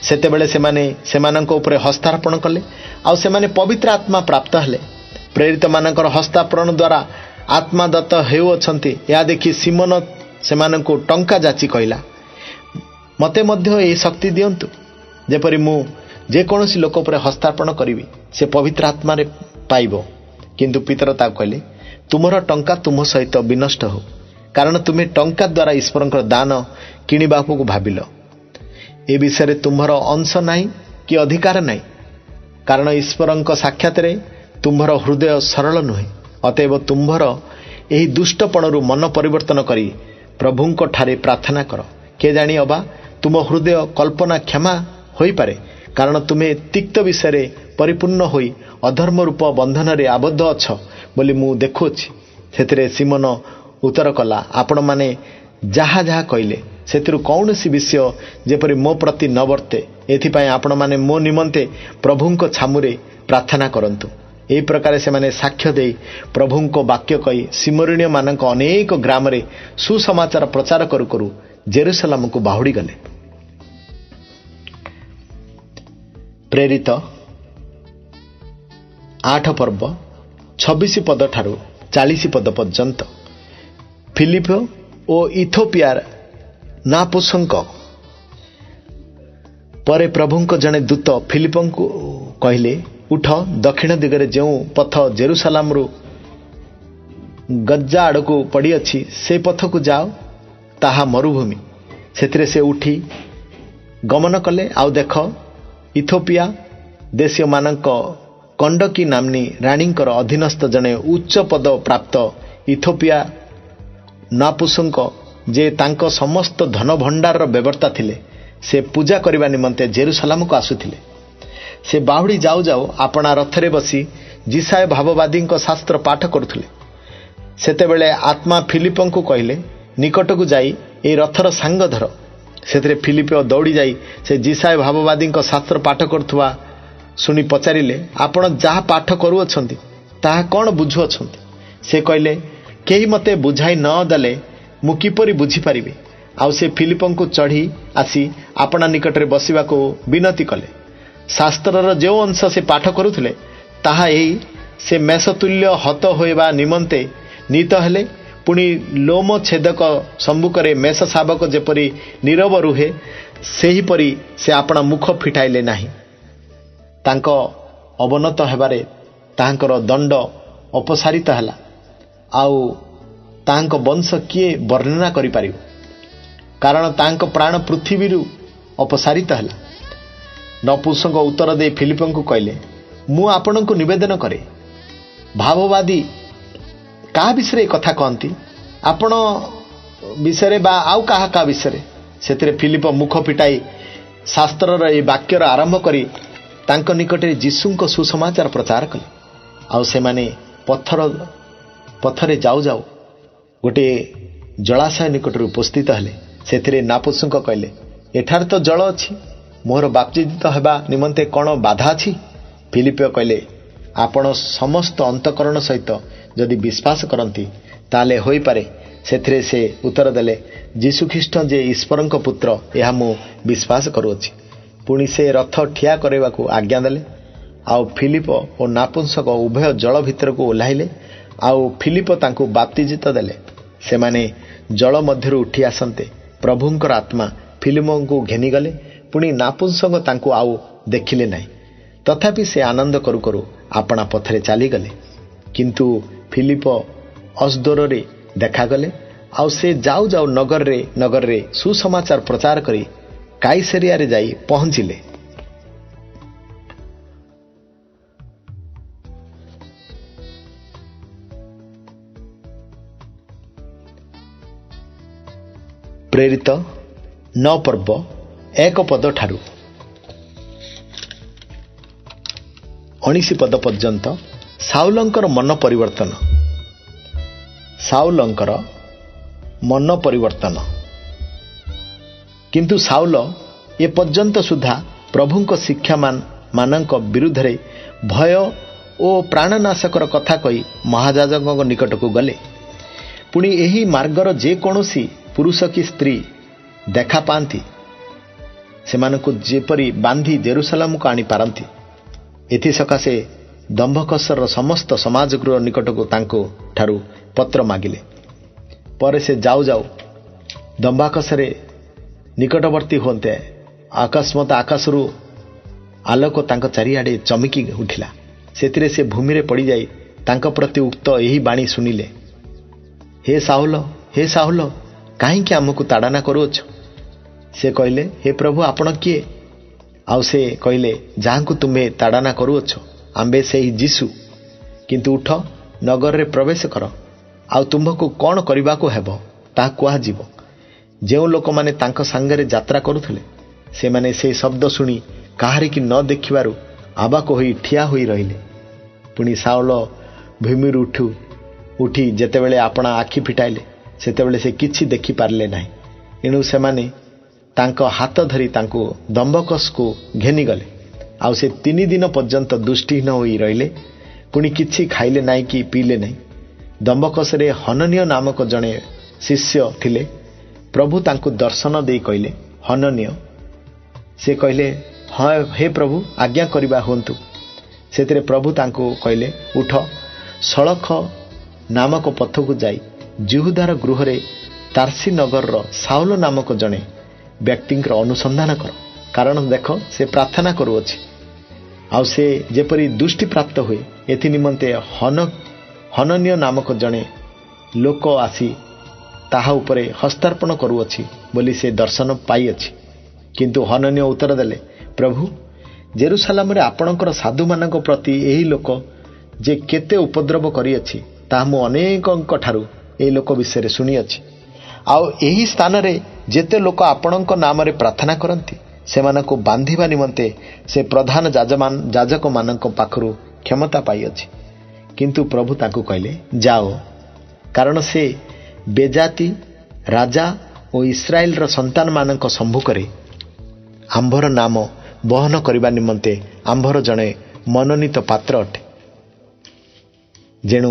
ସେତେବେଳେ ସେମାନେ ସେମାନଙ୍କ ଉପରେ ହସ୍ତାର୍ପଣ କଲେ ଆଉ ସେମାନେ ପବିତ୍ର ଆତ୍ମା ପ୍ରାପ୍ତ ହେଲେ। ପ୍ରେରିତମାନଙ୍କର ହସ୍ତାର୍ପଣ ଦ୍ୱାରା ଆତ୍ମା ଦତ୍ତ ହେଉଅଛନ୍ତି। ଏହା ଦେଖି ସିମୋନ ସେମାନଙ୍କୁ ଟଙ୍କା ଯାଚି କହିଲା, ମୋତେ ମଧ୍ୟ ଏହି ଶକ୍ତି ଦିଅନ୍ତୁ, ଯେପରି ମୁଁ ଯେକୌଣସି ଲୋକ ଉପରେ ହସ୍ତାର୍ପଣ କରିବି ସେ ପବିତ୍ର ଆତ୍ମାରେ ପାଇବ। କିନ୍ତୁ ପିତର ତାକୁ କହିଲେ, ତୁମର ଟଙ୍କା ତୁମ ସହିତ ବିନଷ୍ଟ ହେଉ, କାରଣ ତୁମେ ଟଙ୍କା ଦ୍ୱାରା ଈଶ୍ୱରଙ୍କର ଦାନ କିଣିବାକୁ ଭାବିଲ। ଏ ବିଷୟରେ ତୁମ୍ଭର ଅଂଶ ନାହିଁ କି ଅଧିକାର ନାହିଁ, କାରଣ ଈଶ୍ୱରଙ୍କ ସାକ୍ଷାତରେ ତୁମ୍ଭର ହୃଦୟ ସରଳ ନୁହେଁ। ଅତଏବ ତୁମ୍ଭର ଏହି ଦୁଷ୍ଟପଣରୁ ମନ ପରିବର୍ତ୍ତନ କରି ପ୍ରଭୁଙ୍କ ଠାରେ ପ୍ରାର୍ଥନା କର। କେ ଜାଣି ଅବା ତୁମ ହୃଦୟ କଳ୍ପନା କ୍ଷମା ହୋଇପାରେ, କାରଣ ତୁମେ ତିକ୍ତ ବିଷୟରେ ପରିପୂର୍ଣ୍ଣ ହୋଇ ଅଧର୍ମ ରୂପ ବନ୍ଧନରେ ଆବଦ୍ଧ ଅଛ ବୋଲି ମୁଁ ଦେଖୁଅଛି। ସେଥିରେ ସିମୋନ ଉତ୍ତର କଲା, ଆପଣମାନେ ଯାହା ଯାହା କହିଲେ ସେଥିରୁ କୌଣସି ବିଷୟ ଯେପରି ମୋ ପ୍ରତି ନ ବର୍ତ୍ତେ, ଏଥିପାଇଁ ଆପଣମାନେ ମୋ ନିମନ୍ତେ ପ୍ରଭୁଙ୍କ ଛାମୁରେ ପ୍ରାର୍ଥନା କରନ୍ତୁ। ଏହି ପ୍ରକାରେ ସେମାନେ ସାକ୍ଷ୍ୟ ଦେଇ ପ୍ରଭୁଙ୍କ ବାକ୍ୟ କହି ସିମୋନୀୟମାନଙ୍କ ଅନେକ ଗ୍ରାମରେ ସୁସମାଚାର ପ୍ରଚାର କରୁ କରୁ ଜେରୁସାଲେମକୁ ବାହୁଡ଼ି ଗଲେ। ପ୍ରେରିତ 8 ପର୍ବ 26 ପଦ ଠାରୁ 40 ପଦ ପର୍ଯ୍ୟନ୍ତ। ଫିଲିପ ଓ ଇଥିଓପିଆର ନାପୁସଙ୍କ ପରେ ପ୍ରଭୁଙ୍କ ଜଣେ ଦୂତ ଫିଲିପଙ୍କୁ କହିଲେ, ଉଠ, ଦକ୍ଷିଣ ଦିଗରେ ଯେଉଁ ପଥ ଜେରୁସାଲେମରୁ ଗଜା ଆଡ଼କୁ ପଡ଼ିଅଛି ସେ ପଥକୁ ଯାଅ, ତାହା ମରୁଭୂମି। ସେଥିରେ ସେ ଉଠି ଗମନ କଲେ। ଆଉ ଦେଖ, ଇଥିଓପିଆ ଦେଶୀୟମାନଙ୍କ କଣ୍ଡକୀ ନାମ୍ନୀ ରାଣୀଙ୍କର ଅଧୀନସ୍ଥ ଜଣେ ଉଚ୍ଚ ପଦ ପ୍ରାପ୍ତ ଇଥିଓପିଆ ନାପୁସଙ୍କ, ଯେ ତାଙ୍କ ସମସ୍ତ ଧନ ଭଣ୍ଡାରର ବ୍ୟବସ୍ଥା ଥିଲେ, ସେ ପୂଜା କରିବା ନିମନ୍ତେ ଜେରୁସାଲେମକୁ ଆସୁଥିଲେ। ସେ ବାହୁଡ଼ି ଯାଉ ଯାଉ ଆପଣା ରଥରେ ବସି ଯିଶାୟ ଭାବବାଦୀଙ୍କ ଶାସ୍ତ୍ର ପାଠ କରୁଥିଲେ। ସେତେବେଳେ ଆତ୍ମା ଫିଲିପଙ୍କୁ କହିଲେ, ନିକଟକୁ ଯାଇ ଏହି ରଥର ସାଙ୍ଗ ଧର। ସେଥିରେ ଫିଲିପ ଦୌଡ଼ି ଯାଇ ସେ ଯିଶାୟ ଭାବବାଦୀଙ୍କ ଶାସ୍ତ୍ର ପାଠ କରୁଥିବା ଶୁଣି ପଚାରିଲେ, ଆପଣ ଯାହା ପାଠ କରୁଅଛନ୍ତି ତାହା କ'ଣ ବୁଝୁଅଛନ୍ତି? ସେ କହିଲେ, କେହି ମୋତେ ବୁଝାଇ ନ ଦେଲେ ମୁଁ କିପରି ବୁଝିପାରିବି? ଆଉ ସେ ଫିଲିପଙ୍କୁ ଚଢ଼ି ଆସି ଆପଣା ନିକଟରେ ବସିବାକୁ ବିନତି କଲେ। ଶାସ୍ତ୍ରର ଯେଉଁ ଅଂଶ ସେ ପାଠ କରୁଥିଲେ ତାହା ଏହି, ସେ ମେଷତୁଲ୍ୟ ହତ ହୋଇବା ନିମନ୍ତେ ନୀତ ହେଲେ। ପୁଣି ଲୋମ ଛେଦକ ସମ୍ମୁଖରେ ମେଷ ଶାବକ ଯେପରି ନୀରବ ରୁହେ, ସେହିପରି ସେ ଆପଣା ମୁଖ ଫିଟାଇଲେ ନାହିଁ। ତାଙ୍କ ଅବନତ ହେବାରେ ତାହାଙ୍କର ଦଣ୍ଡ ଅପସାରିତ ହେଲା, ଆଉ ତାହାଙ୍କ ବଂଶ କିଏ ବର୍ଣ୍ଣନା କରିପାରିବ? କାରଣ ତାହାଙ୍କ ପ୍ରାଣ ପୃଥିବୀରୁ ଅପସାରିତ ହେଲା। ନପୁଂସକ ଉତ୍ତର ଦେଇ ଫିଲିପଙ୍କୁ କହିଲେ, ମୁଁ ଆପଣଙ୍କୁ ନିବେଦନ କରେ, ଭାବବାଦୀ କାହା ବିଷୟରେ ଏ କଥା କହନ୍ତି? ଆପଣ ବିଷୟରେ ବା ଆଉ କାହା ବିଷୟରେ? ସେଥିରେ ଫିଲିପ ମୁଖ ଫିଟାଇ ଶାସ୍ତ୍ରର ଏହି ବାକ୍ୟର ଆରମ୍ଭ କରି ତାଙ୍କ ନିକଟରେ ଯୀଶୁଙ୍କ ସୁସମାଚାର ପ୍ରଚାର କଲେ। ଆଉ ସେମାନେ ପଥରେ ଯାଉ ଯାଉ ଗୋଟିଏ ଜଳାଶୟ ନିକଟରେ ଉପସ୍ଥିତ ହେଲେ। ସେଥିରେ ନାପୁଂସକ କହିଲେ, ଏଠାରେ ତ ଜଳ ଅଛି, ମୋର ବାପ୍ତିଜିତ ହେବା ନିମନ୍ତେ କ'ଣ ବାଧା ଅଛି? ଫିଲିପ କହିଲେ, ଆପଣ ସମସ୍ତ ଅନ୍ତଃକରଣ ସହିତ ଯଦି ବିଶ୍ୱାସ କରନ୍ତି ତାହେଲେ ହୋଇପାରେ। ସେଥିରେ ସେ ଉତ୍ତର ଦେଲେ, ଯୀଶୁଖ୍ରୀଷ୍ଟ ଯେ ଈଶ୍ୱରଙ୍କ ପୁତ୍ର, ଏହା ମୁଁ ବିଶ୍ୱାସ କରୁଅଛି। ପୁଣି ସେ ରଥ ଠିଆ କରାଇବାକୁ ଆଜ୍ଞା ଦେଲେ। ଆଉ ଫିଲିପ ଓ ନାପୁଂସକ ଉଭୟ ଜଳ ଭିତରକୁ ଓହ୍ଲାଇଲେ। ଆଉ ଫିଲିପ ତାଙ୍କୁ ବାପ୍ତିଜିତ ଦେଲେ। ସେମାନେ ଜଳ ମଧ୍ୟରୁ ଉଠି ଆସନ୍ତେ ପ୍ରଭୁଙ୍କର ଆତ୍ମା ଫିଲିପଙ୍କୁ ଘେନିଗଲେ। ପୁଣି ନାପୁଂସକ ତାଙ୍କୁ ଆଉ ଦେଖିଲେ ନାହିଁ। ତଥାପି ସେ ଆନନ୍ଦ କରୁ କରୁ ଆପଣା ପଥରେ ଚାଲିଗଲେ। କିନ୍ତୁ ଫିଲିପ ଅସଦୋରରେ ଦେଖାଗଲେ। ଆଉ ସେ ଯାଉ ଯାଉ ନଗରରେ ସୁସମାଚାର ପ୍ରଚାର କରି କାଇସରିଆରେ ଯାଇ ପହଞ୍ଚିଲେ। ପ୍ରେରିତ 9 ପର୍ବ 1 ପଦ ଠାରୁ 19 ପଦ ପର୍ଯ୍ୟନ୍ତ। ସାଉଲଙ୍କର ମନ ପରିବର୍ତ୍ତନ। କିନ୍ତୁ ସାଉଲ ଏପର୍ଯ୍ୟନ୍ତ ସୁଦ୍ଧା ପ୍ରଭୁଙ୍କ ଶିକ୍ଷାମାନଙ୍କ ବିରୁଦ୍ଧରେ ଭୟ ଓ ପ୍ରାଣନାଶକର କଥା କହି ମହାଯାଜକଙ୍କ ନିକଟକୁ ଗଲେ। ପୁଣି ଏହି ମାର୍ଗର ଯେକୌଣସି ପୁରୁଷ କି ସ୍ତ୍ରୀ ଦେଖା ପାଆନ୍ତି ସେମାନଙ୍କୁ ଯେପରି ବାନ୍ଧି ଜେରୁସାଲେମକୁ ଆଣିପାରନ୍ତି। ଏଥିସକାଶେ ଦମ୍ଭକସର ସମସ୍ତ ସମାଜଗୃହ ନିକଟକୁ ତାଙ୍କୁ ଠାରୁ ପତ୍ର ମାଗିଲେ। ପରେ ସେ ଯାଉ ଯାଉ ଦମ୍ଭାକସରେ ନିକଟବର୍ତ୍ତୀ ହୁଅନ୍ତେ ଅକସ୍ମାତ୍ ଆକାଶରୁ ଆଲୋକ ତାଙ୍କ ଚାରିଆଡ଼େ ଚମକି ଉଠିଲା। ସେଥିରେ ସେ ଭୂମିରେ ପଡ଼ିଯାଇ ତାଙ୍କ ପ୍ରତି ଉକ୍ତ ଏହି ବାଣୀ ଶୁଣିଲେ, ହେ ସାଉଲ, କାହିଁକି ଆମକୁ ତାଡ଼ନା କରୁଅଛ? ସେ କହିଲେ, ହେ ପ୍ରଭୁ, ଆପଣ କିଏ? ଆଉ ସେ କହିଲେ, ଯାହାଙ୍କୁ ତୁମେ ତାଡ଼ନା କରୁଅଛ ଆମ୍ଭେ ସେହି ଯୀଶୁ। କିନ୍ତୁ ଉଠ, ନଗରରେ ପ୍ରବେଶ କର, ଆଉ ତୁମ୍ଭକୁ କ'ଣ କରିବାକୁ ହେବ ତାହା କୁହାଯିବ। ଯେଉଁ ଲୋକମାନେ ତାଙ୍କ ସାଙ୍ଗରେ ଯାତ୍ରା କରୁଥିଲେ ସେମାନେ ସେ ଶବ୍ଦ ଶୁଣି କାହାରିକି ନ ଦେଖିବାରୁ ଆବାକ ହୋଇ ଠିଆ ହୋଇ ରହିଲେ। ପୁଣି ସାଉଲ ଭୂମିରୁ ଉଠି ଯେତେବେଳେ ଆପଣା ଆଖି ଫିଟାଇଲେ ସେତେବେଳେ ସେ କିଛି ଦେଖିପାରିଲେ ନାହିଁ। ଏଣୁ ସେମାନେ ତାଙ୍କ ହାତ ଧରି ତାଙ୍କୁ ଦମ୍ଭକସକୁ ଘେନିଗଲେ। ଆଉ ସେ 3 ଦିନ ପର୍ଯ୍ୟନ୍ତ ଦୃଷ୍ଟିହୀନ ହୋଇ ରହିଲେ। ପୁଣି କିଛି ଖାଇଲେ ନାହିଁ କି ପିଇଲେ ନାହିଁ। ଦମ୍ଭକସରେ ହନନୀୟ ନାମକ ଜଣେ ଶିଷ୍ୟ ଥିଲେ। ପ୍ରଭୁ ତାଙ୍କୁ ଦର୍ଶନ ଦେଇ କହିଲେ, ହନନୀୟ। ସେ କହିଲେ, ହଁ ହେ ପ୍ରଭୁ, ଆଜ୍ଞା କରିବା ହୁଅନ୍ତୁ। ସେଥିରେ ପ୍ରଭୁ ତାଙ୍କୁ କହିଲେ, ଉଠ, ସଳଖ ନାମକ ପଥକୁ ଯାଇ ଜିହୁଦାର ଗୃହରେ ତାର୍ସି ନଗରର ସାଉଲ ନାମକ ଜଣେ ବ୍ୟକ୍ତିଙ୍କର ଅନୁସନ୍ଧାନ କର। କାରଣ ଦେଖ, ସେ ପ୍ରାର୍ଥନା କରୁଅଛି, ଆଉ ସେ ଯେପରି ଦୃଷ୍ଟିପ୍ରାପ୍ତ ହୁଏ ଏଥି ନିମନ୍ତେ ହନନୀୟ ନାମକ ଜଣେ ଲୋକ ଆସି ତାହା ଉପରେ ହସ୍ତାର୍ପଣ କରୁଅଛି ବୋଲି ସେ ଦର୍ଶନ ପାଇଅଛି। କିନ୍ତୁ ହନନୀୟ ଉତ୍ତର ଦେଲେ, ପ୍ରଭୁ, ଜେରୁସାଲେମରେ ଆପଣଙ୍କର ସାଧୁମାନଙ୍କ ପ୍ରତି ଏହି ଲୋକ ଯେ କେତେ ଉପଦ୍ରବ କରିଅଛି ତାହା ମୁଁ ଅନେକଙ୍କ ଠାରୁ ଏହି ଲୋକ ବିଷୟରେ ଶୁଣିଅଛି। ଆଉ ଏହି ସ୍ଥାନରେ ଯେତେ ଲୋକ ଆପଣଙ୍କ ନାମରେ ପ୍ରାର୍ଥନା କରନ୍ତି ସେମାନଙ୍କୁ ବାନ୍ଧିବା ନିମନ୍ତେ ସେ ପ୍ରଧାନ ଯାଜକମାନଙ୍କ ପାଖରୁ କ୍ଷମତା ପାଇଅଛି। କିନ୍ତୁ ପ୍ରଭୁ ତାଙ୍କୁ କହିଲେ, ଯାଅ, କାରଣ ସେ ବେଜାତି ରାଜା ଓ ଇସ୍ରାଏଲର ସନ୍ତାନମାନଙ୍କ ସମ୍ମୁଖରେ ଆମ୍ଭର ନାମ ବହନ କରିବା ନିମନ୍ତେ ଆମ୍ଭର ଜଣେ ମନୋନୀତ ପାତ୍ର ଅଟେ। ଯେଣୁ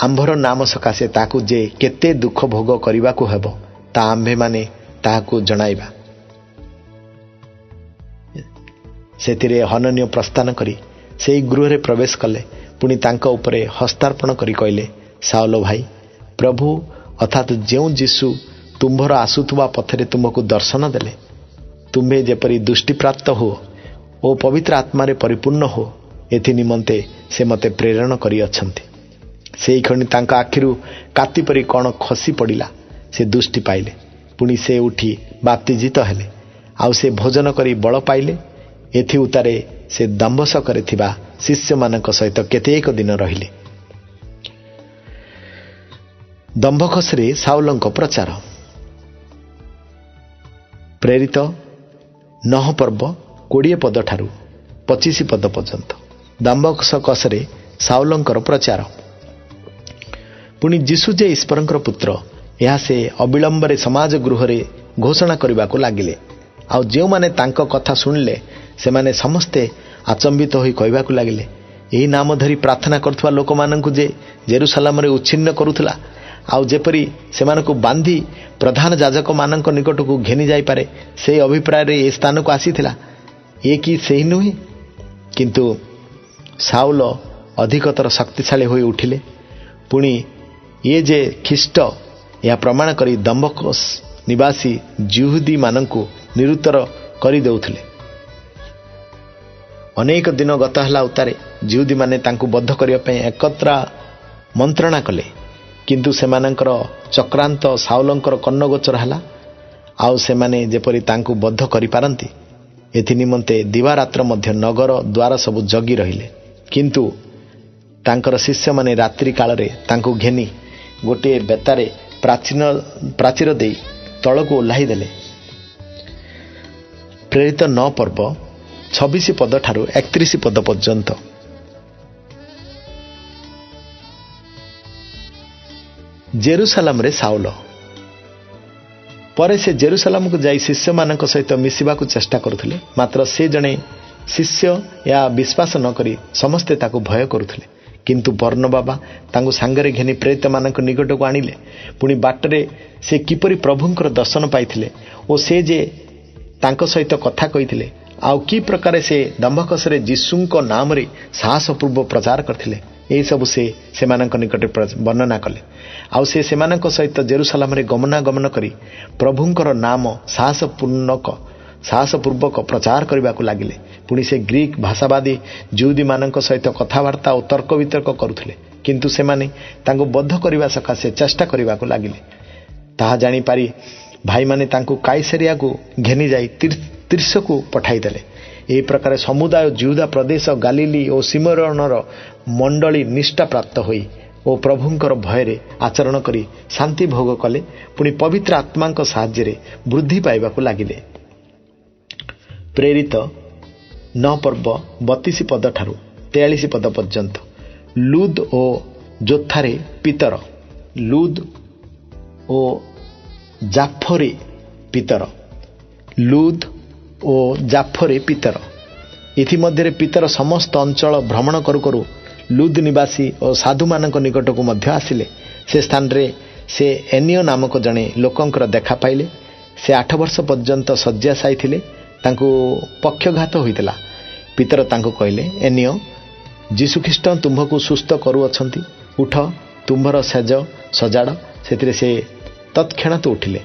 ଆମ୍ଭର ନାମ ସକାଶେ ତାହାକୁ ଯେ କେତେ ଦୁଃଖ ଭୋଗ କରିବାକୁ ହେବ ତାହା ଆମ୍ଭେମାନେ ତାହାକୁ ଜଣାଇବା। ସେଥିରେ ହନନୀୟ ପ୍ରସ୍ଥାନ କରି ସେହି ଗୃହରେ ପ୍ରବେଶ କଲେ। ପୁଣି ତାଙ୍କ ଉପରେ ହସ୍ତାର୍ପଣ କରି କହିଲେ, ସାଉଲ ଭାଇ, ପ୍ରଭୁ ଅର୍ଥାତ୍ ଯେଉଁ ଯୀଶୁ ତୁମ୍ଭର ଆସୁଥିବା ପଥରେ ତୁମକୁ ଦର୍ଶନ ଦେଲେ, ତୁମ୍ଭେ ଯେପରି ଦୃଷ୍ଟିପ୍ରାପ୍ତ ହୁଅ ଓ ପବିତ୍ର ଆତ୍ମାରେ ପରିପୂର୍ଣ୍ଣ ହୁଅ ଏଥି ନିମନ୍ତେ ସେ ମୋତେ ପ୍ରେରଣ କରିଅଛନ୍ତି। ସେହି କ୍ଷଣି ତାଙ୍କ ଆଖିରୁ କାତି ପରି କ'ଣ ଖସି ପଡ଼ିଲା। ସେ ଦୃଷ୍ଟି ପାଇଲେ। ପୁଣି ସେ ଉଠି ବାପ୍ତିଜିତ ହେଲେ। ଆଉ ସେ ଭୋଜନ କରି ବଳ ପାଇଲେ। ଏଥି ଉତ୍ତାରେ ସେ ଦମ୍ଭକସରେ ଥିବା ଶିଷ୍ୟମାନଙ୍କ ସହିତ କେତେକ ଦିନ ରହିଲେ। ଦମ୍ଭକସରେ ସାଉଲଙ୍କ ପ୍ରଚାର। ପ୍ରେରିତ 9 ପର୍ବ 20 ପଦ ଠାରୁ 25 ପଦ ପର୍ଯ୍ୟନ୍ତ। ଦମ୍ଭକସରେ ସାଉଲଙ୍କର ପ୍ରଚାର। ପୁଣି ଯୀଶୁ ଯେ ଈଶ୍ୱରଙ୍କର ପୁତ୍ର ଏହା ସେ ଅବିଳମ୍ବରେ ସମାଜ ଗୃହରେ ଘୋଷଣା କରିବାକୁ ଲାଗିଲେ। ଆଉ ଯେଉଁମାନେ ତାଙ୍କ କଥା ଶୁଣିଲେ ସେମାନେ ସମସ୍ତେ ଆଚମ୍ବିତ ହୋଇ କହିବାକୁ ଲାଗିଲେ, ଏହି ନାମ ଧରି ପ୍ରାର୍ଥନା କରୁଥିବା ଲୋକମାନଙ୍କୁ ଯେ ଜେରୁସାଲେମରେ ଉଚ୍ଛିନ୍ନ କରୁଥିଲା, ଆଉ ଯେପରି ସେମାନଙ୍କୁ ବାନ୍ଧି ପ୍ରଧାନ ଯାଜକମାନଙ୍କ ନିକଟକୁ ଘେନି ଯାଇପାରେ ସେହି ଅଭିପ୍ରାୟରେ ଏ ସ୍ଥାନକୁ ଆସିଥିଲା, ଏ କି ସେହି ନୁହେଁ? କିନ୍ତୁ ସାଉଲ ଅଧିକତର ଶକ୍ତିଶାଳୀ ହୋଇ ଉଠିଲେ। ପୁଣି ଇଏ ଯେ ଖ୍ରୀଷ୍ଟ ଏହା ପ୍ରମାଣ କରି ଦମ୍ଭକସ ନିବାସୀ ଜିହୁଦୀମାନଙ୍କୁ ନିରୁତ୍ତର କରିଦେଉଥିଲେ। ଅନେକ ଦିନ ଗତ ହେଲା ଉତ୍ତାରେ ଜିହୁଦୀମାନେ ତାଙ୍କୁ ବଦ୍ଧ କରିବା ପାଇଁ ଏକତ୍ର ମନ୍ତ୍ରଣା କଲେ। କିନ୍ତୁ ସେମାନଙ୍କର ଚକ୍ରାନ୍ତ ସାଉଲଙ୍କର କର୍ଣ୍ଣଗୋଚର ହେଲା। ଆଉ ସେମାନେ ଯେପରି ତାଙ୍କୁ ବଦ୍ଧ କରିପାରନ୍ତି ଏଥି ନିମନ୍ତେ ଦିବାରାତ୍ର ମଧ୍ୟ ନଗର ଦ୍ୱାର ସବୁ ଜଗି ରହିଲେ। କିନ୍ତୁ ତାଙ୍କର ଶିଷ୍ୟମାନେ ରାତ୍ରି କାଳରେ ତାଙ୍କୁ ଘେନି ଗୋଟିଏ ବେତାରେ ପ୍ରାଚୀର ଦେଇ ତଳକୁ ଓହ୍ଲାଇ ଦେଲେ। ପ୍ରେରିତ 9 ପର୍ବ 26 ପଦ ଠାରୁ 31 ପଦ ପର୍ଯ୍ୟନ୍ତ। ଜେରୁସାଲେମରେ ସାଉଲ। ପରେ ସେ ଜେରୁସାଲେମକୁ ଯାଇ ଶିଷ୍ୟମାନଙ୍କ ସହିତ ମିଶିବାକୁ ଚେଷ୍ଟା କରୁଥିଲେ। ମାତ୍ର ସେ ଜଣେ ଶିଷ୍ୟ ଏହା ବିଶ୍ୱାସ ନ କରି ସମସ୍ତେ ତାକୁ ଭୟ କରୁଥିଲେ। କିନ୍ତୁ ବର୍ଣ୍ଣବାବା ତାଙ୍କୁ ସାଙ୍ଗରେ ଘେନି ପ୍ରେରିତମାନଙ୍କ ନିକଟକୁ ଆଣିଲେ। ପୁଣି ବାଟରେ ସେ କିପରି ପ୍ରଭୁଙ୍କର ଦର୍ଶନ ପାଇଥିଲେ ଓ ସେ ଯେ ତାଙ୍କ ସହିତ କଥା କହିଥିଲେ, ଆଉ କି ପ୍ରକାର ସେ ଦମ୍ଭକସରେ ଯୀଶୁଙ୍କ ନାମରେ ସାହସପୂର୍ବ ପ୍ରଚାର କରିଥିଲେ, ଏହିସବୁ ସେ ସେମାନଙ୍କ ନିକଟରେ ବର୍ଣ୍ଣନା କଲେ। ଆଉ ସେ ସେମାନଙ୍କ ସହିତ ଜେରୁସାଲେମରେ ଗମନାଗମନ କରି ପ୍ରଭୁଙ୍କର ନାମ ସାହସପୂର୍ବକ ପ୍ରଚାର କରିବାକୁ ଲାଗିଲେ। ପୁଣି ସେ ଗ୍ରୀକ୍ ଭାଷାବାଦୀ ଯୁହୁଦୀମାନଙ୍କ ସହିତ କଥାବାର୍ତ୍ତା ଓ ତର୍କ ବିତର୍କ କରୁଥିଲେ। କିନ୍ତୁ ସେମାନେ ତାଙ୍କୁ ବଦ୍ଧ କରିବା ସକାଶେ ଚେଷ୍ଟା କରିବାକୁ ଲାଗିଲେ। ତାହା ଜାଣିପାରି ଭାଇମାନେ ତାଙ୍କୁ କାଇସରିଆକୁ ଘେନିଯାଇ ତିର୍ସକୁ ପଠାଇଦେଲେ। ଏହି ପ୍ରକାର ସମୁଦାୟ ଜିହୁଦା ପ୍ରଦେଶ, ଗାଲିଲି ଓ ସିମରଣର ମଣ୍ଡଳୀ ନିଷ୍ଠାପ୍ରାପ୍ତ ହୋଇ ଓ ପ୍ରଭୁଙ୍କର ଭୟରେ ଆଚରଣ କରି ଶାନ୍ତି ଭୋଗ କଲେ। ପୁଣି ପବିତ୍ର ଆତ୍ମାଙ୍କ ସାହାଯ୍ୟରେ ବୃଦ୍ଧି ପାଇବାକୁ ଲାଗିଲେ। ପ୍ରେରିତ 9 ପର୍ବ 32 ପଦ ଠାରୁ 43 ପଦ ପର୍ଯ୍ୟନ୍ତ। ଲୁଦ୍ ଓ ଯୋଥାରେ ପିତର। ଲୁଦ୍ ଓ ଜାଫରେ ପିତର। ଲୁଦ୍ ଓ ଜାଫରେ ପିତର। ଇତିମଧ୍ୟରେ ପିତର ସମସ୍ତ ଅଞ୍ଚଳ ଭ୍ରମଣ କରୁ କରୁ ଲୁଦ୍ ନିବାସୀ ଓ ସାଧୁମାନଙ୍କ ନିକଟକୁ ମଧ୍ୟ ଆସିଲେ। ସେ ସ୍ଥାନରେ ସେ ଏନିୟ ନାମକ ଜଣେ ଲୋକଙ୍କର ଦେଖା ପାଇଲେ। ସେ 8 ବର୍ଷ ପର୍ଯ୍ୟନ୍ତ ଶଯ୍ୟାଶାୟୀ ଥିଲେ। ତାଙ୍କୁ ପକ୍ଷଘାତ ହୋଇଥିଲା। ପିତର ତାଙ୍କୁ କହିଲେ, ଏନିୟ, ଯୀଶୁଖ୍ରୀଷ୍ଟ ତୁମ୍ଭକୁ ସୁସ୍ଥ କରୁଅଛନ୍ତି। ଉଠ, ତୁମ୍ଭର ସେଜ ସଜାଡ଼। ସେଥିରେ ସେ ତତ୍କ୍ଷଣାତ୍ ଉଠିଲେ।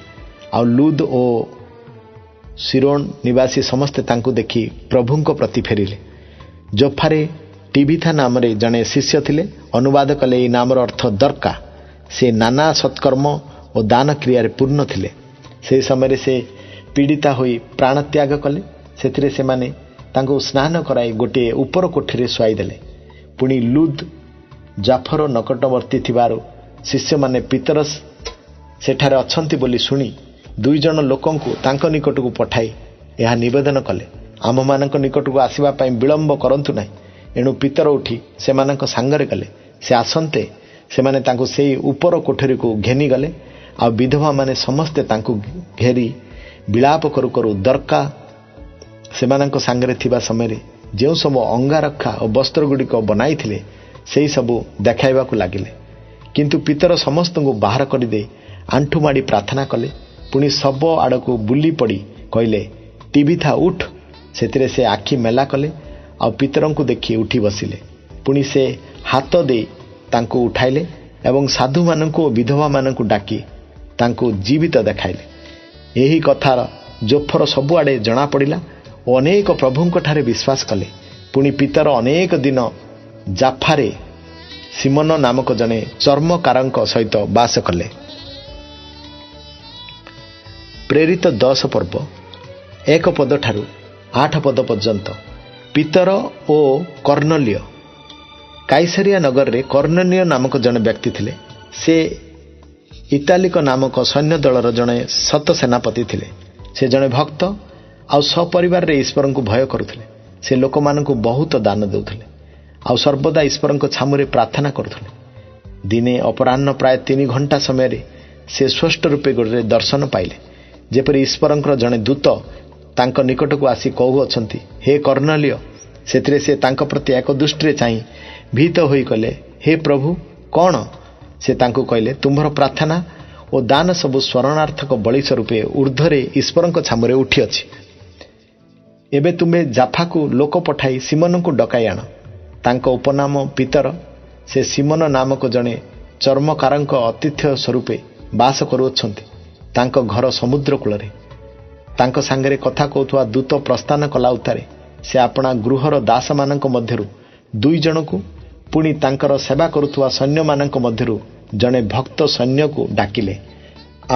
ଆଉ ଲୁଦ୍ ଓ ସିରୋନ୍ ନିବାସୀ ସମସ୍ତେ ତାଙ୍କୁ ଦେଖି ପ୍ରଭୁଙ୍କ ପ୍ରତି ଫେରିଲେ। ଯୋଫାରେ ଟିବିଥା ନାମରେ ଜଣେ ଶିଷ୍ୟ ଥିଲେ। ଅନୁବାଦ କଲେ ଏହି ନାମର ଅର୍ଥ ଦର୍କା। ସେ ନାନା ସତ୍କର୍ମ ଓ ଦାନ କ୍ରିୟାରେ ପୂର୍ଣ୍ଣ ଥିଲେ। ସେହି ସମୟରେ ସେ ପୀଡ଼ିତା ହୋଇ ପ୍ରାଣତ୍ୟାଗ କଲେ। ସେଥିରେ ସେମାନେ ତାଙ୍କୁ ସ୍ନାନ କରାଇ ଗୋଟିଏ ଉପର କୋଠରୀରେ ଶୁଆଇଦେଲେ। ପୁଣି ଲୁଦ୍ ଜାଫର ନିକଟବର୍ତ୍ତୀ ଥିବାରୁ ଶିଷ୍ୟମାନେ ପିତର ସେଠାରେ ଅଛନ୍ତି ବୋଲି ଶୁଣି 2 ଜଣ ଲୋକଙ୍କୁ ତାଙ୍କ ନିକଟକୁ ପଠାଇ ଏହା ନିବେଦନ କଲେ, ଆମମାନଙ୍କ ନିକଟକୁ ଆସିବା ପାଇଁ ବିଳମ୍ବ କରନ୍ତୁ ନାହିଁ। ଏଣୁ ପିତର ଉଠି ସେମାନଙ୍କ ସାଙ୍ଗରେ ଗଲେ। ସେ ଆସନ୍ତେ ସେମାନେ ତାଙ୍କୁ ସେହି ଉପର କୋଠରୀକୁ ଘେନିଗଲେ। ଆଉ ବିଧବାମାନେ ସମସ୍ତେ ତାଙ୍କୁ ଘେରି ବିଳାପ କରୁ କରୁ ଦର୍କା ସେମାନଙ୍କ ସାଙ୍ଗରେ ଥିବା ସମୟରେ ଯେଉଁ ସବୁ ଅଙ୍ଗାରକ୍ଷା ଓ ବସ୍ତ୍ରଗୁଡ଼ିକ ବନାଇଥିଲେ ସେହି ସବୁ ଦେଖାଇବାକୁ ଲାଗିଲେ। କିନ୍ତୁ ପିତର ସମସ୍ତଙ୍କୁ ବାହାର କରିଦେଇ ଆଣ୍ଠୁମାଡ଼ି ପ୍ରାର୍ଥନା କଲେ। ପୁଣି ଶବ ଆଡ଼କୁ ବୁଲି ପଡ଼ି କହିଲେ, ଟିବିଥା ଉଠ। ସେଥିରେ ସେ ଆଖି ମେଲା କଲେ ଆଉ ପିତରଙ୍କୁ ଦେଖି ଉଠି ବସିଲେ। ପୁଣି ସେ ହାତ ଦେଇ ତାଙ୍କୁ ଉଠାଇଲେ ଏବଂ ସାଧୁମାନଙ୍କୁ ଓ ବିଧବାମାନଙ୍କୁ ଡାକି ତାଙ୍କୁ ଜୀବିତ ଦେଖାଇଲେ। ଏହି କଥା ଯୋଫର ସବୁଆଡ଼େ ଜଣାପଡ଼ିଲା ଓ ଅନେକ ପ୍ରଭୁଙ୍କଠାରେ ବିଶ୍ୱାସ କଲେ। ପୁଣି ପିତର ଅନେକ ଦିନ ଜାଫାରେ ସିମନ ନାମକ ଜଣେ ଚର୍ମକାରଙ୍କ ସହିତ ବାସ କଲେ। ପ୍ରେରିତ 10 ପର୍ବ 1 ପଦ ଠାରୁ 8 ପଦ ପର୍ଯ୍ୟନ୍ତ। ପିତର ଓ କର୍ଣ୍ଣଲିୟ। କାଇସରିଆ ନଗରରେ କର୍ଣ୍ଣଲିୟ ନାମକ ଜଣେ ବ୍ୟକ୍ତି ଥିଲେ। ସେ ଇତାଲିକ ନାମକ ସୈନ୍ୟ ଦଳର ଜଣେ ଶତ ସେନାପତି ଥିଲେ। ସେ ଜଣେ ଭକ୍ତ ଆଉ ସପରିବାରରେ ଈଶ୍ୱରଙ୍କୁ ଭୟ କରୁଥିଲେ। ସେ ଲୋକମାନଙ୍କୁ ବହୁତ ଦାନ ଦେଉଥିଲେ ଆଉ ସର୍ବଦା ଈଶ୍ୱରଙ୍କ ଛାମୁରେ ପ୍ରାର୍ଥନା କରୁଥିଲେ। ଦିନେ ଅପରାହ୍ନ ପ୍ରାୟ 3 ଘଣ୍ଟା ସମୟରେ ସେ ସ୍ପଷ୍ଟ ରୂପେ ଗୋଟିଏ ଦର୍ଶନ ପାଇଲେ, ଯେପରି ଈଶ୍ୱରଙ୍କର ଜଣେ ଦୂତ ତାଙ୍କ ନିକଟକୁ ଆସି କହୁଅଛନ୍ତି, ହେ କର୍ଣ୍ଣଲିୟ। ସେଥିରେ ସେ ତାଙ୍କ ପ୍ରତି ଏକ ଦୃଷ୍ଟିରେ ଚାହିଁ ଭୀତ ହୋଇ କହିଲେ, ହେ ପ୍ରଭୁ, କ'ଣ? ସେ ତାଙ୍କୁ କହିଲେ, ତୁମ୍ଭର ପ୍ରାର୍ଥନା ଓ ଦାନ ସବୁ ସ୍ମରଣାର୍ଥକ ବଳି ସ୍ୱରୂପେ ଊର୍ଦ୍ଧ୍ୱରେ ଈଶ୍ୱରଙ୍କ ଛାମୁରେ ଉଠିଅଛି। ଏବେ ତୁମେ ଜାଫାକୁ ଲୋକ ପଠାଇ ସିମନଙ୍କୁ ଡକାଇ ଆଣ। ତାଙ୍କ ଉପନାମ ପିତର। ସେ ସିମନ ନାମକ ଜଣେ ଚର୍ମକାରଙ୍କ ଅତିଥ୍ୟ ସ୍ୱରୂପେ ବାସ କରୁଅଛନ୍ତି। ତାଙ୍କ ଘର ସମୁଦ୍ର କୂଳରେ। ତାଙ୍କ ସାଙ୍ଗରେ କଥା କହୁଥିବା ଦୂତ ପ୍ରସ୍ଥାନ କଲା ଉତ୍ତାରେ ସେ ଆପଣା ଗୃହର ଦାସମାନଙ୍କ ମଧ୍ୟରୁ 2 ଜଣଙ୍କୁ, ପୁଣି ତାଙ୍କର ସେବା କରୁଥିବା ସୈନ୍ୟମାନଙ୍କ ମଧ୍ୟରୁ ଜଣେ ଭକ୍ତ ସୈନ୍ୟକୁ ଡାକିଲେ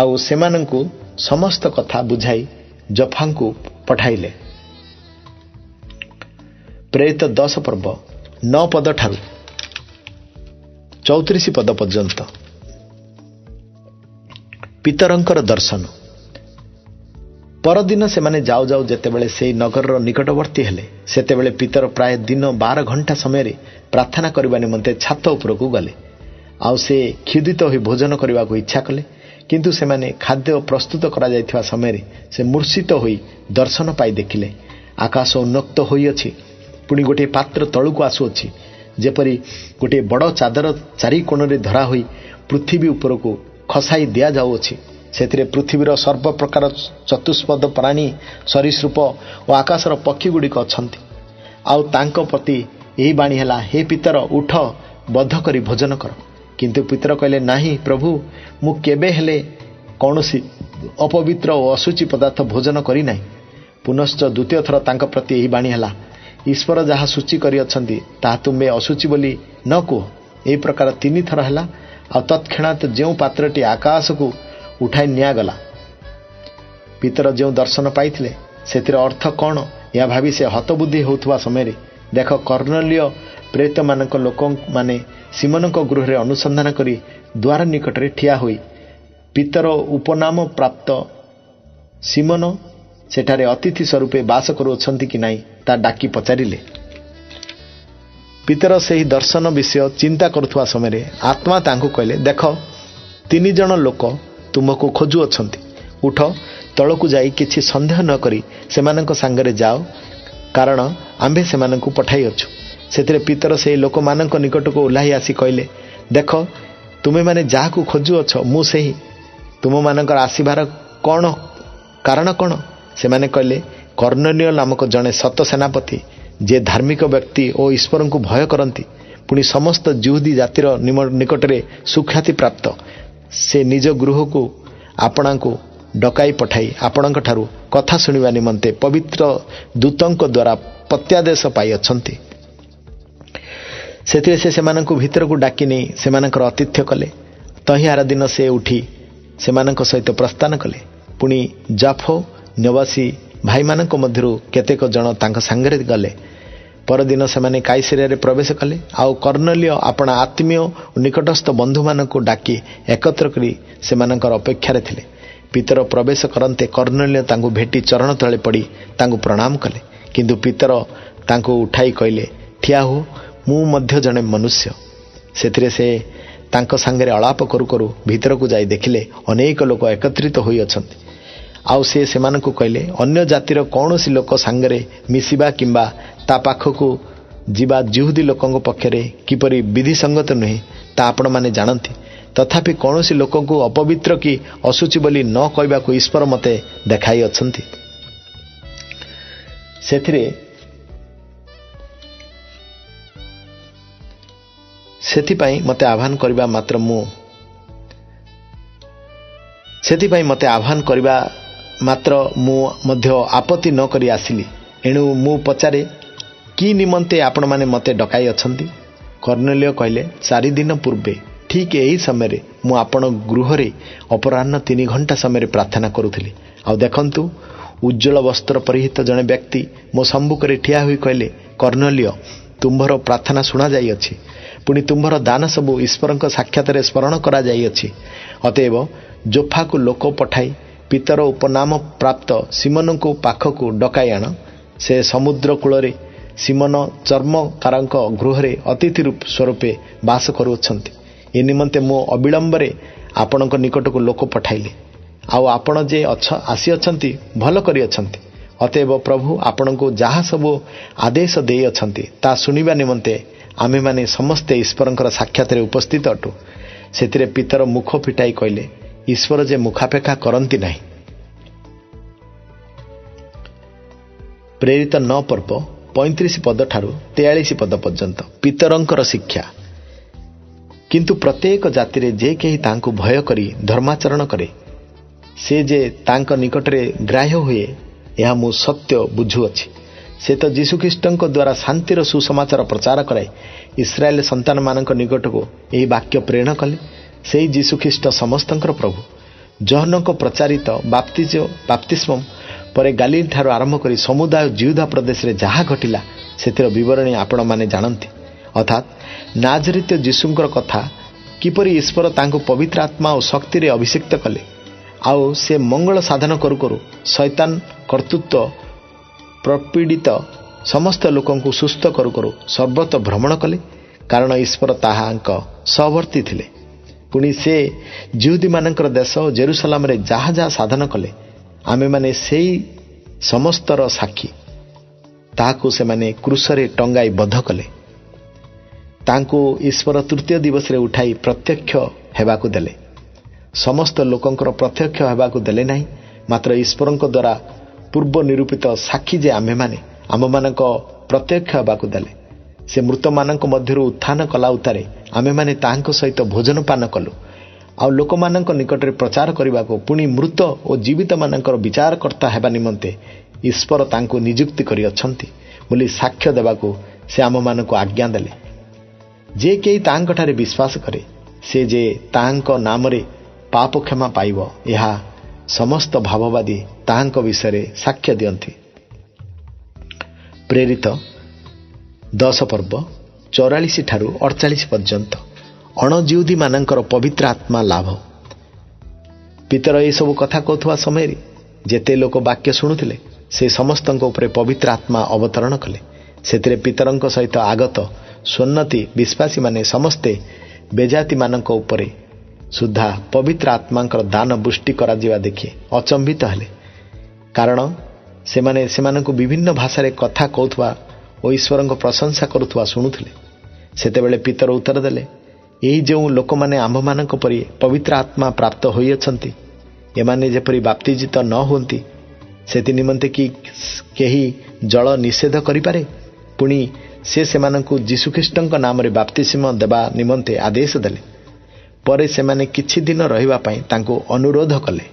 ଆଉ ସେମାନଙ୍କୁ ସମସ୍ତ କଥା ବୁଝାଇ ଜଫାଙ୍କୁ ପଠାଇଲେ। ପ୍ରେରିତ 10 ପର୍ବ 9 ପଦ ଠାରୁ 34 ପଦ ପର୍ଯ୍ୟନ୍ତ। ପିତରଙ୍କର ଦର୍ଶନ। ପରଦିନ ସେମାନେ ଯାଉ ଯାଉ ଯେତେବେଳେ ସେହି ନଗରର ନିକଟବର୍ତ୍ତୀ ହେଲେ, ସେତେବେଳେ ପିତର ପ୍ରାୟ ଦିନ 12 ଘଣ୍ଟା ସମୟରେ ପ୍ରାର୍ଥନା କରିବା ନିମନ୍ତେ ଛାତ ଉପରକୁ ଗଲେ। ଆଉ ସେ କ୍ଷୁଧିତ ହୋଇ ଭୋଜନ କରିବାକୁ ଇଚ୍ଛା କଲେ। କିନ୍ତୁ ସେମାନେ ଖାଦ୍ୟ ପ୍ରସ୍ତୁତ କରାଯାଇଥିବା ସମୟରେ ସେ ମୂର୍ଚ୍ଛିତ ହୋଇ ଦର୍ଶନ ପାଇ ଦେଖିଲେ ଆକାଶ ଉନ୍ନକ୍ତ ହୋଇଅଛି, ପୁଣି ଗୋଟିଏ ପାତ୍ର ତଳକୁ ଆସୁଅଛି, ଯେପରି ଗୋଟିଏ ବଡ଼ ଚାଦର ଚାରି କୋଣରେ ଧରା ହୋଇ ପୃଥିବୀ ଉପରକୁ ଖସାଇ ଦିଆଯାଉଅଛି। ସେଥିରେ ପୃଥିବୀର ସର୍ବପ୍ରକାର ଚତୁଷ୍ପଦ ପ୍ରାଣୀ, ସରୀସୃପ ଓ ଆକାଶର ପକ୍ଷୀଗୁଡ଼ିକ ଅଛନ୍ତି। ଆଉ ତାଙ୍କ ପ୍ରତି ଏହି ବାଣୀ ହେଲା, ହେ ପିତର, ଉଠ, ବଧ କରି ଭୋଜନ କର। କିନ୍ତୁ ପିତର କହିଲେ, ନାହିଁ ପ୍ରଭୁ, ମୁଁ କେବେ ହେଲେ କୌଣସି ଅପବିତ୍ର ଓ ଅଶୁଚି ପଦାର୍ଥ ଭୋଜନ କରିନାହିଁ। ପୁନଶ୍ଚ ଦ୍ୱିତୀୟ ଥର ତାଙ୍କ ପ୍ରତି ଏହି ବାଣୀ ହେଲା, ଈଶ୍ୱର ଯାହା ସୂଚି କରିଅଛନ୍ତି ତାହା ତୁମେ ଅଶୁଚି ବୋଲି ନ କୁହ। ଏହି ପ୍ରକାର 3 ଥର ହେଲା। ଆଉ ତତ୍କ୍ଷଣାତ୍ ଯେଉଁ ପାତ୍ରଟି ଆକାଶକୁ ଉଠାଇ ନିଆଗଲା, ପିତର ଯେଉଁ ଦର୍ଶନ ପାଇଥିଲେ ସେଥିର ଅର୍ଥ କ'ଣ, ଏହା ଭାବି ସେ ହତବୁଦ୍ଧି ହେଉଥିବା ସମୟରେ ଦେଖ, କର୍ଣ୍ଣଲୀୟ ପ୍ରେରିତମାନଙ୍କ ଲୋକମାନେ ସିମୋନଙ୍କ ଗୃହରେ ଅନୁସନ୍ଧାନ କରି ଦ୍ୱାର ନିକଟରେ ଠିଆ ହୋଇ ପିତର ଉପନାମ ପ୍ରାପ୍ତ ସିମୋନ ସେଠାରେ ଅତିଥି ସ୍ୱରୂପେ ବାସ କରୁଅଛନ୍ତି କି ନାହିଁ ତା ଡାକି ପଚାରିଲେ। ପିତର ସେହି ଦର୍ଶନ ବିଷୟ ଚିନ୍ତା କରୁଥିବା ସମୟରେ ଆତ୍ମା ତାଙ୍କୁ କହିଲେ, ଦେଖ, 3 ଜଣ ଲୋକ ତୁମକୁ ଖୋଜୁଅଛନ୍ତି। ଉଠ, ତଳକୁ ଯାଇ କିଛି ସନ୍ଦେହ ନ କରି ସେମାନଙ୍କ ସାଙ୍ଗରେ ଯାଅ, କାରଣ ଆମ୍ଭେ ସେମାନଙ୍କୁ ପଠାଇଅଛୁ। ସେଥିରେ ପିତର ସେହି ଲୋକମାନଙ୍କ ନିକଟକୁ ଓହ୍ଲାଇ ଆସି କହିଲେ, ଦେଖ, ତୁମେମାନେ ଯାହାକୁ ଖୋଜୁଅଛ ମୁଁ ସେହି। ତୁମମାନଙ୍କର ଆସିବାର କାରଣ କ'ଣ? ସେମାନେ କହିଲେ, କର୍ଣ୍ଣଲୀୟ ନାମକ ଜଣେ ସତ ସେନାପତି, ଯେ ଧାର୍ମିକ ବ୍ୟକ୍ତି ଓ ଈଶ୍ୱରଙ୍କୁ ଭୟ କରନ୍ତି, ପୁଣି ସମସ୍ତ ଯିହୁଦୀ ଜାତିର ନିକଟରେ ସୁଖ୍ୟାତି ପ୍ରାପ୍ତ, ସେ ନିଜ ଗୃହକୁ ଆପଣଙ୍କୁ ଡକାଇ ପଠାଇ ଆପଣଙ୍କଠାରୁ କଥା ଶୁଣିବା ନିମନ୍ତେ ପବିତ୍ର ଦୂତଙ୍କ ଦ୍ୱାରା ପ୍ରତ୍ୟାଦେଶ ପାଇଅଛନ୍ତି। ସେଥିରେ ସେ ସେମାନଙ୍କୁ ଭିତରକୁ ଡାକି ନେଇ ସେମାନଙ୍କର ଆତିଥ୍ୟ କଲେ। ତହିଁଆର ଦିନ ସେ ଉଠି ସେମାନଙ୍କ ସହିତ ପ୍ରସ୍ଥାନ କଲେ। ପୁଣି ଜାଫୋ ନିବାସୀ ଭାଇମାନଙ୍କ ମଧ୍ୟରୁ କେତେକ ଜଣ ତାଙ୍କ ସାଙ୍ଗରେ ଗଲେ। ପରଦିନ ସେମାନେ କାଇସରିଆରେ ପ୍ରବେଶ କଲେ। ଆଉ କର୍ଣ୍ଣଲୀୟ ଆପଣା ଆତ୍ମୀୟ ଓ ନିକଟସ୍ଥ ବନ୍ଧୁମାନଙ୍କୁ ଡାକି ଏକତ୍ର କରି ସେମାନଙ୍କର ଅପେକ୍ଷାରେ ଥିଲେ। ପିତର ପ୍ରବେଶ କରନ୍ତେ କର୍ଣ୍ଣଲୀୟ ତାଙ୍କୁ ଭେଟି ଚରଣ ତଳେ ପଡ଼ି ତାଙ୍କୁ ପ୍ରଣାମ କଲେ। କିନ୍ତୁ ପିତର ତାଙ୍କୁ ଉଠାଇ କହିଲେ, ଠିଆ ହୁଅ, ମୁଁ ମଧ୍ୟ ଜଣେ ମନୁଷ୍ୟ। ସେଥିରେ ସେ ତାଙ୍କ ସାଙ୍ଗରେ ଆଳାପ କରୁ କରୁ ଭିତରକୁ ଯାଇ ଦେଖିଲେ ଅନେକ ଲୋକ ଏକତ୍ରିତ ହୋଇଅଛନ୍ତି। ଆଉ ସେ ସେମାନଙ୍କୁ କହିଲେ, ଅନ୍ୟ ଜାତିର କୌଣସି ଲୋକ ସାଙ୍ଗରେ ମିଶିବା କିମ୍ବା ତା ପାଖକୁ ଯିବା ଯିହୁଦୀ ଲୋକଙ୍କ ପକ୍ଷରେ କିପରି ବିଧିସଙ୍ଗତ ନୁହେଁ ତା ଆପଣମାନେ ଜାଣନ୍ତି। ତଥାପି କୌଣସି ଲୋକଙ୍କୁ ଅପବିତ୍ର କି ଅଶୁଚି ବୋଲି ନ କହିବାକୁ ଈଶ୍ୱର ମୋତେ ଦେଖାଇଅଛନ୍ତି। ସେଥିପାଇଁ ମୋତେ ଆହ୍ୱାନ କରିବା ମାତ୍ର ମୁଁ ମଧ୍ୟ ଆପତ୍ତି ନ କରି ଆସିଲି। ଏଣୁ ମୁଁ ପଚାରେ, କି ନିମନ୍ତେ ଆପଣମାନେ ମୋତେ ଡକାଇ ଅଛନ୍ତି? କର୍ଣ୍ଣଲୀୟ କହିଲେ, 4 ଦିନ ପୂର୍ବେ ଠିକ୍ ଏହି ସମୟରେ ମୁଁ ଆପଣ ଗୃହରେ ଅପରାହ୍ନ 3 ଘଣ୍ଟା ସମୟରେ ପ୍ରାର୍ଥନା କରୁଥିଲି। ଆଉ ଦେଖନ୍ତୁ, ଉଜ୍ଜ୍ୱଳ ବସ୍ତ୍ର ପରିହିତ ଜଣେ ବ୍ୟକ୍ତି ମୋ ସମ୍ମୁଖରେ ଠିଆ ହୋଇ କହିଲେ, କର୍ଣ୍ଣଲୀୟ, ତୁମ୍ଭର ପ୍ରାର୍ଥନା ଶୁଣାଯାଇଅଛି, ପୁଣି ତୁମ୍ଭର ଦାନ ସବୁ ଈଶ୍ୱରଙ୍କ ସାକ୍ଷାତରେ ସ୍ମରଣ କରାଯାଇଅଛି। ଅତଏବ ଯୋଫାକୁ ଲୋକ ପଠାଇ ପିତର ଉପନାମ ପ୍ରାପ୍ତ ସିମୋନଙ୍କୁ ପାଖକୁ ଡକାଇ ଆଣ। ସେ ସମୁଦ୍ର କୂଳରେ ସିମୋନ ଚର୍ମକାରଙ୍କ ଗୃହରେ ଅତିଥି ସ୍ୱରୂପେ ବାସ କରୁଅଛନ୍ତି। ଏ ନିମନ୍ତେ ମୁଁ ଅବିଳମ୍ବରେ ଆପଣଙ୍କ ନିକଟକୁ ଲୋକ ପଠାଇଲି। ଆଉ ଆପଣ ଯେ ଆସିଅଛନ୍ତି ଭଲ କରିଅଛନ୍ତି। ଅତଏବ ପ୍ରଭୁ ଆପଣଙ୍କୁ ଯାହା ସବୁ ଆଦେଶ ଦେଇଅଛନ୍ତି ତାହା ଶୁଣିବା ନିମନ୍ତେ ଆମେମାନେ ସମସ୍ତେ ଈଶ୍ୱରଙ୍କର ସାକ୍ଷାତରେ ଉପସ୍ଥିତ ଅଟୁ। ସେଥିରେ ପିତର ମୁଖ ଫିଟାଇ କହିଲେ, ଈଶ୍ୱର ଯେ ମୁଖାପେକ୍ଷା କରନ୍ତି ନାହିଁ। ପ୍ରେରିତ 9 ପର୍ବ 35 ପଦ ଠାରୁ 43 ପଦ ପର୍ଯ୍ୟନ୍ତ ପିତରଙ୍କର ଶିକ୍ଷା। କିନ୍ତୁ ପ୍ରତ୍ୟେକ ଜାତିରେ ଯେ କେହି ତାଙ୍କୁ ଭୟ କରି ଧର୍ମାଚରଣ କରେ, ସେ ଯେ ତାଙ୍କ ନିକଟରେ ଗ୍ରାହ୍ୟ ହୁଏ, ଏହା ମୁଁ ସତ୍ୟ ବୁଝୁଅଛି। ସେ ତ ଯୀଶୁଖ୍ରୀଷ୍ଟଙ୍କ ଦ୍ୱାରା ଶାନ୍ତିର ସୁସମାଚାର ପ୍ରଚାର କରାଇ ଇସ୍ରାଏଲ ସନ୍ତାନମାନଙ୍କ ନିକଟକୁ ଏହି ବାକ୍ୟ ପ୍ରେରଣ କଲେ। ସେହି ଯୀଶୁଖ୍ରୀଷ୍ଟ ସମସ୍ତଙ୍କର ପ୍ରଭୁ। ଯୋହନଙ୍କ ପ୍ରଚାରିତ ବାପ୍ତିସ୍ମ ପରେ ଗାଲିଲ ଠାରୁ ଆରମ୍ଭ କରି ସମୁଦାୟ ଜିହୁଦା ପ୍ରଦେଶରେ ଯାହା ଘଟିଲା ସେଥିର ବିବରଣୀ ଆପଣମାନେ ଜାଣନ୍ତି। ଅର୍ଥାତ୍ ନାଜରିତ ଯୀଶୁଙ୍କର କଥା, କିପରି ଈଶ୍ୱର ତାଙ୍କୁ ପବିତ୍ର ଆତ୍ମା ଓ ଶକ୍ତିରେ ଅଭିଷିକ୍ତ କଲେ। ଆଉ ସେ ମଙ୍ଗଳ ସାଧନ କରୁ କରୁ ଶୈତାନ କର୍ତ୍ତୃତ୍ୱ ପ୍ରପୀଡ଼ିତ ସମସ୍ତ ଲୋକଙ୍କୁ ସୁସ୍ଥ କରୁ କରୁ ସର୍ବତ୍ର ଭ୍ରମଣ କଲେ, କାରଣ ଈଶ୍ୱର ତାହାଙ୍କ ସହବର୍ତ୍ତୀ ଥିଲେ। ପୁଣି ସେ ଯିହୁଦୀମାନଙ୍କର ଦେଶ ଜେରୁସାଲାମରେ ଯାହା ଯାହା ସାଧନ କଲେ, ଆମେମାନେ ସେଇ ସମସ୍ତର ସାକ୍ଷୀ। ତାହାକୁ ସେମାନେ କ୍ରୁଶରେ ଟଙ୍ଗାଇ ବଧ କଲେ। ତାଙ୍କୁ ଈଶ୍ୱର ତୃତୀୟ ଦିବସରେ ଉଠାଇ ପ୍ରତ୍ୟକ୍ଷ ହେବାକୁ ଦେଲେ। ସମସ୍ତ ଲୋକଙ୍କର ପ୍ରତ୍ୟକ୍ଷ ହେବାକୁ ଦେଲେ ନାହିଁ, ମାତ୍ର ଈଶ୍ୱରଙ୍କ ଦ୍ୱାରା ପୂର୍ବ ନିରୂପିତ ସାକ୍ଷୀ ଯେ ଆମ୍ଭେମାନେ ଆମମାନଙ୍କ ପ୍ରତ୍ୟକ୍ଷ ହେବାକୁ ଦେଲେ। ସେ ମୃତମାନଙ୍କ ମଧ୍ୟରୁ ଉତ୍ଥାନ କଲା ଉତ୍ତାରେ ଆମେମାନେ ତାହାଙ୍କ ସହିତ ଭୋଜନ ପାନ କଲୁ। ଆଉ ଲୋକମାନଙ୍କ ନିକଟରେ ପ୍ରଚାର କରିବାକୁ ପୁଣି ମୃତ ଓ ଜୀବିତମାନଙ୍କର ବିଚାରକର୍ତ୍ତା ହେବା ନିମନ୍ତେ ଈଶ୍ୱର ତାଙ୍କୁ ନିଯୁକ୍ତି କରିଅଛନ୍ତି ବୋଲି ସାକ୍ଷ୍ୟ ଦେବାକୁ ସେ ଆମମାନଙ୍କୁ ଆଜ୍ଞା ଦେଲେ। ଯେ କେହି ତାହାଙ୍କଠାରେ ବିଶ୍ୱାସ କରେ ସେ ଯେ ତାହାଙ୍କ ନାମରେ ପାପ କ୍ଷମା ପାଇବ, ଏହା ସମସ୍ତ ଭାବବାଦୀ ତାହାଙ୍କ ବିଷୟରେ ସାକ୍ଷ୍ୟ ଦିଅନ୍ତି। ପ୍ରେରିତ 10 ପର୍ବ 44 ଠାରୁ 48 ପର୍ଯ୍ୟନ୍ତ। ଅଣଜିହୁଦୀମାନଙ୍କର ପବିତ୍ର ଆତ୍ମା ଲାଭ। ପିତର ଏସବୁ କଥା କହୁଥିବା ସମୟରେ ଯେତେ ଲୋକ ବାକ୍ୟ ଶୁଣୁଥିଲେ ସେ ସମସ୍ତଙ୍କ ଉପରେ ପବିତ୍ର ଆତ୍ମା ଅବତରଣ କଲେ। ସେଥିରେ ପିତରଙ୍କ ସହିତ ଆଗତ ସ୍ୱର୍ଣ୍ଣତି ବିଶ୍ୱାସୀମାନେ ସମସ୍ତେ ବେଜାତିମାନଙ୍କ ଉପରେ ସୁଦ୍ଧା ପବିତ୍ର ଆତ୍ମାଙ୍କର ଦାନ ବୃଷ୍ଟି କରାଯିବା ଦେଖି ଅଚମ୍ବିତ ହେଲେ, କାରଣ ସେମାନେ ସେମାନଙ୍କୁ ବିଭିନ୍ନ ଭାଷାରେ କଥା କହୁଥିବା ଓ ଈଶ୍ୱରଙ୍କ ପ୍ରଶଂସା କରୁଥିବା ଶୁଣୁଥିଲେ। ସେତେବେଳେ ପିତର ଉତ୍ତର ଦେଲେ, ଏହି ଯେଉଁ ଲୋକମାନେ ଆମ୍ଭମାନଙ୍କ ପରି ପବିତ୍ର ଆତ୍ମା ପ୍ରାପ୍ତ ହୋଇଅଛନ୍ତି, ଏମାନେ ଯେପରି ବାପ୍ତିଜିତ ନ ହୁଅନ୍ତି ସେଥି ନିମନ୍ତେ କି କେହି ଜଳ ନିଷେଧ କରିପାରେ? ପୁଣି ସେ ସେମାନଙ୍କୁ ଯୀଶୁଖ୍ରୀଷ୍ଟଙ୍କ ନାମରେ ବାପ୍ତିସ୍ମ ଦେବା ନିମନ୍ତେ ଆଦେଶ ଦେଲେ। ପରେ ସେମାନେ କିଛି ଦିନ ରହିବା ପାଇଁ ତାଙ୍କୁ ଅନୁରୋଧ କଲେ।